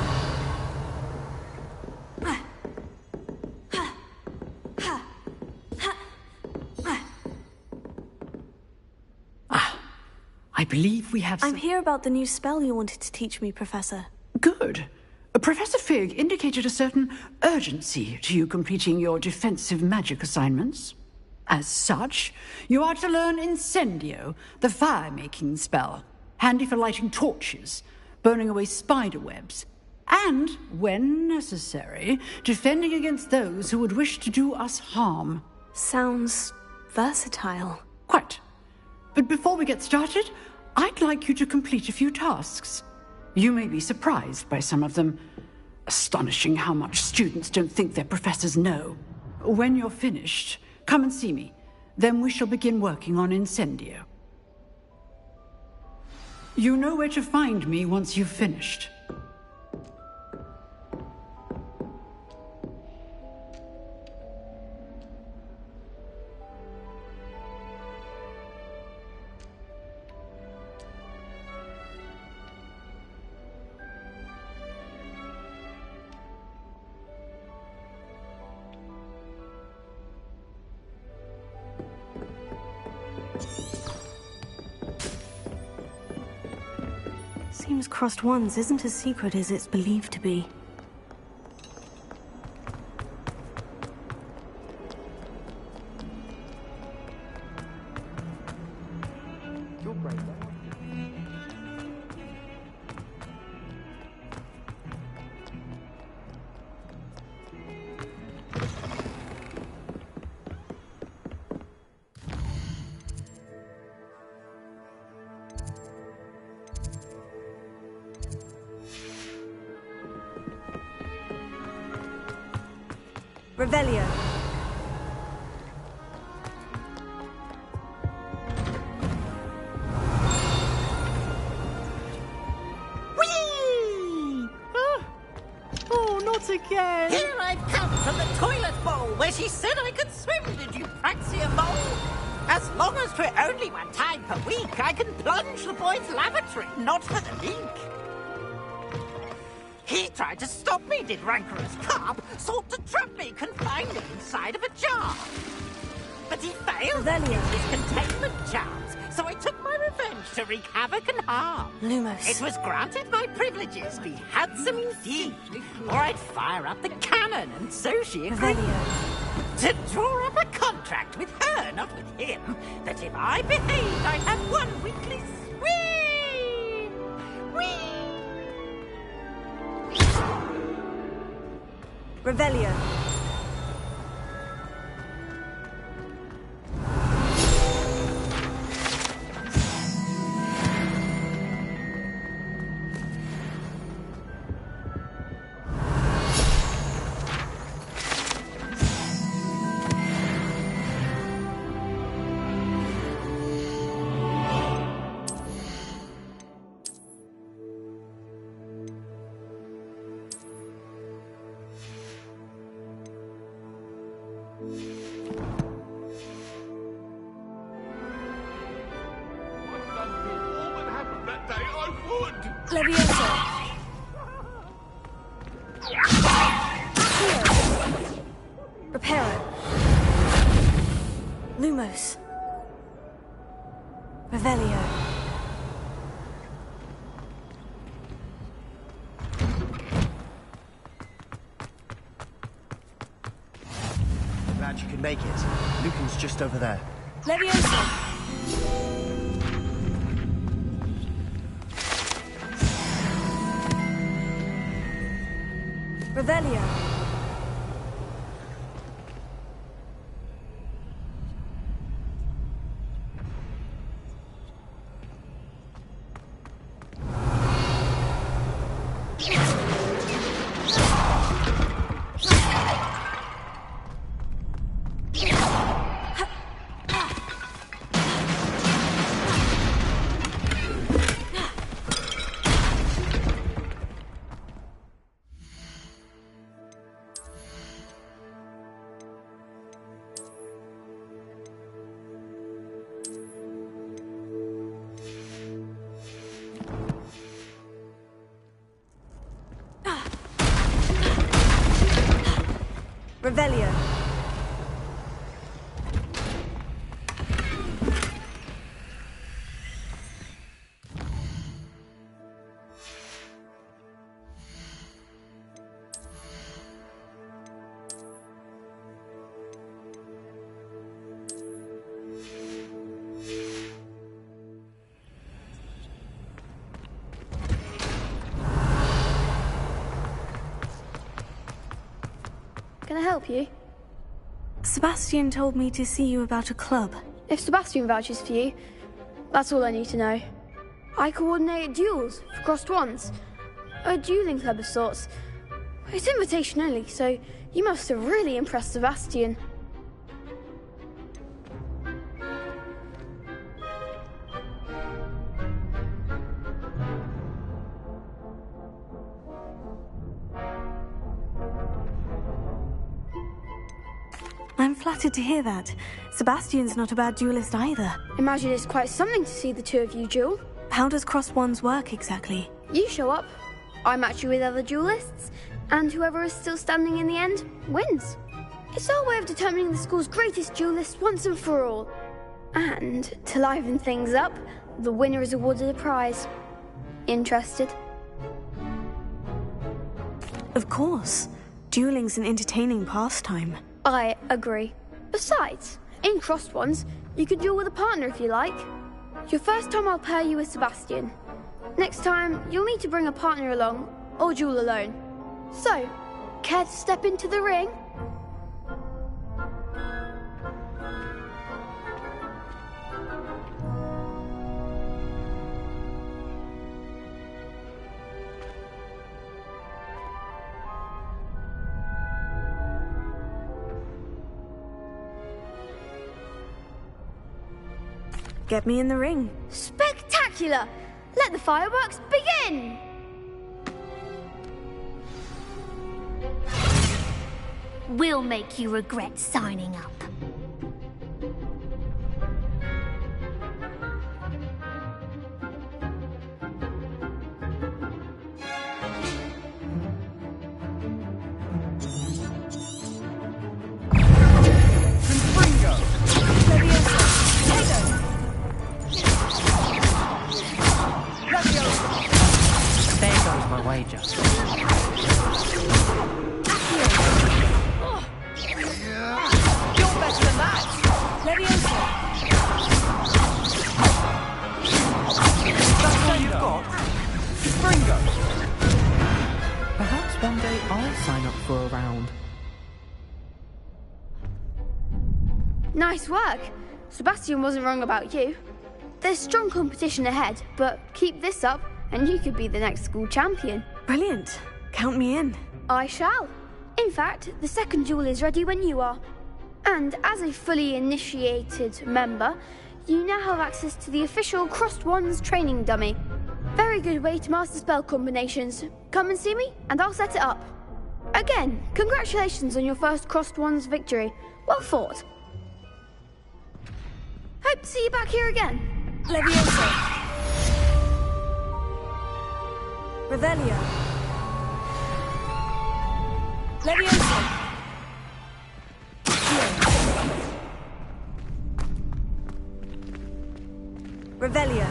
I believe we have I'm here about the new spell you wanted to teach me, Professor. Good. Professor Fig indicated a certain urgency to you completing your defensive magic assignments. As such, you are to learn Incendio, the fire-making spell, handy for lighting torches, burning away spider webs, and, when necessary, defending against those who would wish to do us harm. Sounds versatile. Quite. But before we get started, I'd like you to complete a few tasks. You may be surprised by some of them. Astonishing how much students don't think their professors know. When you're finished, come and see me. Then we shall begin working on Incendio. You know where to find me once you've finished. Seems Crossed Wands isn't as secret as it's believed to be. You're brave, Revelio. Whee! Oh, not again! Here I've come from the toilet bowl where she said I could swim, did you Praxia mole? As long as 'twere only one time per week, I can plunge the boy's lavatory, not for the leak. He tried to stop me, did rancorous carp, sought to trap me, confined me inside of a jar. But he failed in his containment charms, so I took my revenge to wreak havoc and harm. Lumos. It was granted my privileges be handsome indeed, or I'd fire up the cannon, and so she agreed. To draw up a contract with her, not with him, that if I behaved, I'd have one weekly swim! Whee! Revelio. Levioso. Reparo. Lumos. Revelio. Glad you could make it. Lucan's just over there. Levioso. Revelio. Revelio. Can I help you? Sebastian told me to see you about a club. If Sebastian vouches for you, that's all I need to know. I coordinate duels for crossed ones. A dueling club of sorts. It's invitation only, so you must have really impressed Sebastian. I'm flattered to hear that. Sebastian's not a bad duelist either. Imagine it's quite something to see the two of you duel. How does cross wands work exactly? You show up, I match you with other duelists, and whoever is still standing in the end wins. It's our way of determining the school's greatest duelist once and for all. And to liven things up, the winner is awarded a prize. Interested? Of course. Dueling's an entertaining pastime. I agree. Besides, in crossed ones, you could duel with a partner if you like. Your first time I'll pair you with Sebastian. Next time, you'll need to bring a partner along, or duel alone. So, care to step into the ring? Get me in the ring. Spectacular! Let the fireworks begin! We'll make you regret signing up. There goes my wager. You're better than that! Leviosa! That's all you've got? Springo! Perhaps one day I'll sign up for a round. Nice work. Sebastian wasn't wrong about you. There's strong competition ahead, but keep this up and you could be the next school champion. Brilliant. Count me in. I shall. In fact, the second duel is ready when you are. And as a fully initiated member, you now have access to the official Crossed Wands training dummy. Very good way to master spell combinations. Come and see me, and I'll set it up. Again, congratulations on your first Crossed Wands victory. Well fought. Hope to see you back here again. Leviosa. Revelio. Leviosa. Revelio.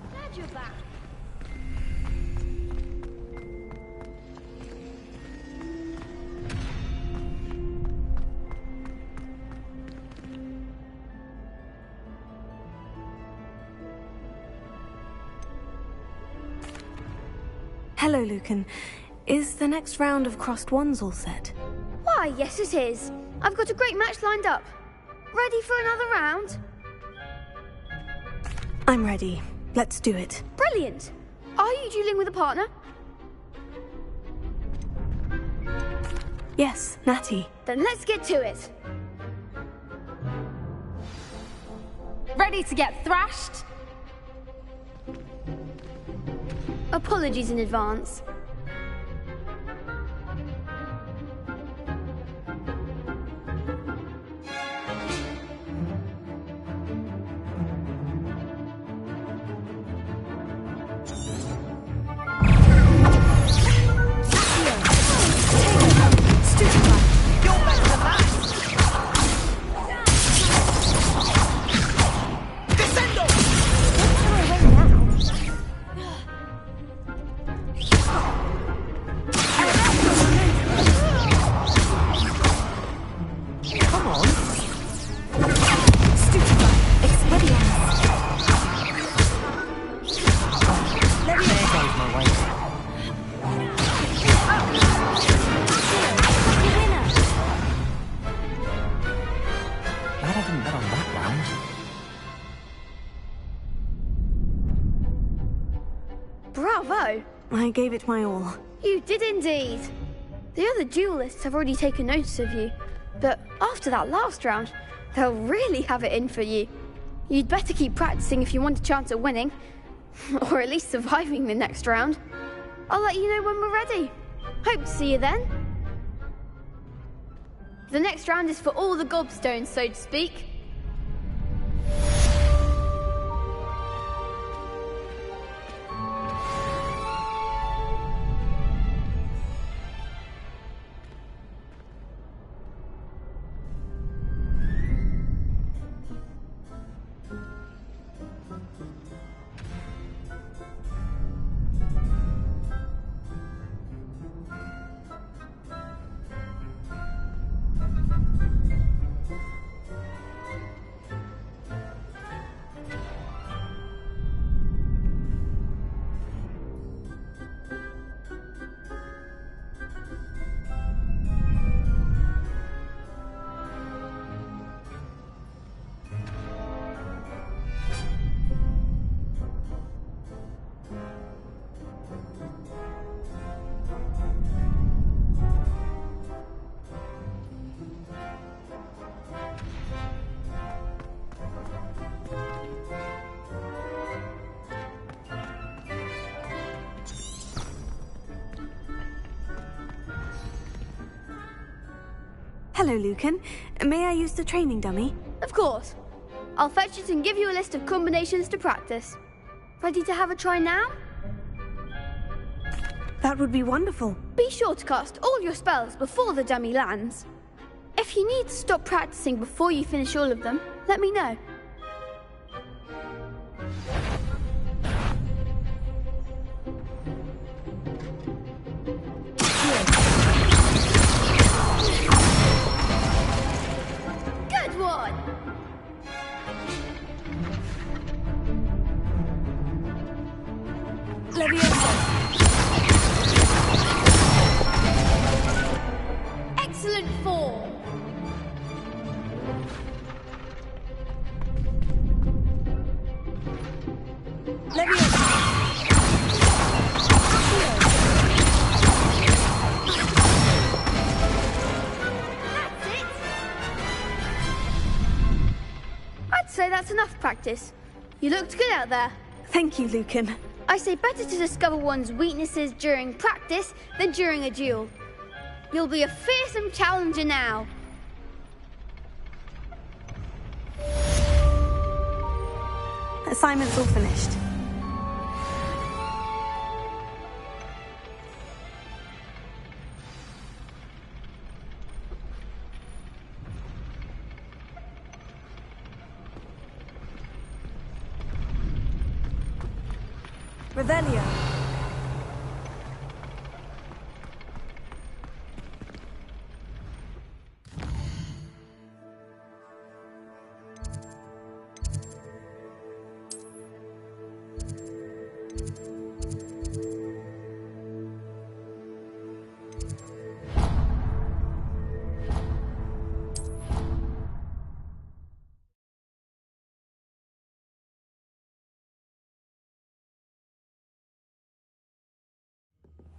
Glad you're back. Hello, Lucan. Is the next round of Crossed Wands all set? Why, yes it is. I've got a great match lined up. Ready for another round? I'm ready. Let's do it. Brilliant. Are you dueling with a partner? Yes, Natty. Then let's get to it. Ready to get thrashed? Apologies in advance. Bravo! I gave it my all. You did indeed. The other duelists have already taken notice of you, but after that last round, they'll really have it in for you. You'd better keep practicing if you want a chance at winning, or at least surviving the next round. I'll let you know when we're ready. Hope to see you then. The next round is for all the gobstones, so to speak. Hello, Lucan. May I use the training dummy? Of course. I'll fetch it and give you a list of combinations to practice. Ready to have a try now? That would be wonderful. Be sure to cast all your spells before the dummy lands. If you need to stop practicing before you finish all of them, let me know. Good one! Excellent form! I'd say that's enough practice. You looked good out there. Thank you, Lucan. I say better to discover one's weaknesses during practice than during a duel. You'll be a fearsome challenger now. Assignment's all finished. Revelio.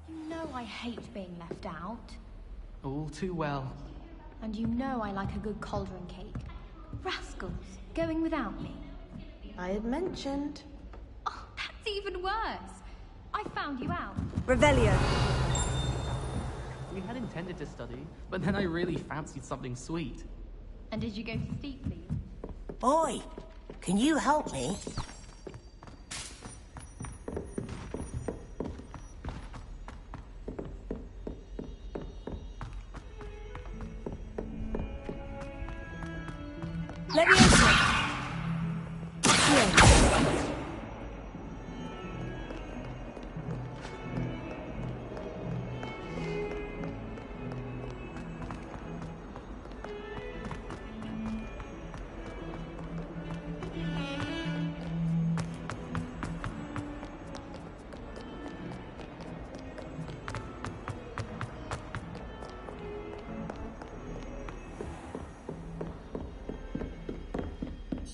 You know I hate being left out. All too well. And you know I like a good cauldron cake. Rascals, going without me. I had mentioned. Oh, that's even worse. I found you out. Revelio. We had intended to study, but then I really fancied something sweet. And did you go for steeply? Boy, can you help me?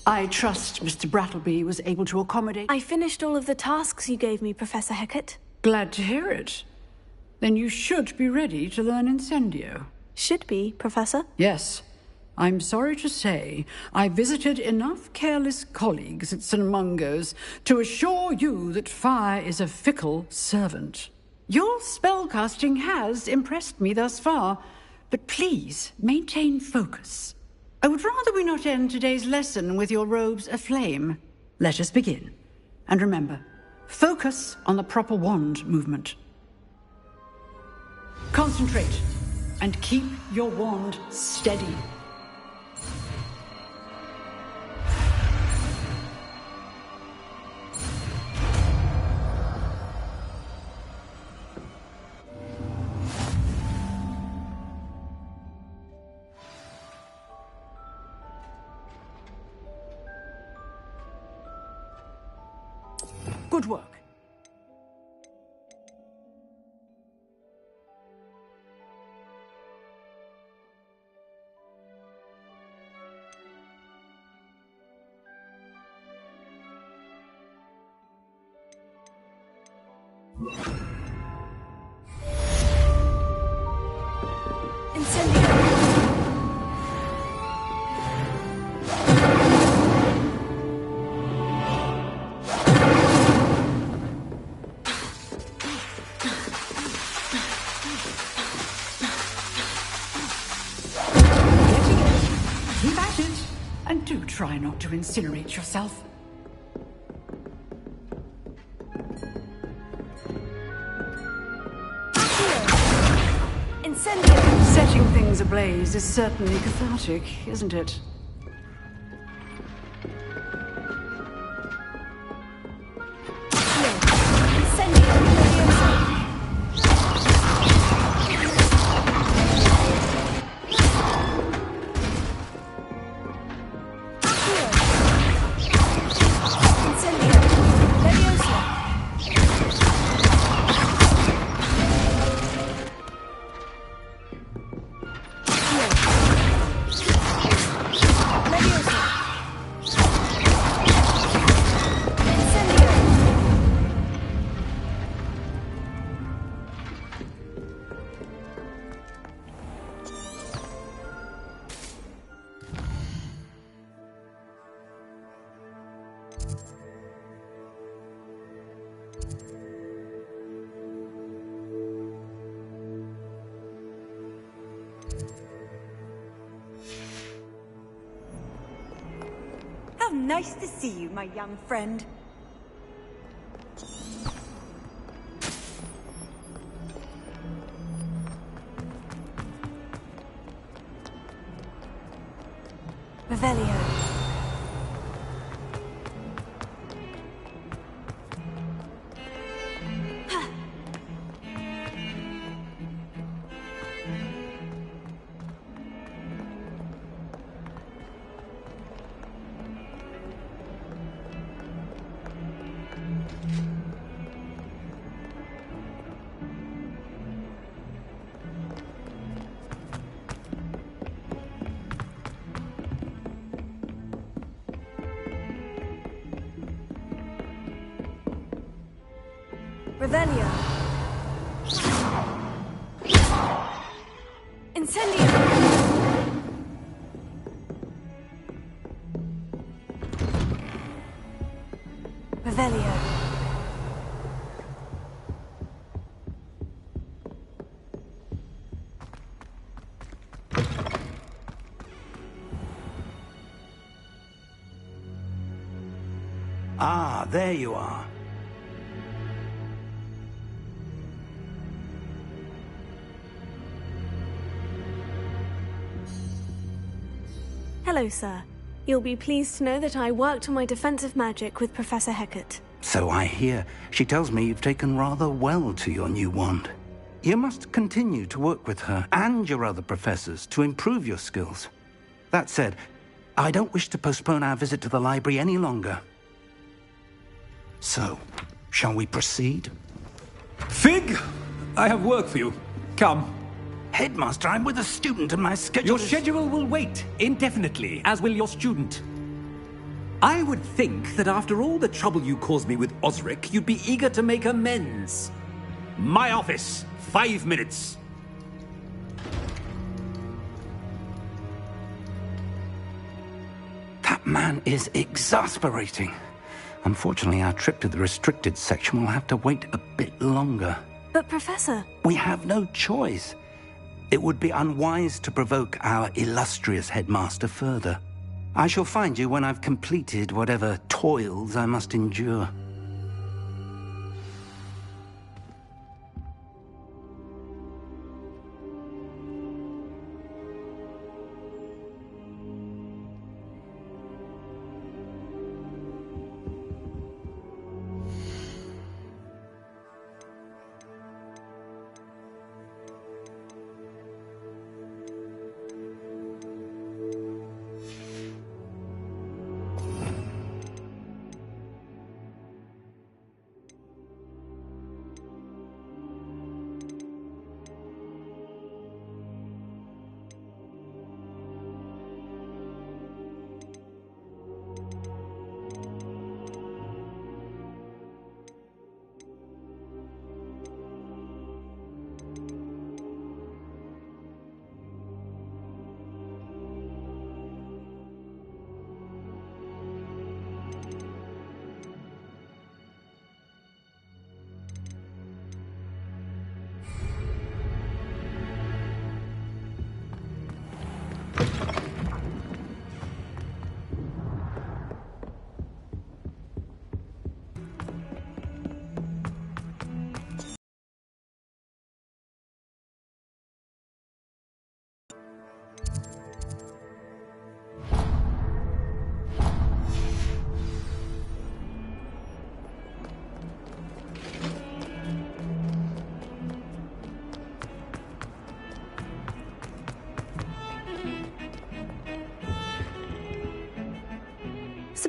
I trust Mr. Brattleby was able to accommodate... I finished all of the tasks you gave me, Professor Hecat. Glad to hear it. Then you should be ready to learn Incendio. Should be, Professor? Yes. I'm sorry to say, I visited enough careless colleagues at St. Mungo's to assure you that fire is a fickle servant. Your spellcasting has impressed me thus far, but please maintain focus. I would rather we not end today's lesson with your robes aflame. Let us begin. And remember, focus on the proper wand movement. Concentrate, and keep your wand steady. Good work. And do try not to incinerate yourself. Incendio! Setting things ablaze is certainly cathartic, isn't it? How nice to see you, my young friend. Revelio. Revelio. Incendio. Revelio. Ah, there you are. Hello, sir. You'll be pleased to know that I worked on my defensive magic with Professor Hecat. So I hear. She tells me you've taken rather well to your new wand. You must continue to work with her and your other professors to improve your skills. That said, I don't wish to postpone our visit to the library any longer. So, shall we proceed? Fig! I have work for you. Come. Headmaster, I'm with a student and my schedule Your schedule will wait indefinitely, as will your student. I would think that after all the trouble you caused me with Osric, you'd be eager to make amends. My office, 5 minutes. That man is exasperating. Unfortunately, our trip to the restricted section will have to wait a bit longer. But, Professor... We have no choice. It would be unwise to provoke our illustrious headmaster further. I shall find you when I've completed whatever toils I must endure.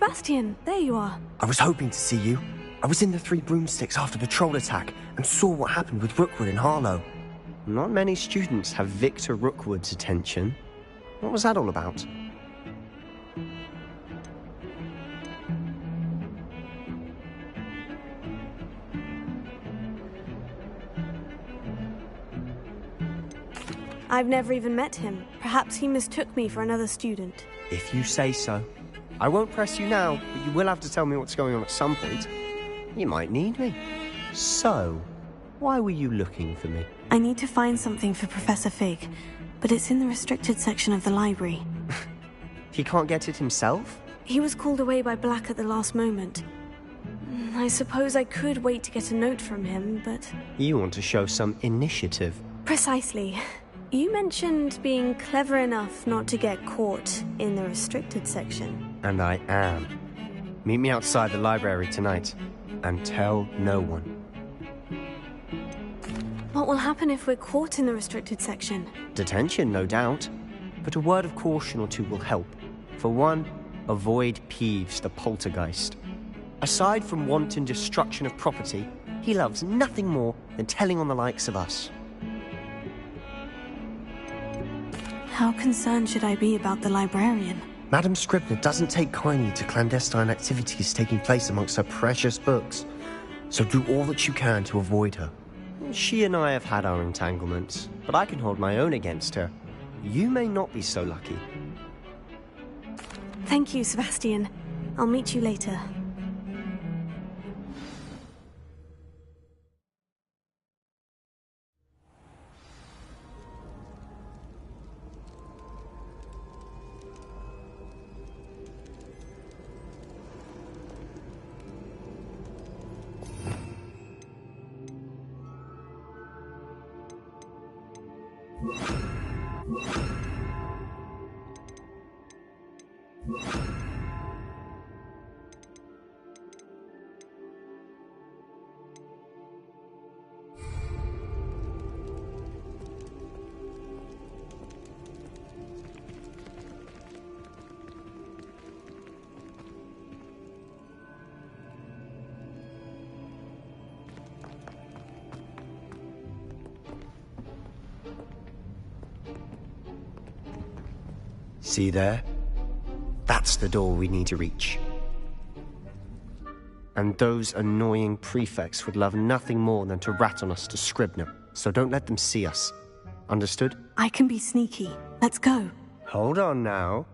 Sebastian, there you are. I was hoping to see you. I was in the Three Broomsticks after the troll attack and saw what happened with Rookwood and Harlow. Not many students have Victor Rookwood's attention. What was that all about? I've never even met him. Perhaps he mistook me for another student. If you say so. I won't press you now, but you will have to tell me what's going on at some point. You might need me. So, why were you looking for me? I need to find something for Professor Fig, but it's in the restricted section of the library. He can't get it himself? He was called away by Black at the last moment. I suppose I could wait to get a note from him, but... You want to show some initiative. Precisely. You mentioned being clever enough not to get caught in the restricted section. And I am. Meet me outside the library tonight, and tell no one. What will happen if we're caught in the restricted section? Detention, no doubt. But a word of caution or two will help. For one, avoid Peeves, the poltergeist. Aside from wanton destruction of property, he loves nothing more than telling on the likes of us. How concerned should I be about the librarian? Madame Scribner doesn't take kindly to clandestine activities taking place amongst her precious books. So do all that you can to avoid her. She and I have had our entanglements, but I can hold my own against her. You may not be so lucky. Thank you, Sebastian. I'll meet you later. See there? That's the door we need to reach. And those annoying prefects would love nothing more than to rat on us to Scribner, so don't let them see us. Understood? I can be sneaky. Let's go. Hold on now.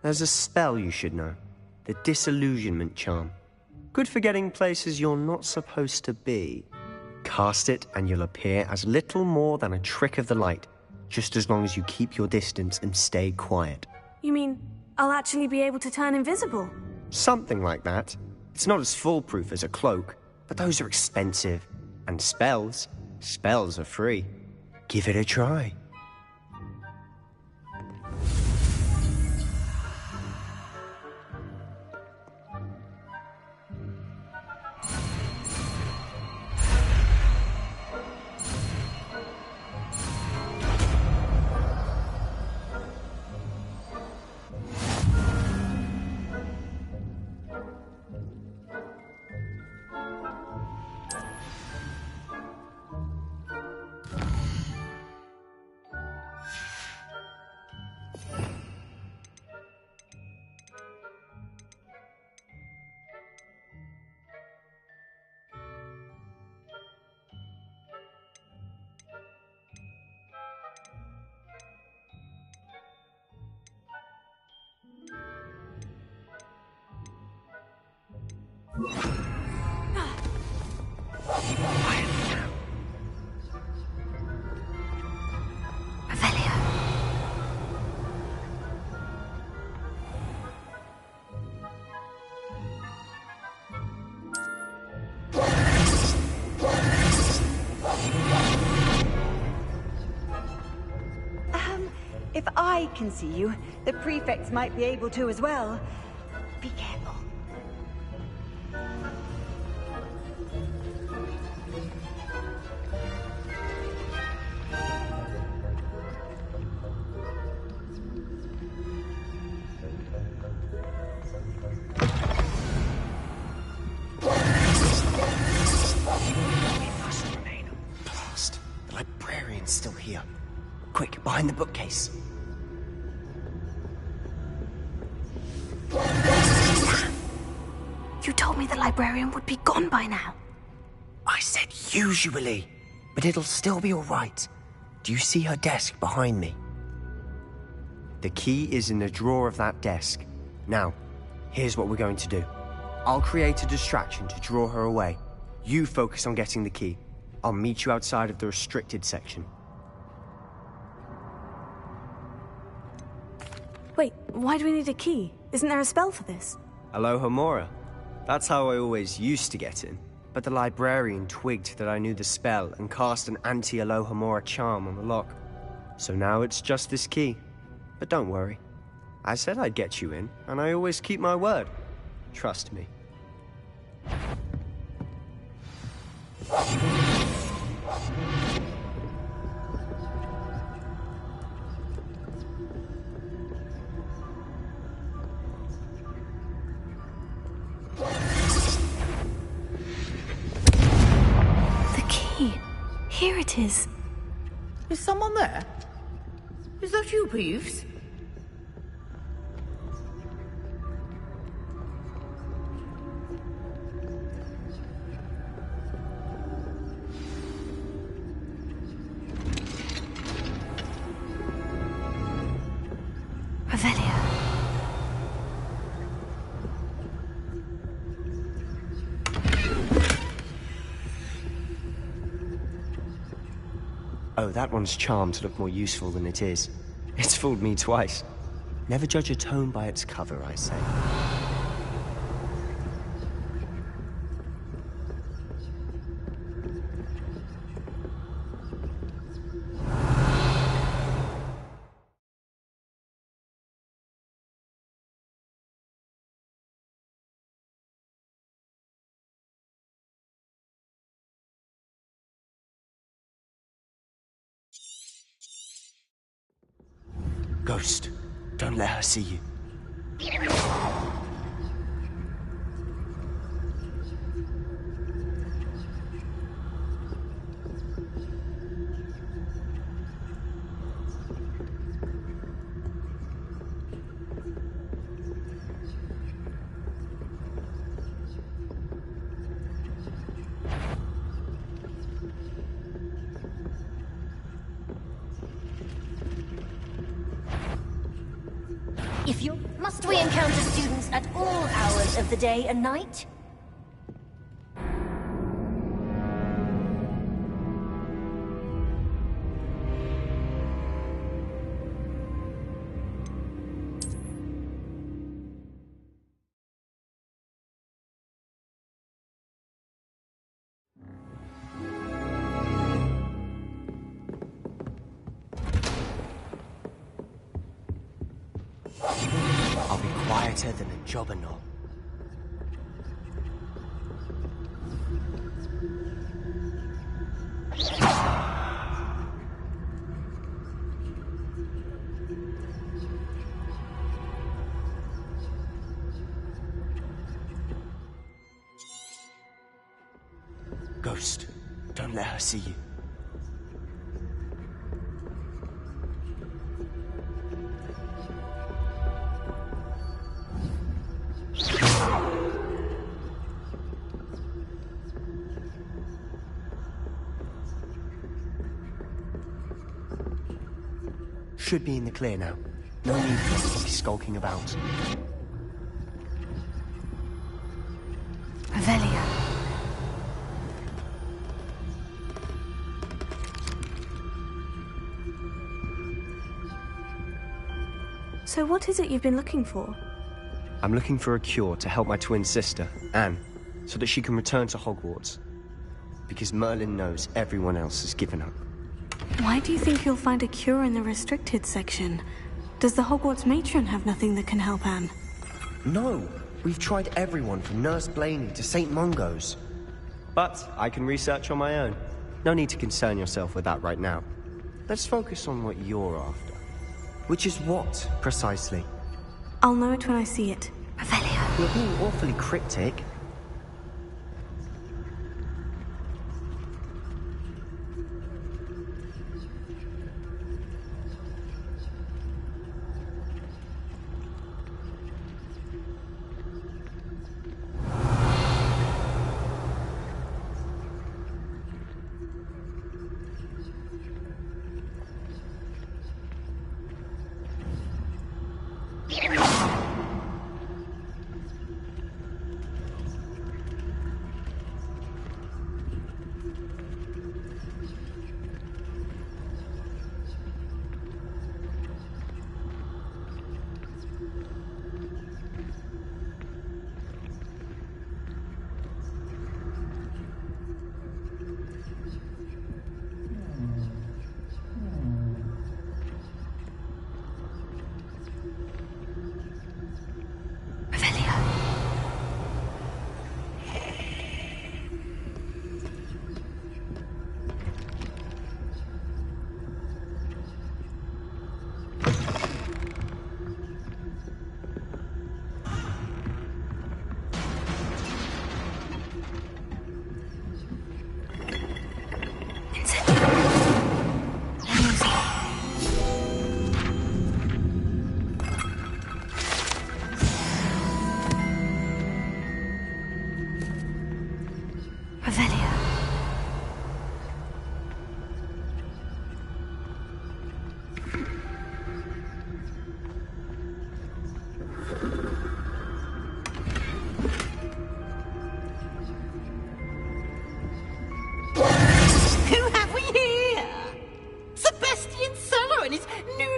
There's a spell you should know. The Disillusionment Charm. Good for getting places you're not supposed to be. Cast it and you'll appear as little more than a trick of the light, just as long as you keep your distance and stay quiet. You mean I'll actually be able to turn invisible? Something like that. It's not as foolproof as a cloak, but those are expensive. And spells are free. Give it a try. If I can see you, the prefects might be able to as well. Be careful. librarian's still here. Quick, behind the bookcase. You told me the librarian would be gone by now. I said usually, but it'll still be all right. Do you see her desk behind me? The key is in the drawer of that desk. Now, here's what we're going to do. I'll create a distraction to draw her away. You focus on getting the key. I'll meet you outside of the restricted section. Wait, why do we need a key? Isn't there a spell for this? Alohomora. That's how I always used to get in. But the librarian twigged that I knew the spell and cast an anti-Alohomora charm on the lock. So now it's just this key. But don't worry. I said I'd get you in, and I always keep my word. Trust me. The key. Here it is. Is someone there? Is that you, Peeves? Revelio. Oh, that one's charmed to look more useful than it is. It's fooled me twice. Never judge a tome by its cover, I say. Ghost, don't let her see you. If you must we encounter students at all hours of the day and night? I'll be quieter than a jobberknoll. Ghost, don't let her see you. Should be in the clear now. No need for us to be skulking about. Revelio. So what is it you've been looking for? I'm looking for a cure to help my twin sister, Anne, so that she can return to Hogwarts. Because Merlin knows everyone else has given up. Why do you think you'll find a cure in the restricted section? Does the Hogwarts matron have nothing that can help Anne? No! We've tried everyone from Nurse Blaney to St. Mungo's. But I can research on my own. No need to concern yourself with that right now. Let's focus on what you're after. Which is what, precisely? I'll know it when I see it. Revelio. You're being awfully cryptic.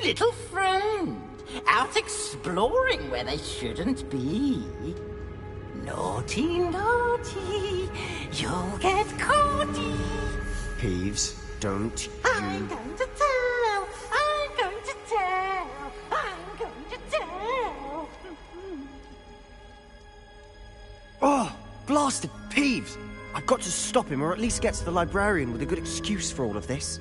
little friend, out exploring where they shouldn't be. Naughty, naughty, you'll get caughty. Peeves, don't you... I'm going to tell, I'm going to tell, I'm going to tell. Oh, blasted Peeves! I've got to stop him, or at least get to the librarian with a good excuse for all of this.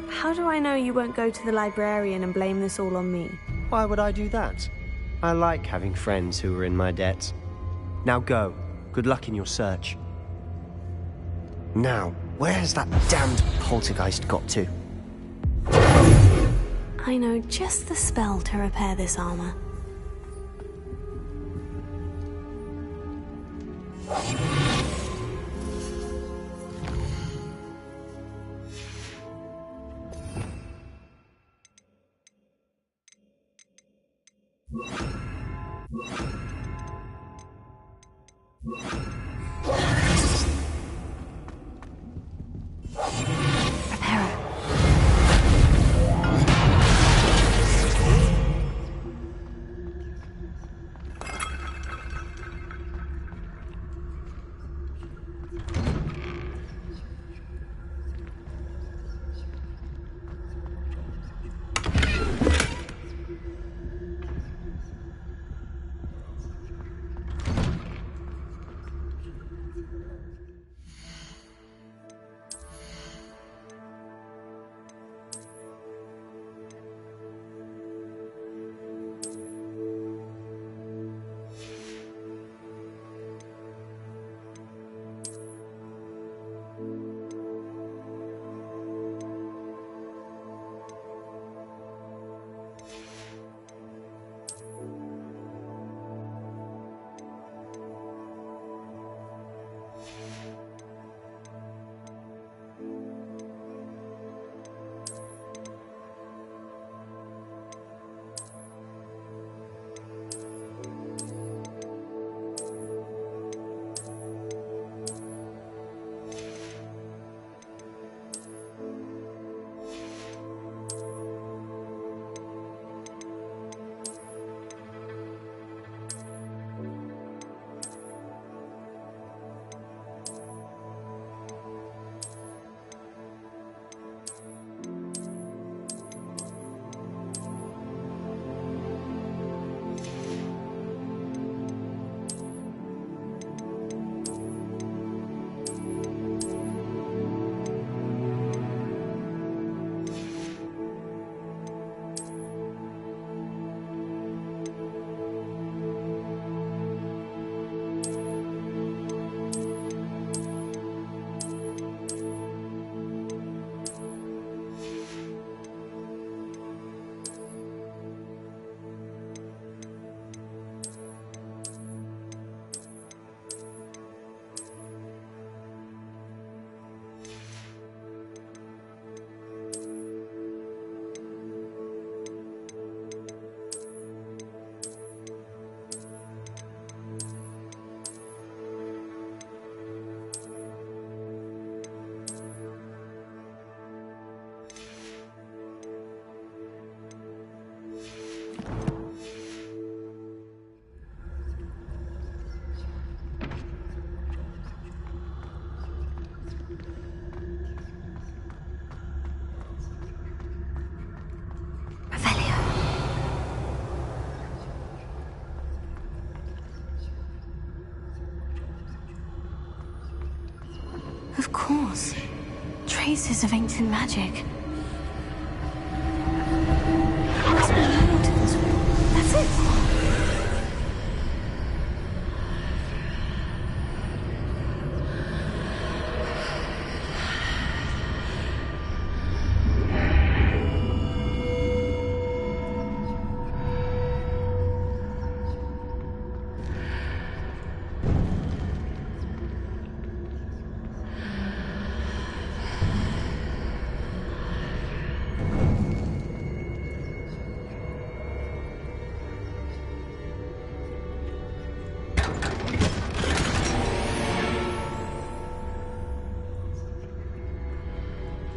How do I know you won't go to the librarian and blame this all on me? Why would I do that? I like having friends who are in my debt. Now go. Good luck in your search. Now, where has that damned poltergeist got to? I know just the spell to repair this armor. Of course. Traces of ancient magic. Must be more to this wall. That's it.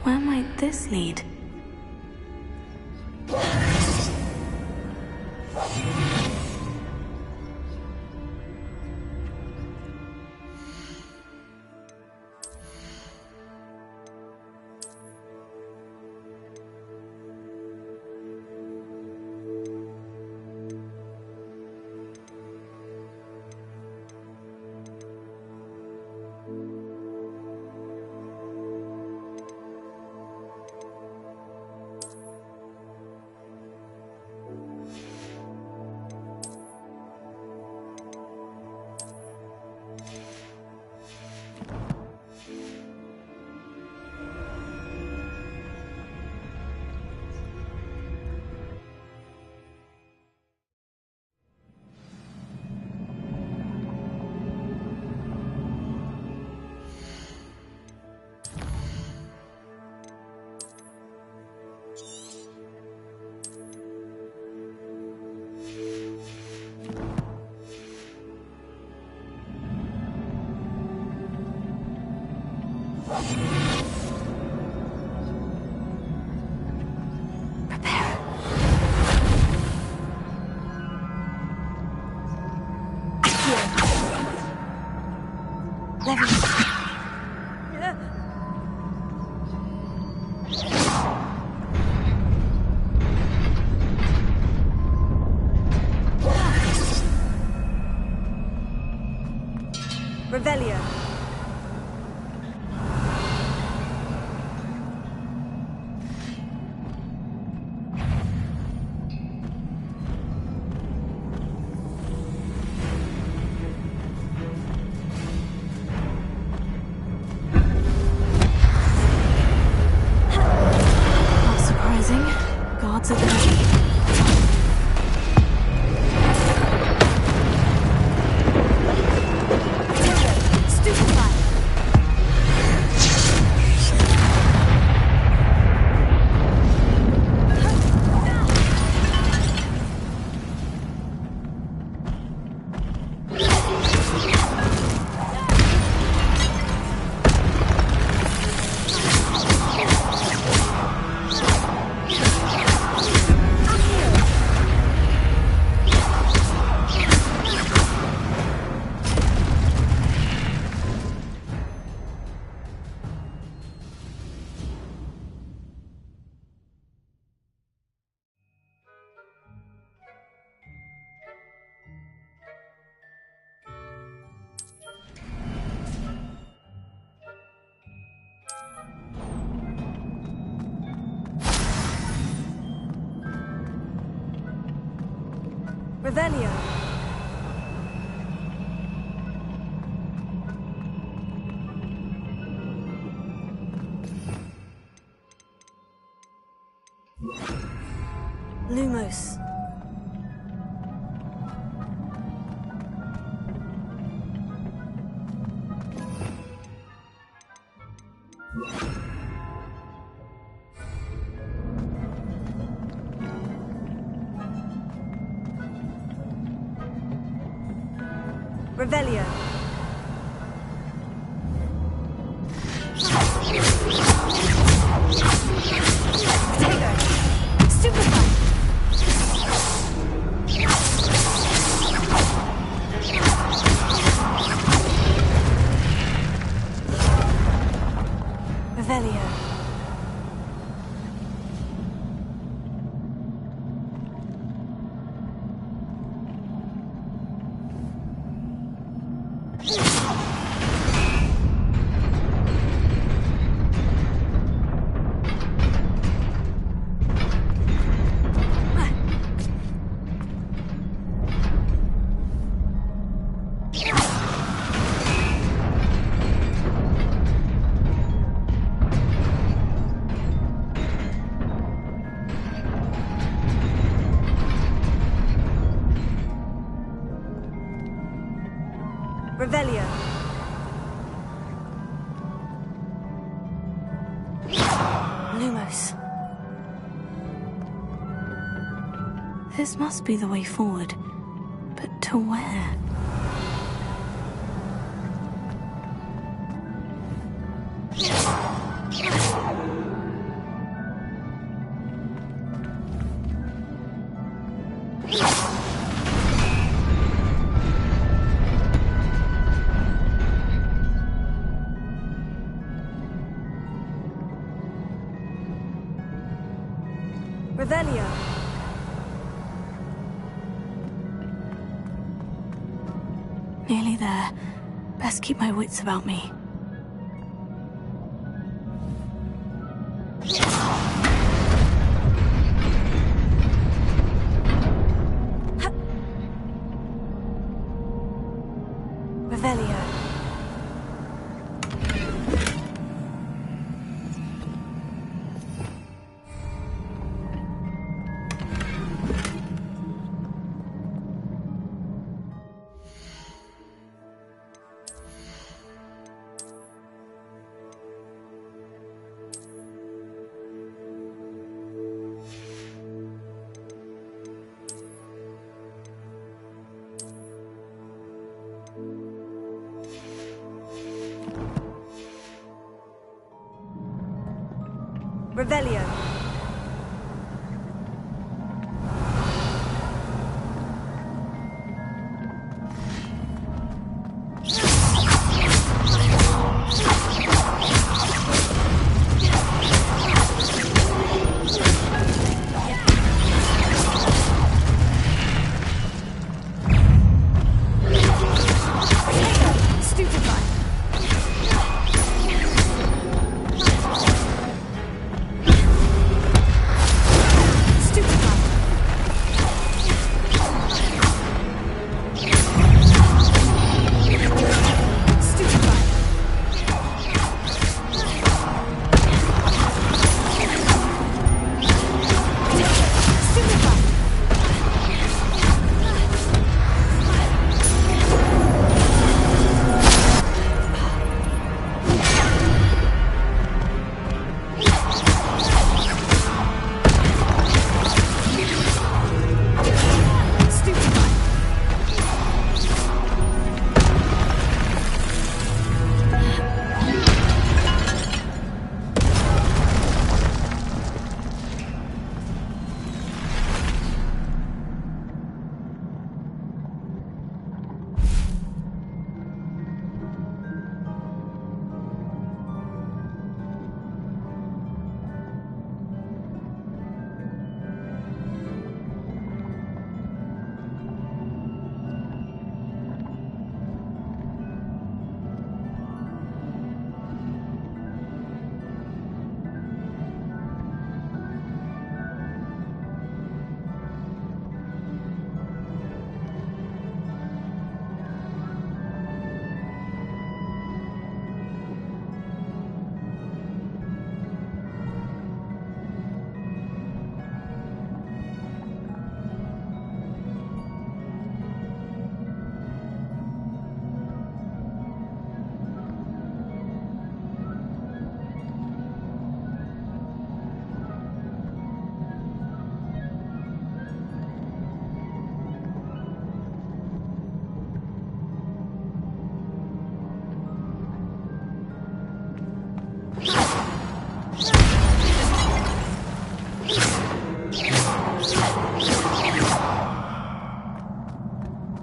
Where might this lead? Revelio. Not surprising. Guards at the ready. Revelio. Lumos. Revelio. Potato. Superfly. Revelio. Revelio. Lumos. This must be the way forward. But to where? Revelio. Nearly there. Best keep my wits about me. Revelio. Revelio.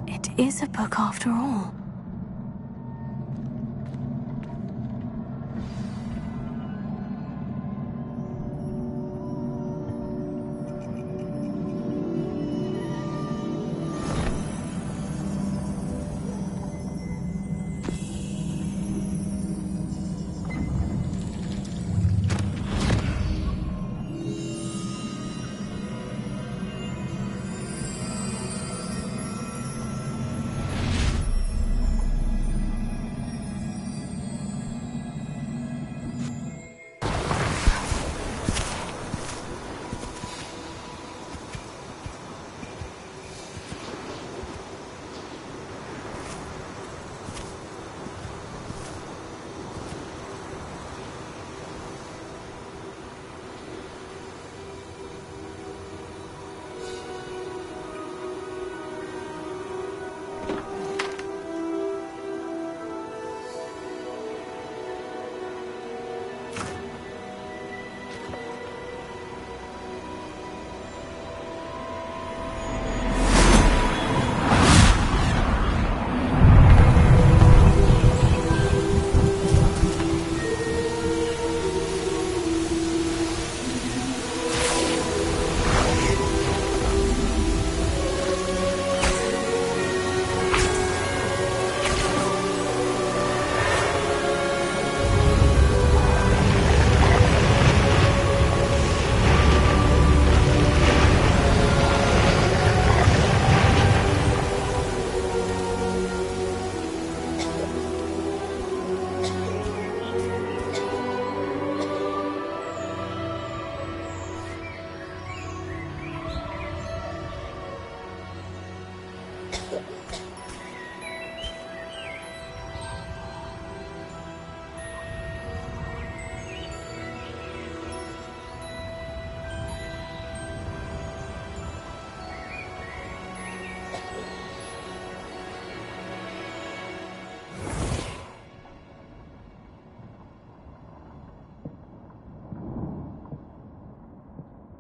It is a book after all.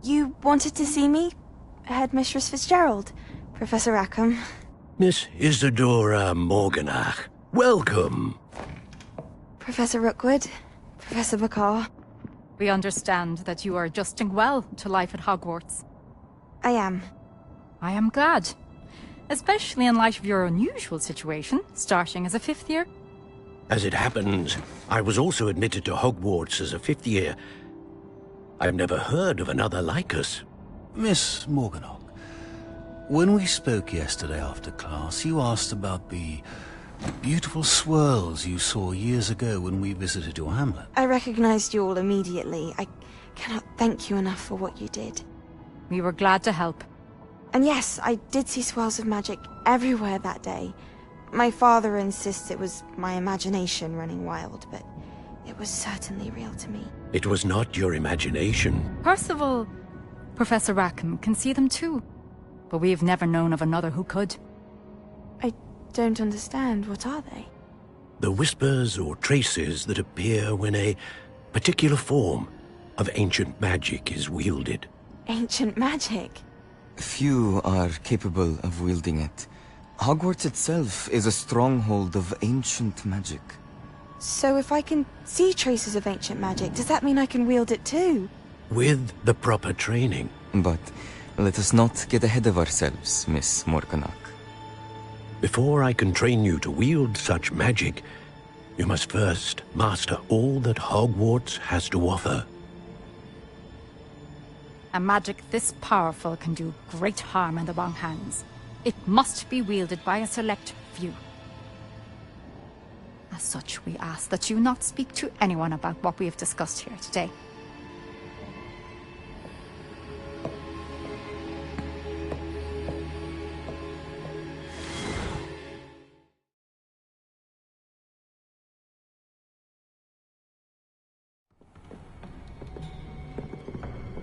You wanted to see me? Headmistress Fitzgerald, Professor Rackham. Miss Isadora Morganach, welcome. Professor Rookwood, Professor Bakar. We understand that you are adjusting well to life at Hogwarts. I am. I am glad. Especially in light of your unusual situation, starting as a 5th year. As it happens, I was also admitted to Hogwarts as a 5th year. I've never heard of another like us. Miss Morganach, when we spoke yesterday after class, you asked about the beautiful swirls you saw years ago when we visited your hamlet. I recognized you all immediately. I cannot thank you enough for what you did. We were glad to help. And yes, I did see swirls of magic everywhere that day. My father insists it was my imagination running wild, but it was certainly real to me. It was not your imagination. Percival, Professor Rackham can see them too. But we have never known of another who could. I don't understand. What are they? The whispers or traces that appear when a particular form of ancient magic is wielded. Ancient magic? Few are capable of wielding it. Hogwarts itself is a stronghold of ancient magic. So if I can see traces of ancient magic, does that mean I can wield it too? With the proper training. But let us not get ahead of ourselves, Miss Morganach. Before I can train you to wield such magic, you must first master all that Hogwarts has to offer. A magic this powerful can do great harm in the wrong hands. It must be wielded by a select few. As such, we ask that you not speak to anyone about what we have discussed here today.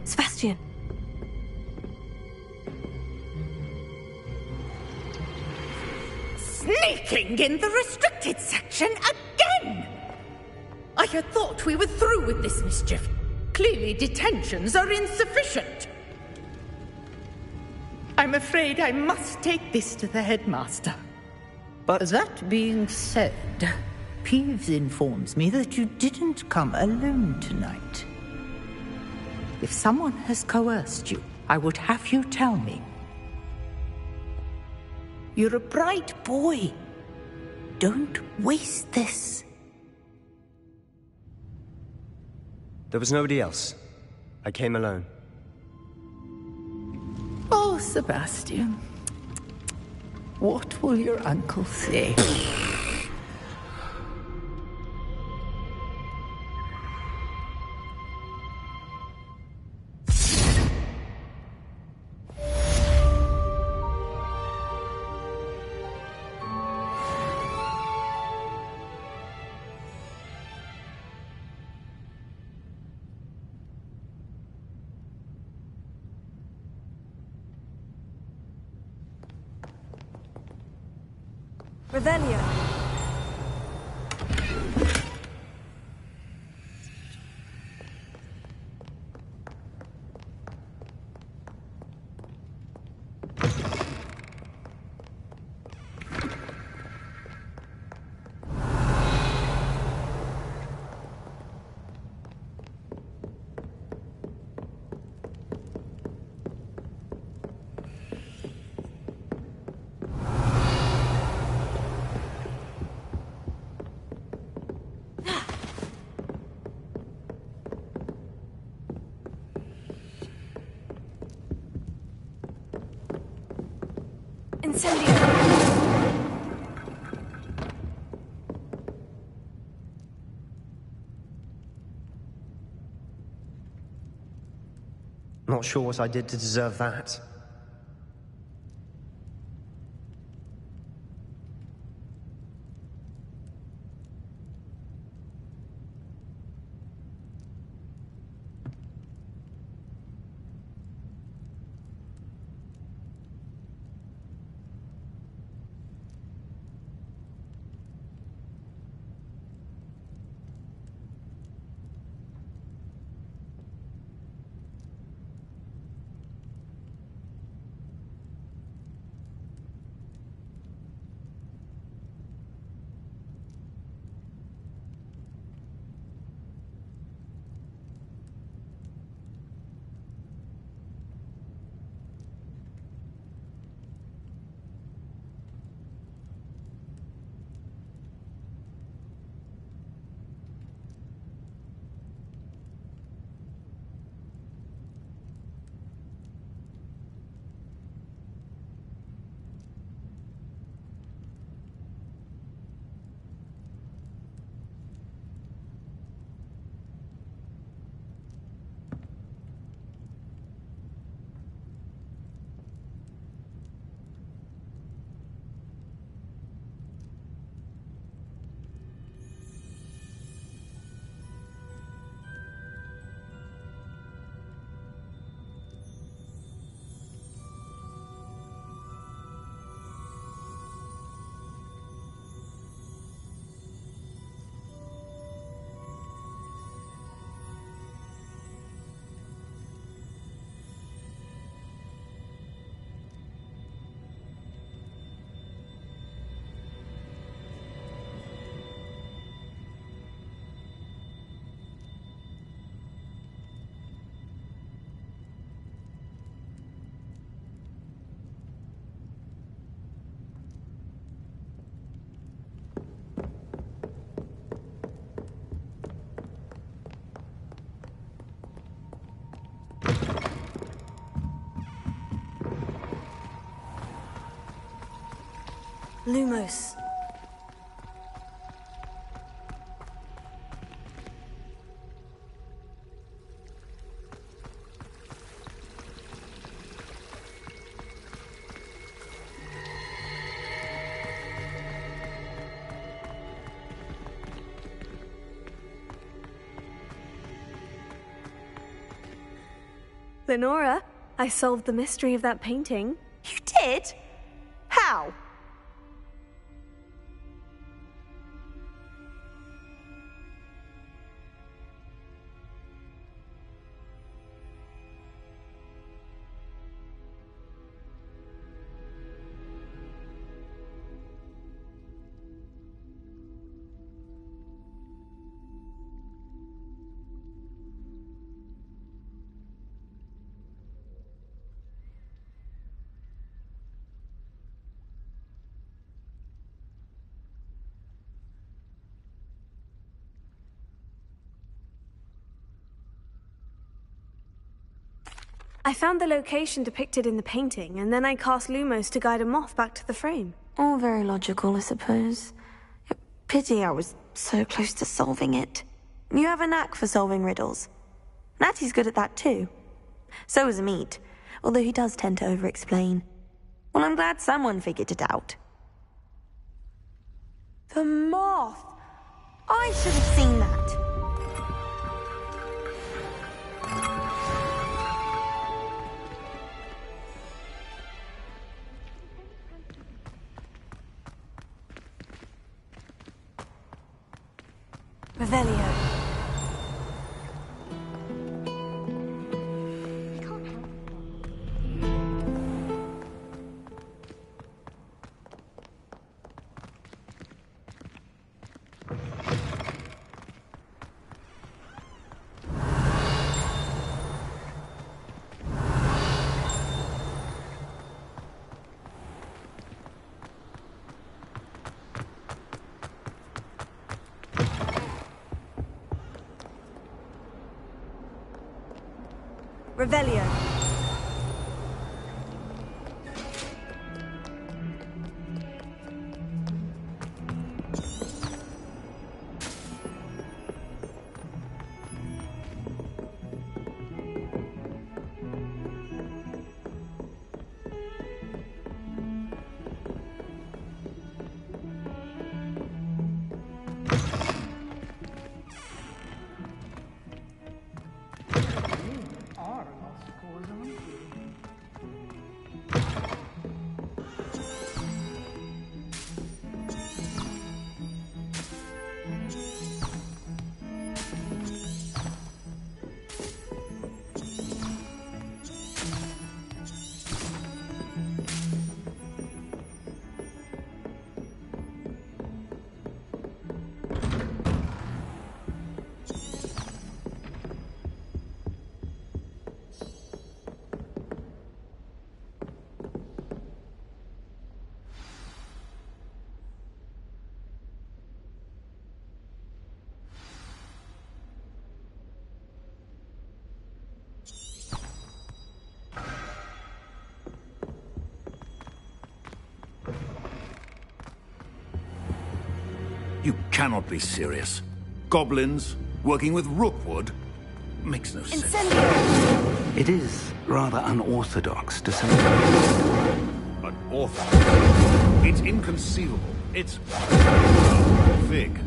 Sebastian. Sneaking in the restricted section again! I had thought we were through with this mischief. Clearly detentions are insufficient. I'm afraid I must take this to the headmaster. But that being said, Peeves informs me that you didn't come alone tonight. If someone has coerced you, I would have you tell me. You're a bright boy. Don't waste this. There was nobody else. I came alone. Oh, Sebastian. What will your uncle say? Revelio. Not sure what I did to deserve that. Lumos. Lenora, I solved the mystery of that painting. You did? How? I found the location depicted in the painting, and then I cast Lumos to guide a moth back to the frame. All very logical, I suppose. Pity I was so close to solving it. You have a knack for solving riddles. Natty's good at that too. So is Amit, although he does tend to over-explain. Well, I'm glad someone figured it out. The moth! I should have seen that. Revelio. Revelio. You cannot be serious. Goblins working with Rookwood makes no sense. It is rather unorthodox, to say. Unorthodox? It's inconceivable. It's... Fig.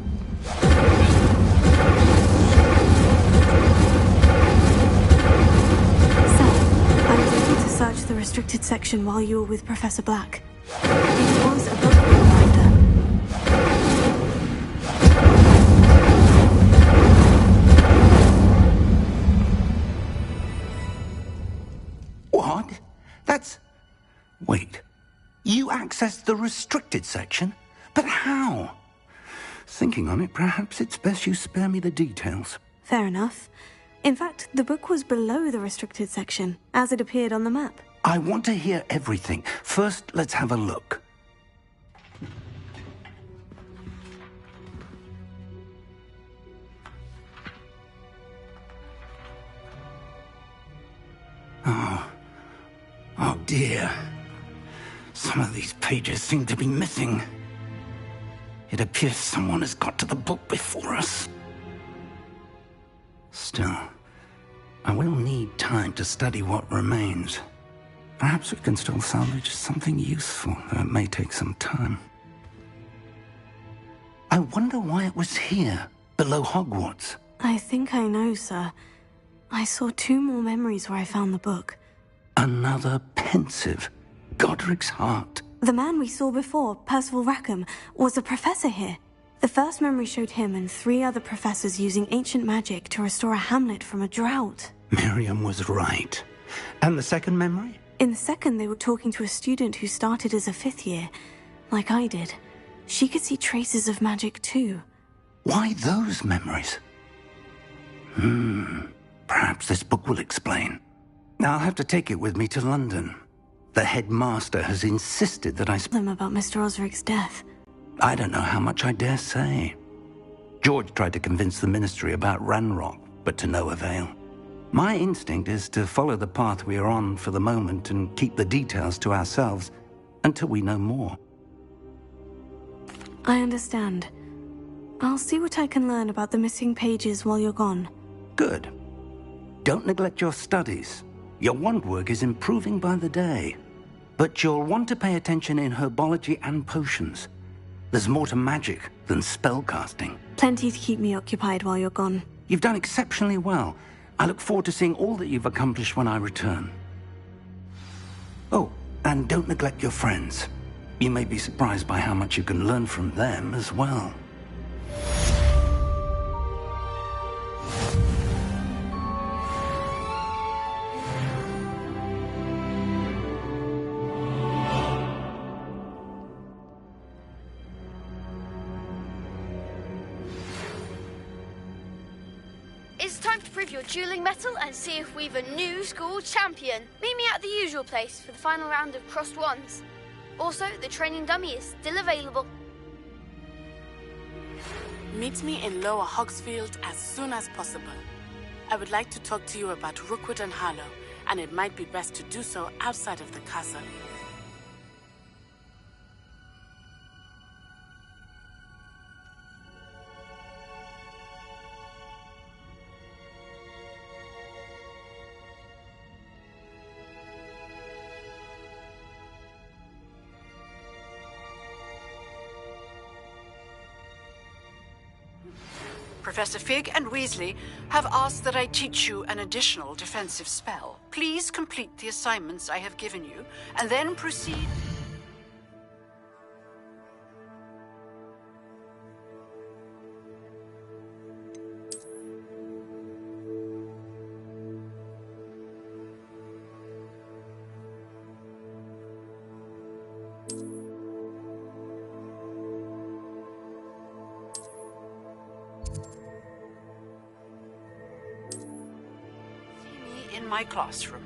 I was able to search the restricted section while you were with Professor Black. It was a book reminder. What? That's... Wait. You accessed the restricted section? But how? Thinking on it, perhaps it's best you spare me the details. Fair enough. In fact, the book was below the restricted section, as it appeared on the map. I want to hear everything. First, let's have a look. Oh dear. Some of these pages seem to be missing. It appears someone has got to the book before us. Still, I will need time to study what remains. Perhaps we can still salvage something useful, though it may take some time. I wonder why it was here, below Hogwarts. I think I know, sir. I saw 2 more memories where I found the book. Another pensive. Godric's heart. The man we saw before, Percival Rackham, was a professor here. The first memory showed him and 3 other professors using ancient magic to restore a hamlet from a drought. Miriam was right. And the second memory? In the second, they were talking to a student who started as a 5th year, like I did. She could see traces of magic too. Why those memories? Perhaps this book will explain. I'll have to take it with me to London. The headmaster has insisted that I them about Mr. Osric's death. I don't know how much I dare say. George tried to convince the Ministry about Ranrock, but to no avail. My instinct is to follow the path we are on for the moment and keep the details to ourselves until we know more. I understand. I'll see what I can learn about the missing pages while you're gone. Good. Don't neglect your studies. Your wand work is improving by the day. But you'll want to pay attention in herbology and potions. There's more to magic than spellcasting. Plenty to keep me occupied while you're gone. You've done exceptionally well. I look forward to seeing all that you've accomplished when I return. Oh, and don't neglect your friends. You may be surprised by how much you can learn from them as well. It's time to prove your dueling mettle and see if we've a new school champion. Meet me at the usual place for the final round of crossed wands. Also, the training dummy is still available. Meet me in Lower Hogsfield as soon as possible. I would like to talk to you about Rookwood and Harlow, and it might be best to do so outside of the castle. Professor Fig and Weasley have asked that I teach you an additional defensive spell. Please complete the assignments I have given you, and then proceed... in my classroom.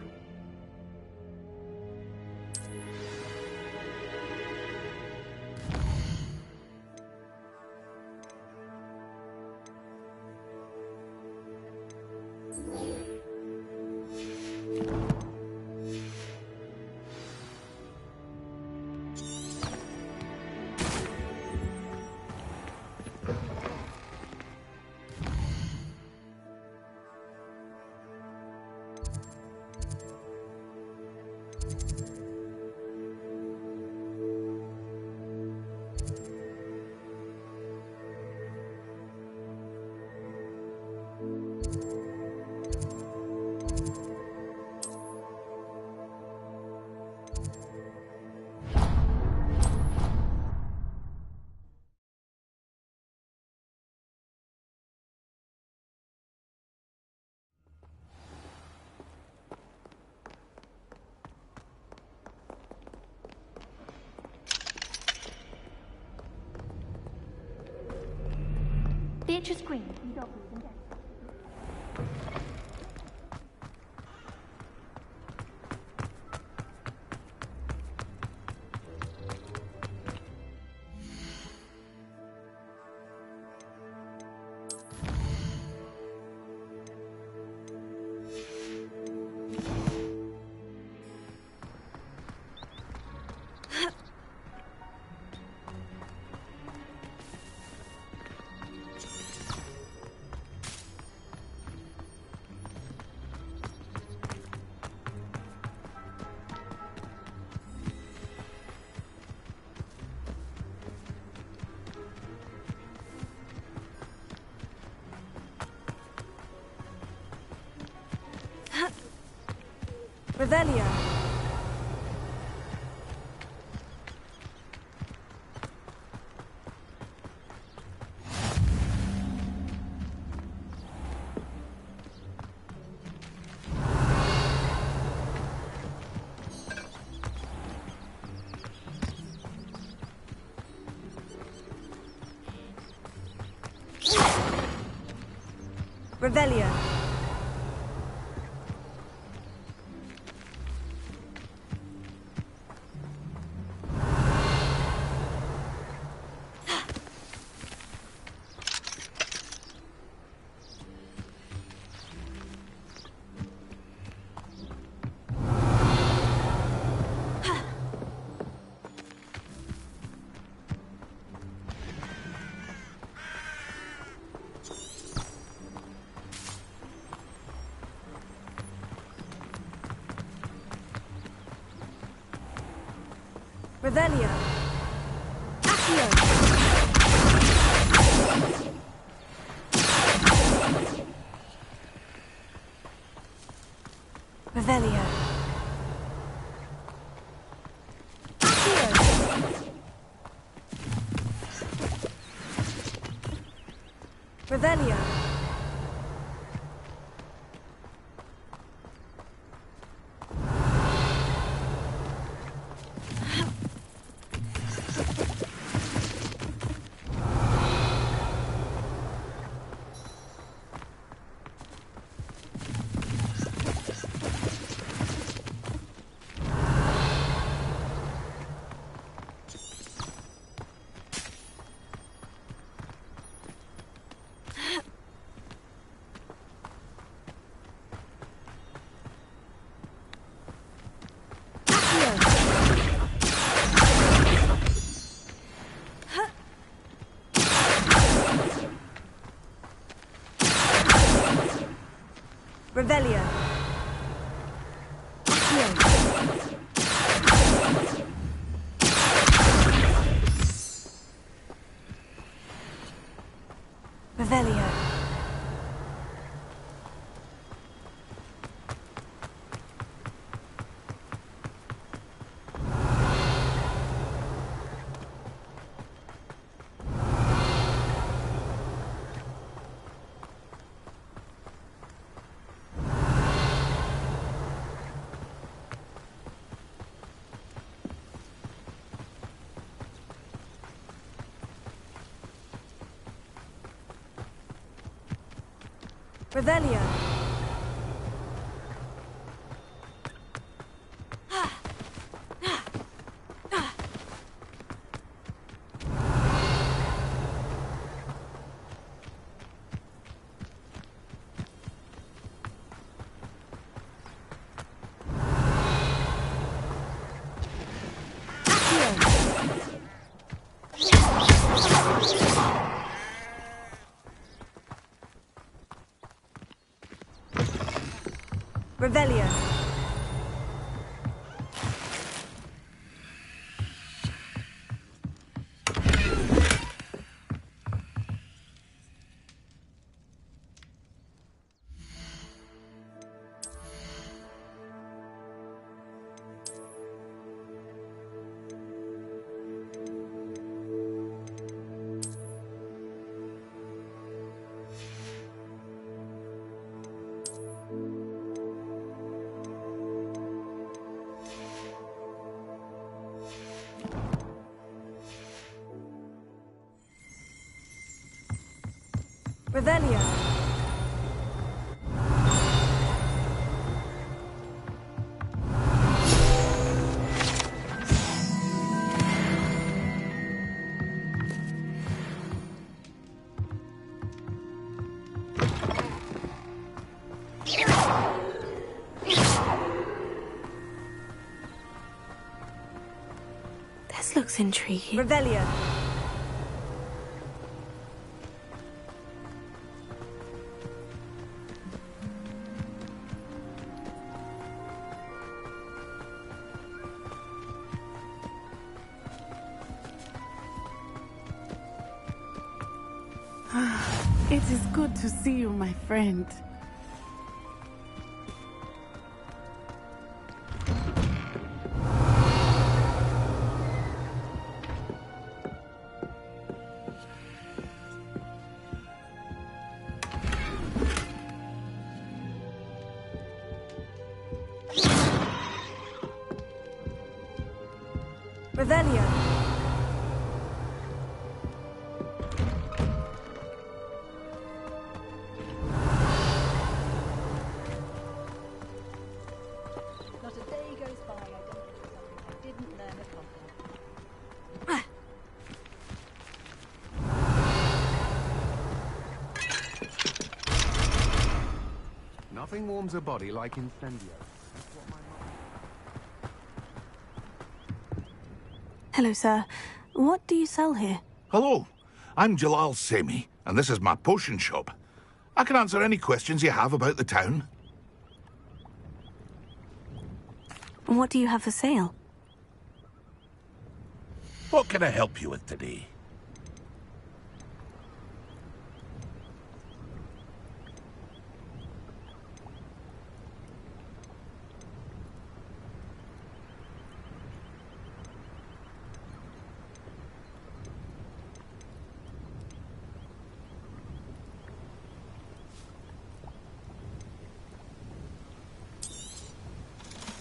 Beatrice Green. Revelio. Revelio. Revelio. Accio. Revelio. Accio. Revelio. Revelio. Revelio. Revelio. Revelio. Revelio. This looks intriguing. Revelio. It is good to see you, my friend. Revelio. Not a day goes by I don't do something I didn't learn at Hogwarts. Nothing warms a body like incendio. Hello, sir. What do you sell here? Hello, I'm Jalal Semi, and this is my potion shop. I can answer any questions you have about the town. What do you have for sale? What can I help you with today?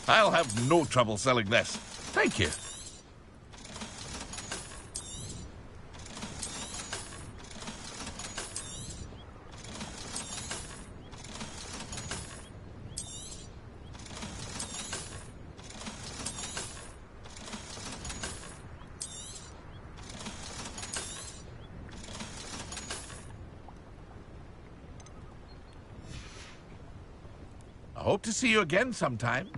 I'll have no trouble selling this. Thank you. I hope to see you again sometime.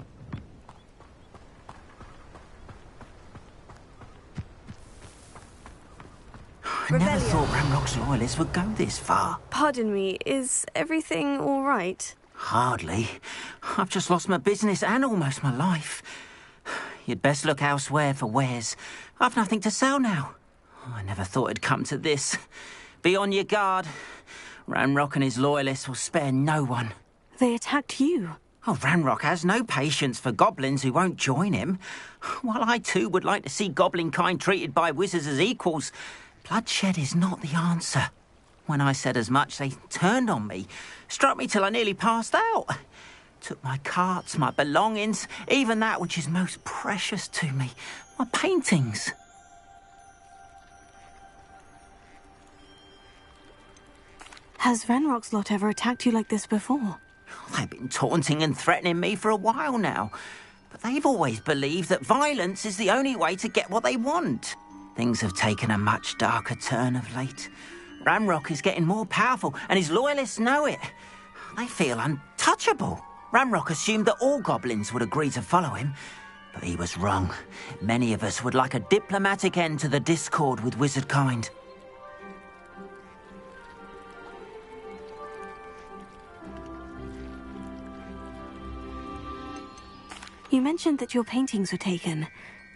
I never thought Ranrock's loyalists would go this far. Pardon me, is everything all right? Hardly. I've just lost my business and almost my life. You'd best look elsewhere for wares. I've nothing to sell now. I never thought it'd come to this. Be on your guard. Ranrock and his loyalists will spare no one. They attacked you. Oh, Ranrock has no patience for goblins who won't join him. While I too would like to see goblin kind treated by wizards as equals, bloodshed is not the answer. When I said as much, they turned on me, struck me till I nearly passed out. Took my carts, my belongings, even that which is most precious to me, my paintings. Has Ranrock's lot ever attacked you like this before? They've been taunting and threatening me for a while now, but they've always believed that violence is the only way to get what they want. Things have taken a much darker turn of late. Ranrock is getting more powerful, and his loyalists know it. They feel untouchable. Ranrock assumed that all goblins would agree to follow him, but he was wrong. Many of us would like a diplomatic end to the discord with wizard kind. You mentioned that your paintings were taken.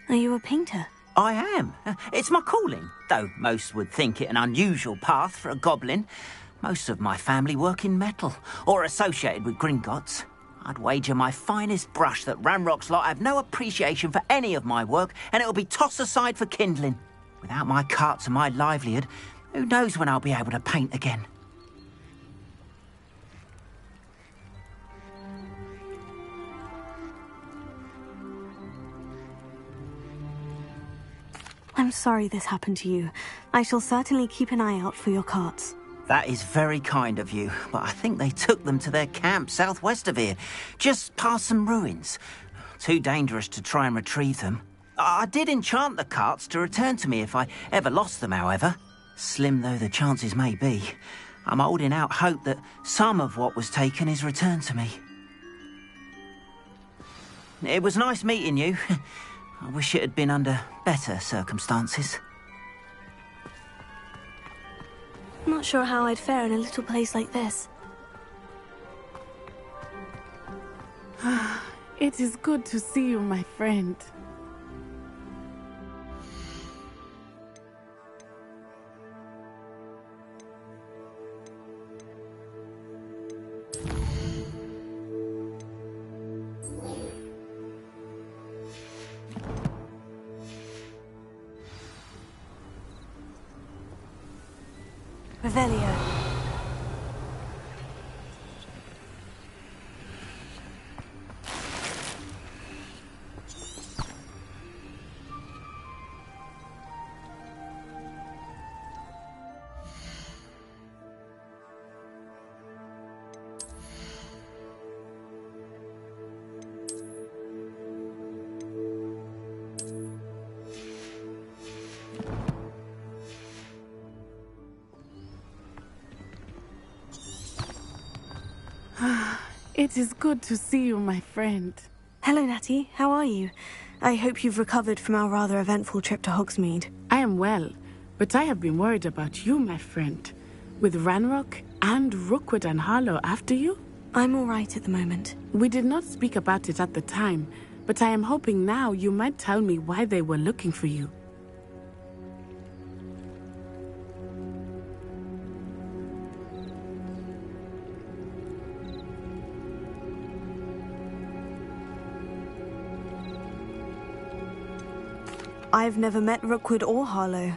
Are you a painter? I am. It's my calling, though most would think it an unusual path for a goblin. Most of my family work in metal, or associated with Gringotts. I'd wager my finest brush that Ranrock's lot have no appreciation for any of my work, and it'll be tossed aside for kindling. Without my carts and my livelihood, who knows when I'll be able to paint again. I'm sorry this happened to you. I shall certainly keep an eye out for your carts. That is very kind of you, but I think they took them to their camp southwest of here, just past some ruins. Too dangerous to try and retrieve them. I did enchant the carts to return to me if I ever lost them, however. Slim though the chances may be, I'm holding out hope that some of what was taken is returned to me. It was nice meeting you. I wish it had been under better circumstances. Not sure how I'd fare in a little place like this. It is good to see you, my friend. Revelio. It is good to see you, my friend. Hello, Natty. How are you? I hope you've recovered from our rather eventful trip to Hogsmeade. I am well, but I have been worried about you, my friend. With Ranrock and Rookwood and Harlow after you? I'm all right at the moment. We did not speak about it at the time, but I am hoping now you might tell me why they were looking for you. I've never met Rookwood or Harlow.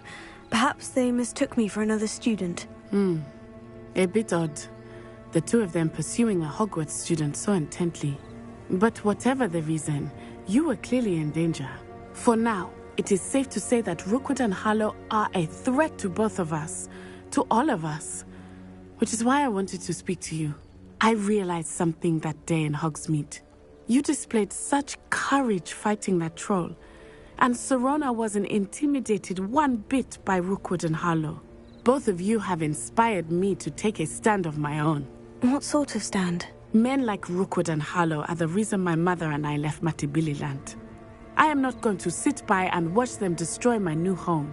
Perhaps they mistook me for another student. A bit odd. The two of them pursuing a Hogwarts student so intently. But whatever the reason, you were clearly in danger. For now, it is safe to say that Rookwood and Harlow are a threat to both of us. To all of us. Which is why I wanted to speak to you. I realized something that day in Hogsmeade. You displayed such courage fighting that troll. And Sirona wasn't intimidated one bit by Rookwood and Harlow. Both of you have inspired me to take a stand of my own. What sort of stand? Men like Rookwood and Harlow are the reason my mother and I left Matabeleland. I am not going to sit by and watch them destroy my new home.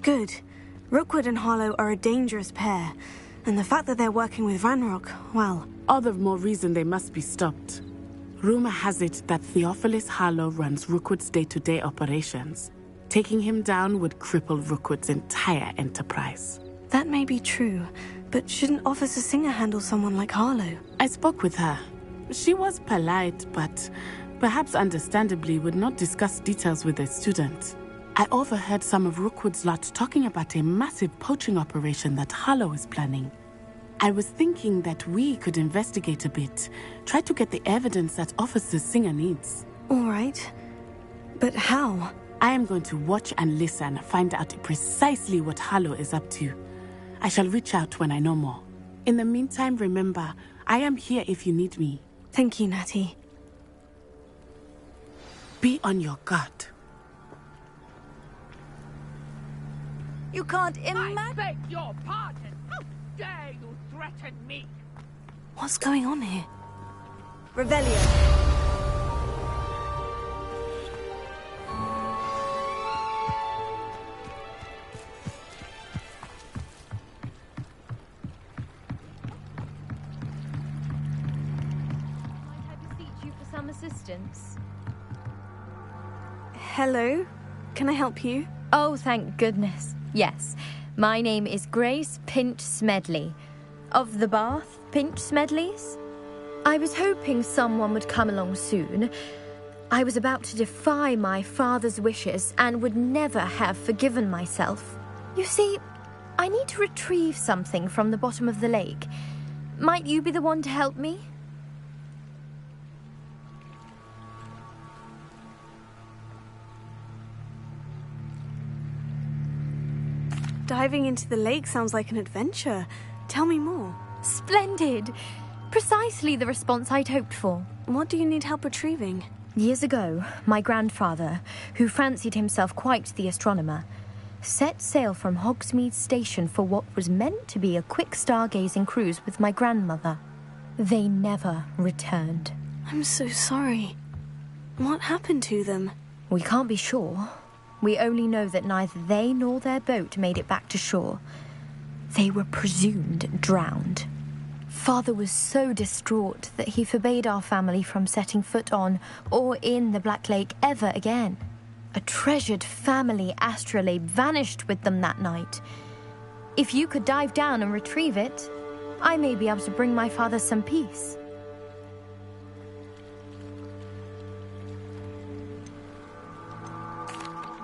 Good. Rookwood and Harlow are a dangerous pair, and the fact that they're working with Ranrock, well... All the more reason they must be stopped. Rumor has it that Theophilus Harlow runs Rookwood's day-to-day operations. Taking him down would cripple Rookwood's entire enterprise. That may be true, but shouldn't Officer Singer handle someone like Harlow? I spoke with her. She was polite, but perhaps understandably would not discuss details with a student. I overheard some of Rookwood's lot talking about a massive poaching operation that Harlow is planning. I was thinking that we could investigate a bit, try to get the evidence that Officer Singer needs. All right. But how? I am going to watch and listen, find out precisely what Harlow is up to. I shall reach out when I know more. In the meantime, remember, I am here if you need me. Thank you, Natty. Be on your guard. You can't imagine. I beg your pardon. How dare you threaten me? What's going on here? Revelio. Assistance. Hello? Can I help you? Oh, thank goodness. Yes. My name is Grace Pinch Smedley. Of the Bath Pinch Smedleys? I was hoping someone would come along soon. I was about to defy my father's wishes and would never have forgiven myself. You see, I need to retrieve something from the bottom of the lake. Might you be the one to help me? Diving into the lake sounds like an adventure. Tell me more. Splendid! Precisely the response I'd hoped for. What do you need help retrieving? Years ago, my grandfather, who fancied himself quite the astronomer, set sail from Hogsmeade Station for what was meant to be a quick stargazing cruise with my grandmother. They never returned. I'm so sorry. What happened to them? We can't be sure. We only know that neither they nor their boat made it back to shore. They were presumed drowned. Father was so distraught that he forbade our family from setting foot on or in the Black Lake ever again. A treasured family astrolabe vanished with them that night. If you could dive down and retrieve it, I may be able to bring my father some peace.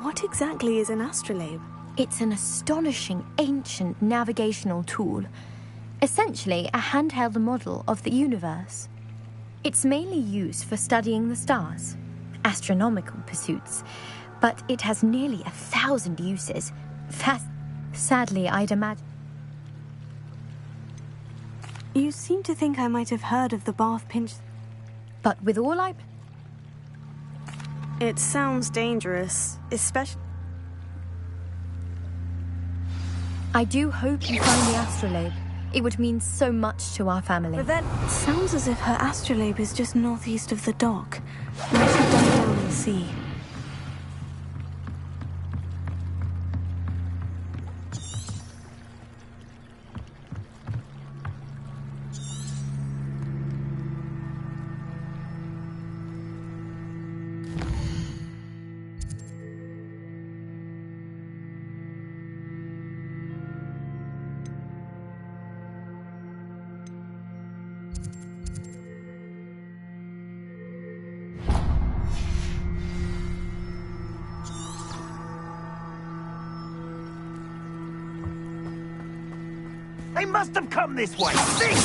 What exactly is an astrolabe? It's an astonishing ancient navigational tool. Essentially a handheld model of the universe. It's mainly used for studying the stars, astronomical pursuits, but it has nearly 1,000 uses. Sadly, I'd imagine... You seem to think I might have heard of the Bath Pinch... But with all I... It sounds dangerous, especially... I do hope you find the astrolabe. It would mean so much to our family. But then, it sounds as if her astrolabe is just northeast of the dock. I should go down and see. They must have come this way. Think!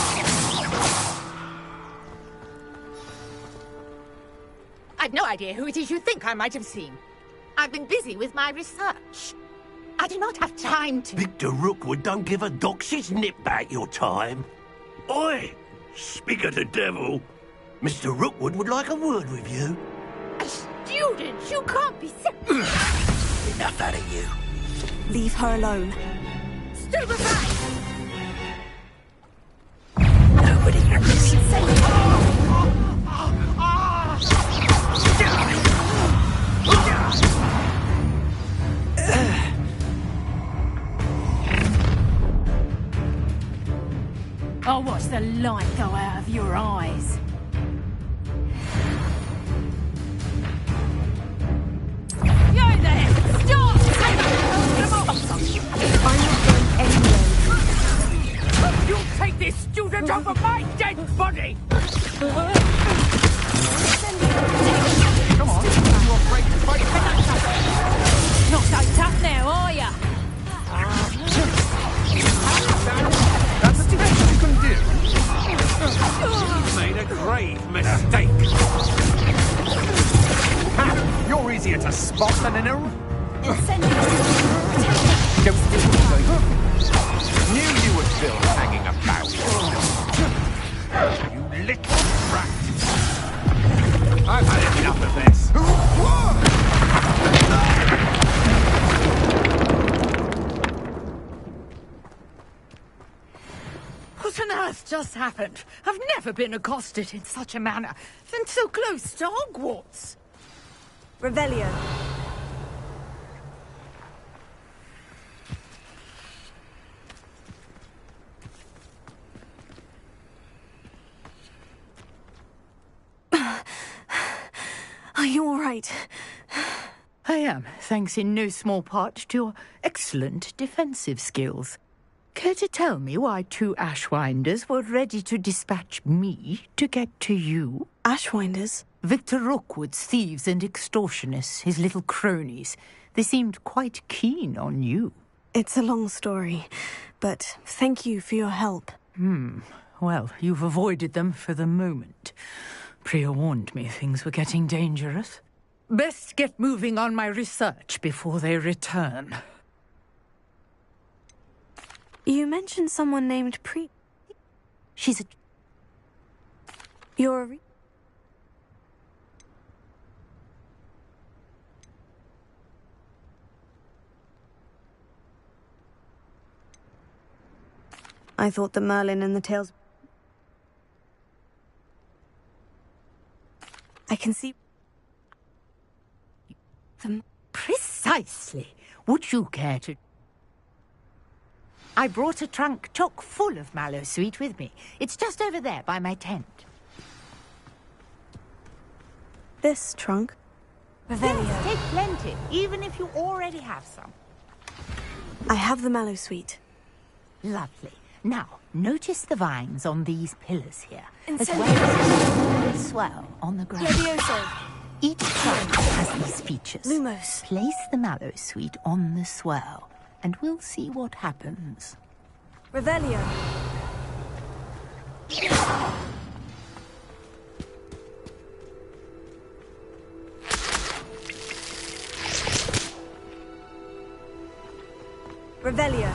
I've no idea who it is you think I might have seen. I've been busy with my research. I do not have time to... Victor Rookwood don't give a doxy's nip back your time. Oi! Speak of the devil. Mr. Rookwood would like a word with you. A student? You can't be serious. Enough out of you. Leave her alone. Stupefy! Nobody can listen. I'll watch the light go out of your eyes. You there! Stop! I'm not going anywhere. You'll take this student off of my dead body! Come on, you afraid to fight? Not so tough now, are ya? That's the best you can do. You've made a grave mistake. Ha! You're easier to spot than an Don't Knew you were still hanging about. You little brat. I've had enough of this. What on earth just happened? I've never been accosted in such a manner, and so close to Hogwarts. Revelio. Are you all right? I am, thanks in no small part to your excellent defensive skills. Care to tell me why 2 Ashwinders were ready to dispatch me to get to you? Ashwinders? Victor Rookwood's thieves and extortionists, his little cronies. They seemed quite keen on you. It's a long story, but thank you for your help. Well, you've avoided them for the moment. Priya warned me things were getting dangerous. Best get moving on my research before they return. You mentioned someone named She's a... You're a... I thought that Merlin and the tales... I can see... them. Precisely. Would you care to... I brought a trunk chock full of Mallowsweet with me. It's just over there by my tent. This trunk? Revelio. Yes, take plenty, even if you already have some. I have the Mallowsweet. Lovely. Now, notice the vines on these pillars here, as Incendio. well as the swell on the ground. Levioso. Each trunk has these features. Lumos. Place the Mallowsweet on the swell, and we'll see what happens. Revelio. Revelio.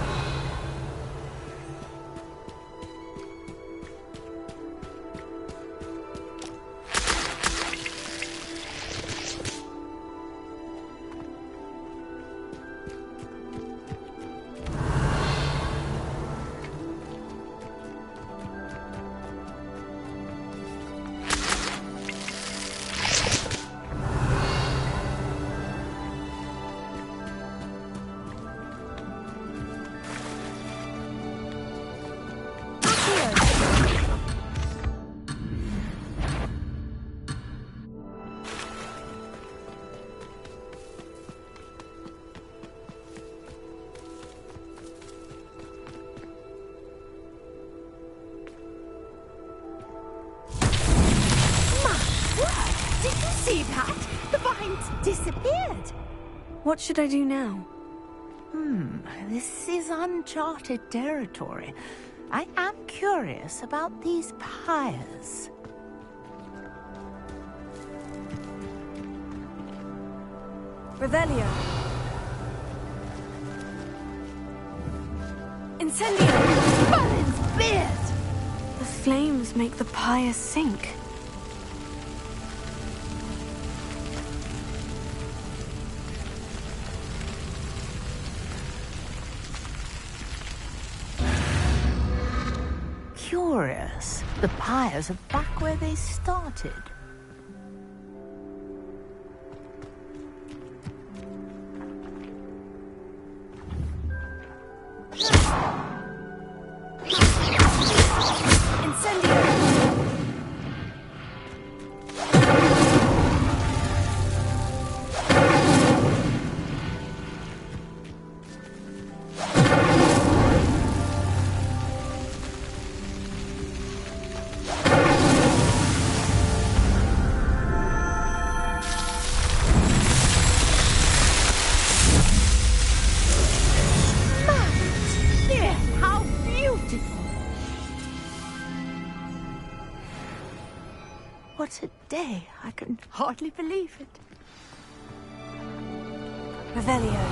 See that? The vines disappeared. What should I do now? This is uncharted territory. I am curious about these pyres. Revelio. Incendio! Balin's beard! The flames make the pyre sink. Curious. The pyres are back where they started. What a day. I can hardly believe it. Revelio.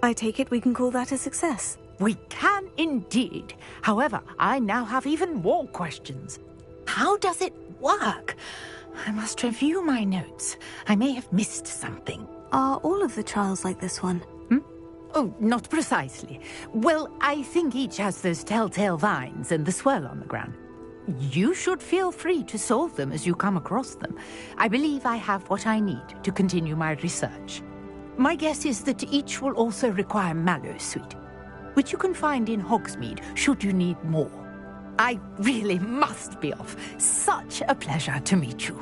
I take it we can call that a success. We can indeed. However, I now have even more questions. How does it work? I must review my notes. I may have missed something. Are all of the trials like this one? Oh, not precisely. Well, I think each has those telltale vines and the swirl on the ground. You should feel free to solve them as you come across them. I believe I have what I need to continue my research. My guess is that each will also require Mallowsweet, which you can find in Hogsmeade should you need more. I really must be off. Such a pleasure to meet you.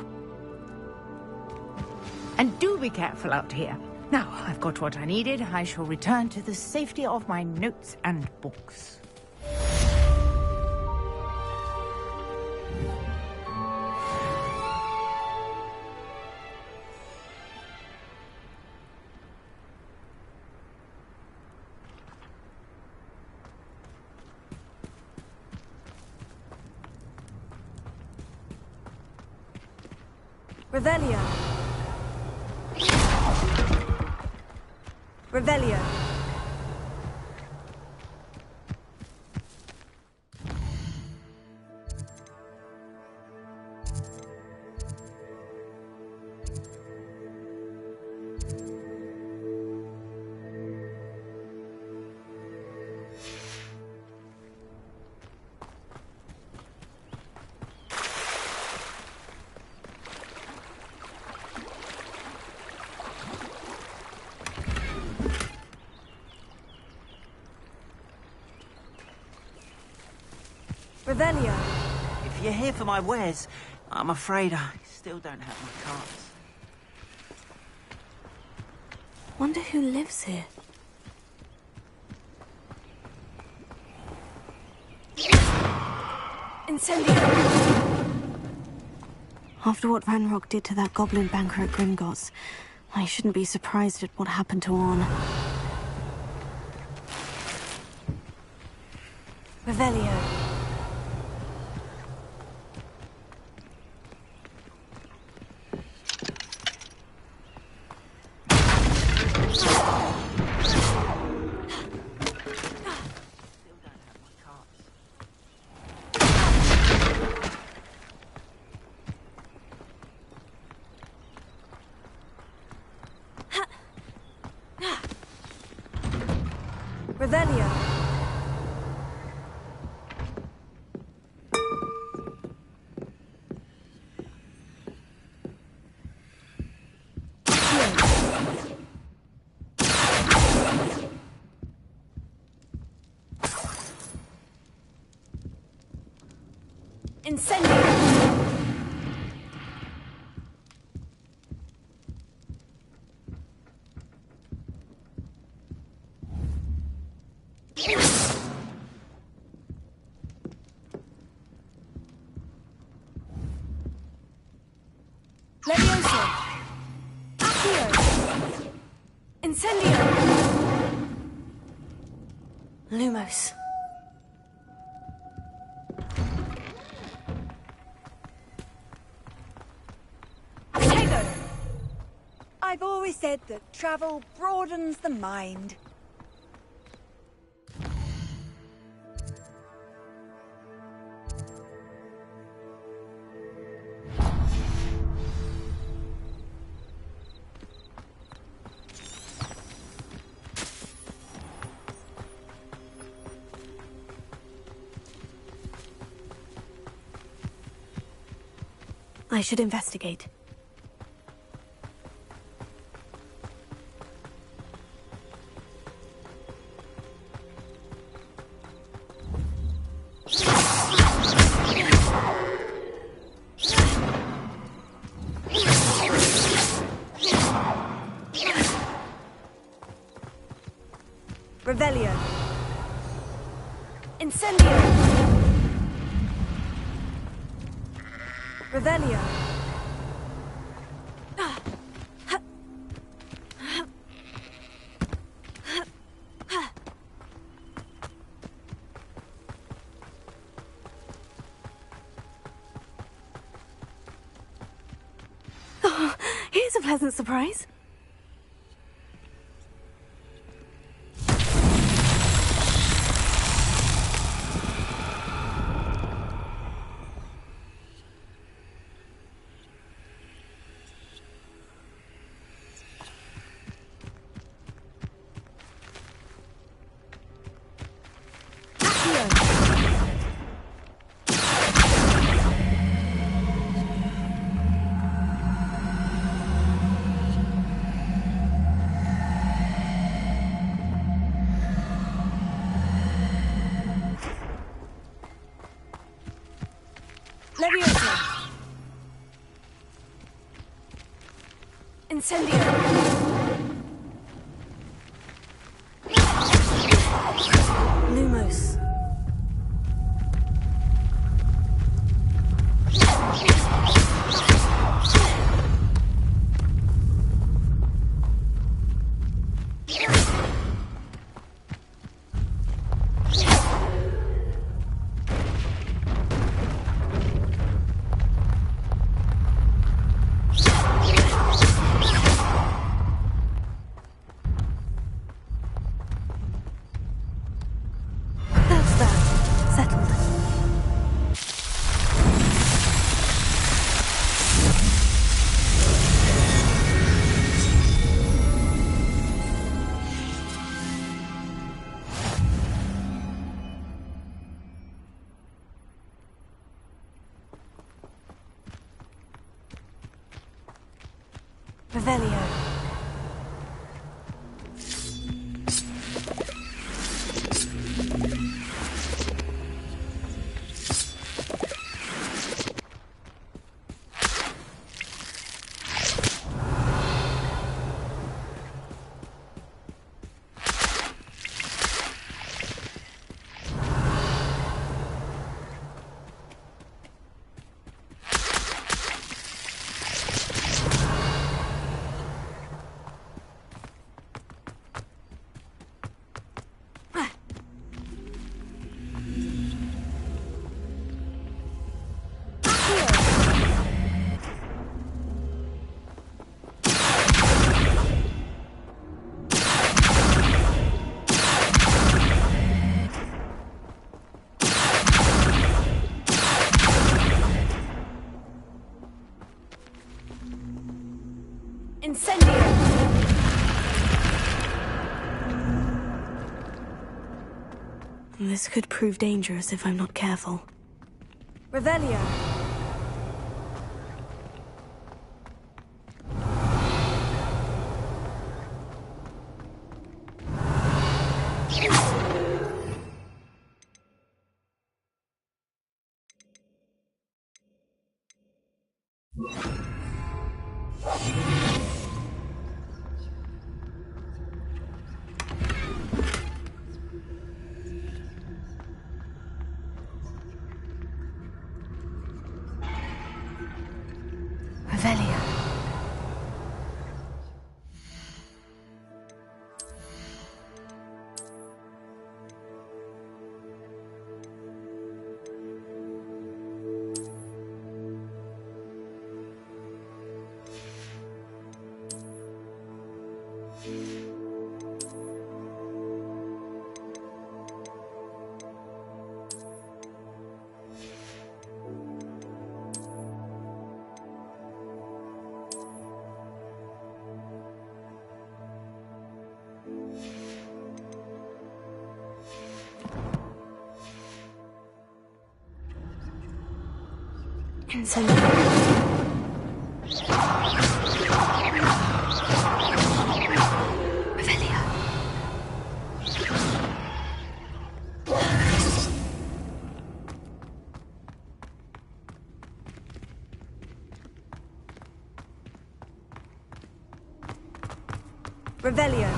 And do be careful out here. Now, I've got what I needed. I shall return to the safety of my notes and books. Revelio. Revelio. Revelio. If you're here for my wares, I'm afraid I still don't have my cards. Wonder who lives here. Incendio. After what Ranrock did to that goblin banker at Gringotts, I shouldn't be surprised at what happened to Orn. Revelio. Revelio. Incendio. Levioso. Accio. Incendio. Lumos. Protego. I've always said that travel broadens the mind. I should investigate. Revelio. Incendio. Revelio. Oh, here's a pleasant surprise. Levioso. Incendio. Lumos. That's that. Settled. Revelio. Incendio. This could prove dangerous if I'm not careful. Revelio. Revelio.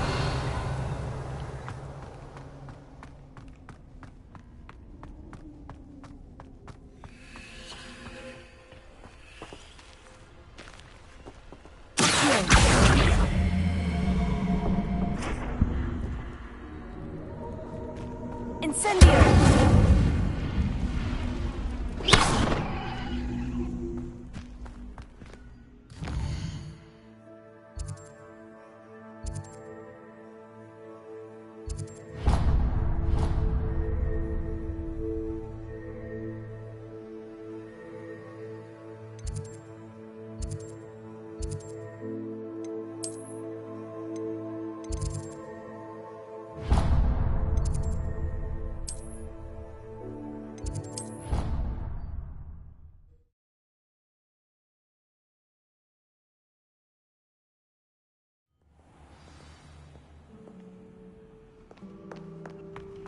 Revelio.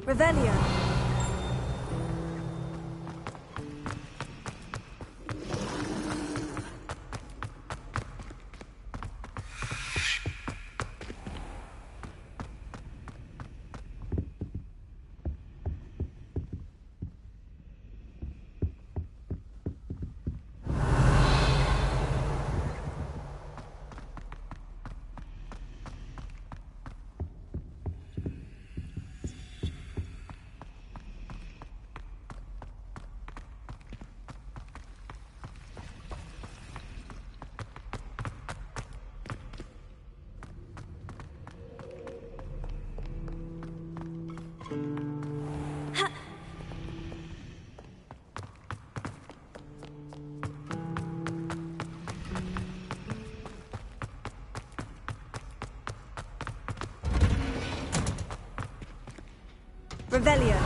Revelio. Revelio.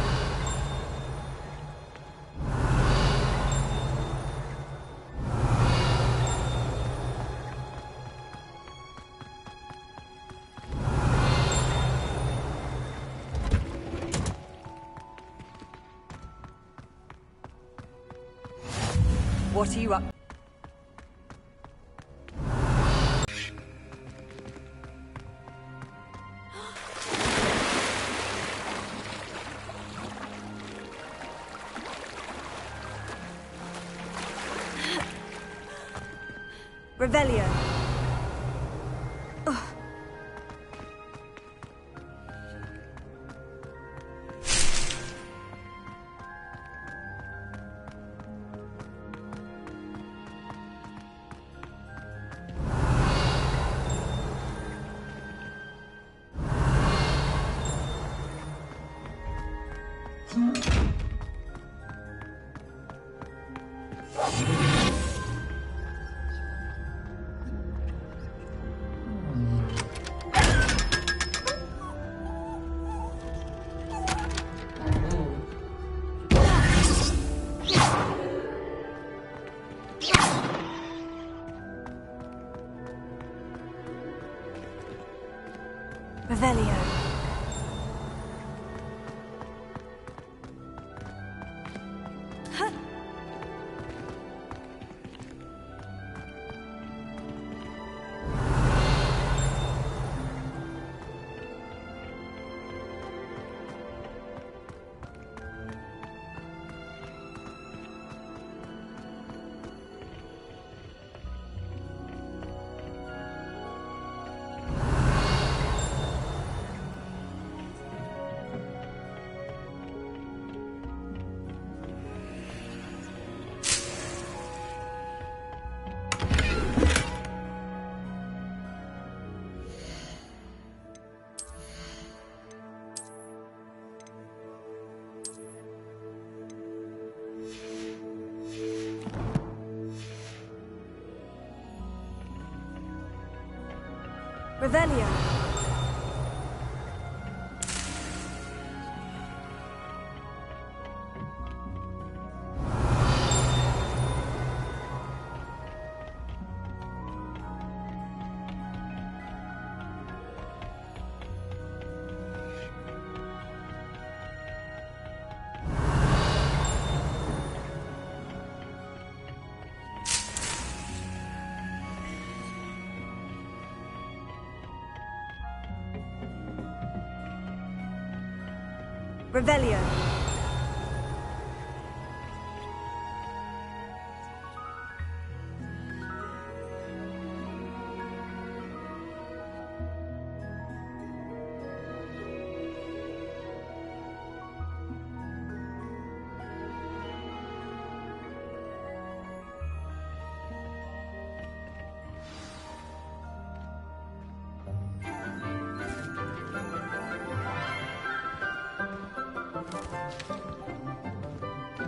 What are you up? Revelio. Revelio. Revelio. Revelio.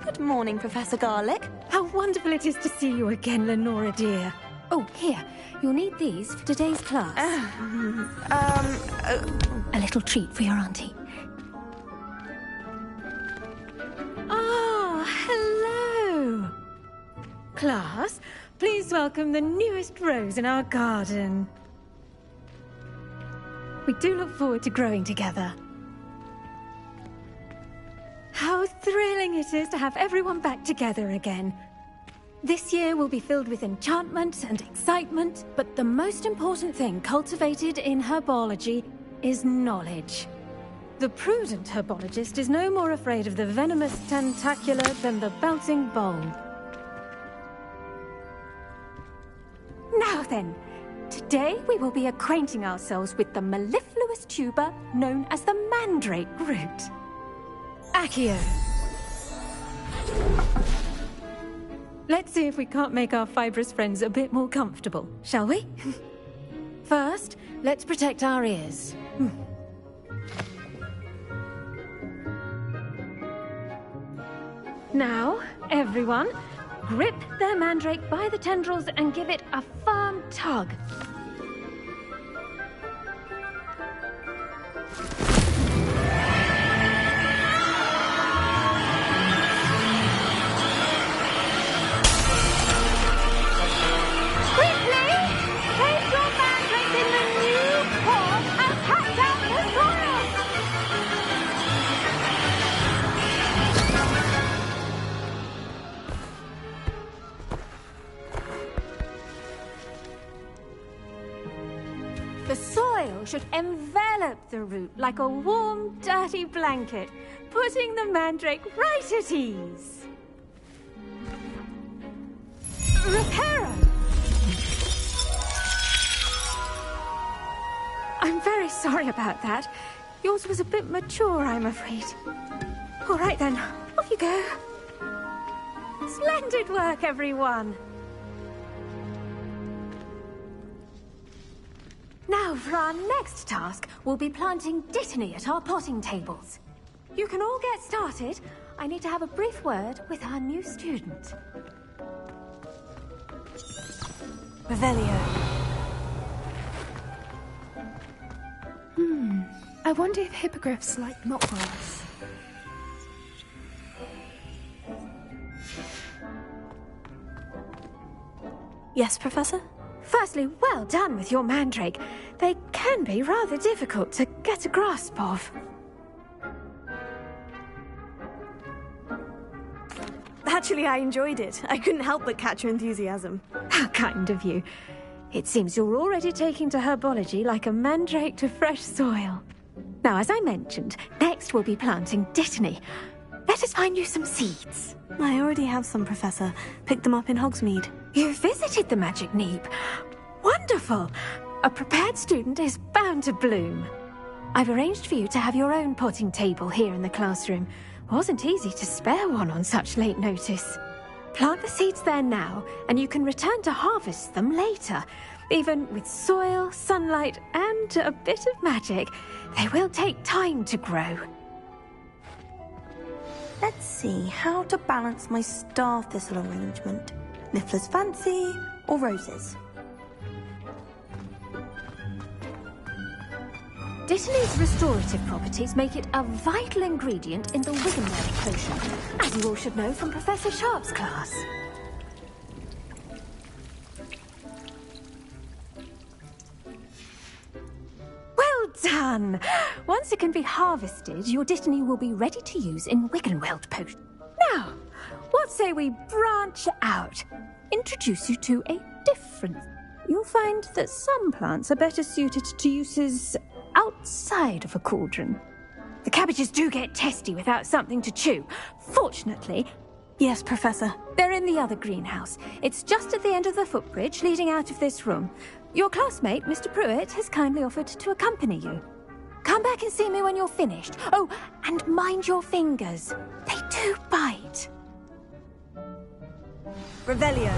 Good morning, Professor Garlick. How wonderful it is to see you again, Lenora dear. Oh, here. You'll need these for today's class. A little treat for your auntie. Oh, hello. Class, please welcome the newest rose in our garden. We do look forward to growing together. How thrilling it is to have everyone back together again. This year will be filled with enchantment and excitement, but the most important thing cultivated in herbology is knowledge. The prudent herbologist is no more afraid of the venomous tentacula than the bouncing bulb. Now then, today we will be acquainting ourselves with the mellifluous tuber known as the mandrake root. Accio. Let's see if we can't make our fibrous friends a bit more comfortable, shall we? First, let's protect our ears. Now, everyone, grip their mandrake by the tendrils and give it a firm tug. The soil should envelop the root like a warm, dirty blanket, putting the mandrake right at ease. Reparo! I'm very sorry about that. Yours was a bit mature, I'm afraid. All right then, off you go. Splendid work, everyone! Now, for our next task, we'll be planting Dittany at our potting tables. You can all get started. I need to have a brief word with our new student. Revelio. I wonder if hippogriffs like knotgrass. Yes, Professor? Firstly, well done with your mandrake. They can be rather difficult to get a grasp of. Actually, I enjoyed it. I couldn't help but catch your enthusiasm. How kind of you. It seems you're already taking to herbology like a mandrake to fresh soil. Now, as I mentioned, next we'll be planting Dittany. Let us find you some seeds. I already have some, Professor. Picked them up in Hogsmeade. You visited the Magic Neep. Wonderful! A prepared student is bound to bloom. I've arranged for you to have your own potting table here in the classroom. Wasn't easy to spare one on such late notice. Plant the seeds there now, and you can return to harvest them later. Even with soil, sunlight, and a bit of magic, they will take time to grow. Let's see how to balance my star thistle arrangement. Niffler's Fancy or roses? Dittany's restorative properties make it a vital ingredient in the Wiggenweld potion, as you all should know from Professor Sharp's class. Well done! Once it can be harvested, your Dittany will be ready to use in Wiggenweld potion. Now, what say we branch out? Introduce you to a difference. You'll find that some plants are better suited to uses outside of a cauldron. The cabbages do get testy without something to chew. Fortunately... Yes, Professor. They're in the other greenhouse. It's just at the end of the footbridge leading out of this room. Your classmate, Mr. Pruitt, has kindly offered to accompany you. Come back and see me when you're finished. Oh, and mind your fingers. They do bite. Revelio.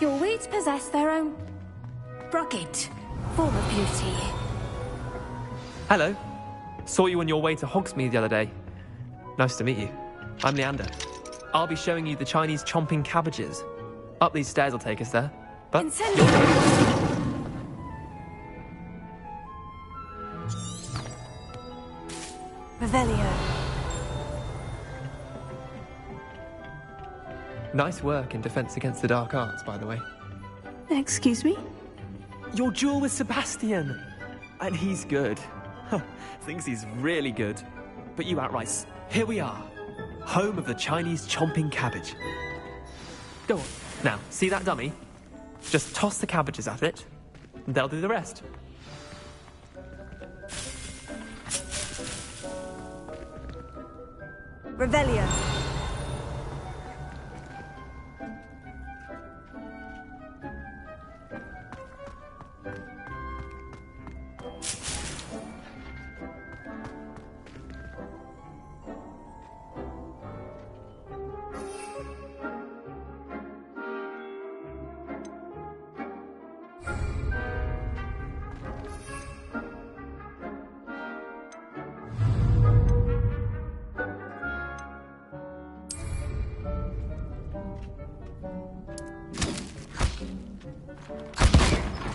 Your weeds possess their own rugged form of beauty. Hello. Saw you on your way to Hogsmeade the other day. Nice to meet you. I'm Leander. I'll be showing you the Chinese chomping cabbages. Up these stairs will take us there. But Revelio. Nice work in Defense Against the Dark Arts, by the way. Excuse me? Your duel with Sebastian! And he's good. Thinks he's really good. But you outright. Here we are. Home of the Chinese chomping cabbage. Go on. Now, see that dummy? Just toss the cabbages at it, and they'll do the rest. Revelio.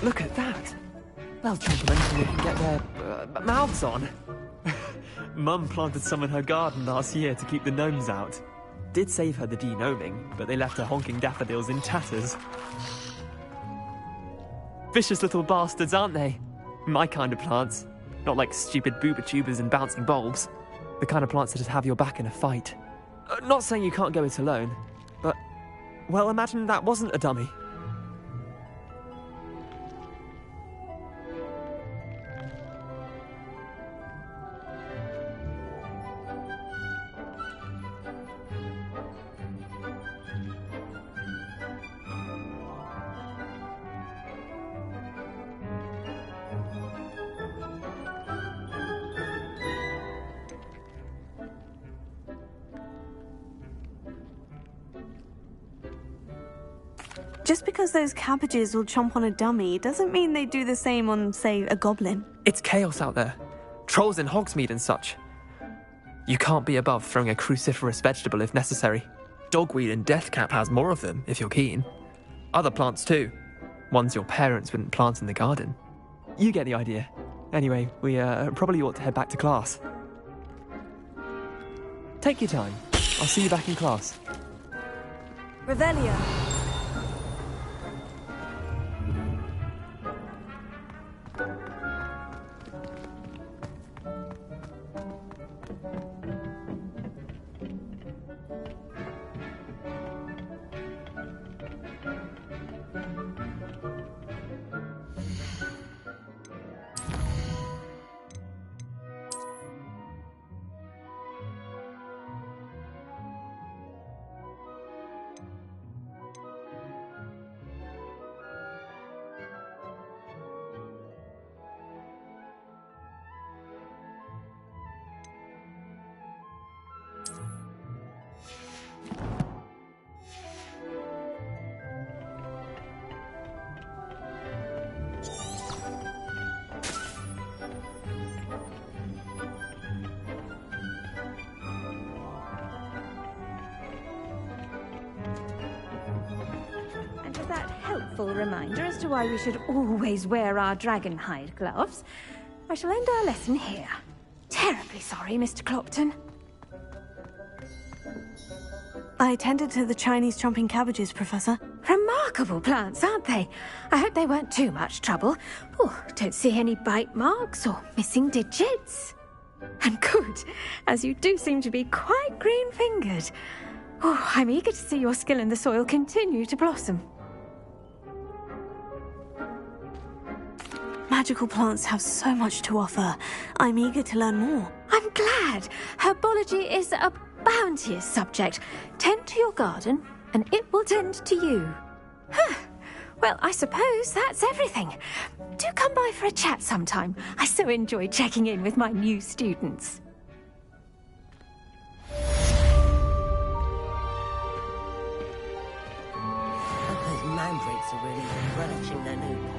Look at that! They'll chomp on anything they can get their mouths on. Mum planted some in her garden last year to keep the gnomes out. Did save her the de-gnoming, but they left her honking daffodils in tatters. Vicious little bastards, aren't they? My kind of plants. Not like stupid booba tubers and bouncing bulbs. The kind of plants that'd have your back in a fight. Not saying you can't go it alone, but... well, imagine that wasn't a dummy. Just because those cabbages will chomp on a dummy doesn't mean they do the same on, say, a goblin. It's chaos out there. Trolls in Hogsmeade and such. You can't be above throwing a cruciferous vegetable if necessary. Dogweed and Deathcap has more of them, if you're keen. Other plants too. Ones your parents wouldn't plant in the garden. You get the idea. Anyway, we probably ought to head back to class. Take your time. I'll see you back in class. Revelio. Reminder as to why we should always wear our dragon hide gloves. I shall end our lesson here. Terribly sorry, Mr. Clopton. I attended to the Chinese chomping cabbages, Professor. Remarkable plants, aren't they? I hope they weren't too much trouble. Oh, don't see any bite marks or missing digits. And good, as you do seem to be quite green-fingered. Oh, I'm eager to see your skill in the soil continue to blossom. Magical plants have so much to offer. I'm eager to learn more. I'm glad. Herbology is a bounteous subject. Tend to your garden, and it will tend to you. Huh. Well, I suppose that's everything. Do come by for a chat sometime. I so enjoy checking in with my new students. Those mandrakes are really relishing their new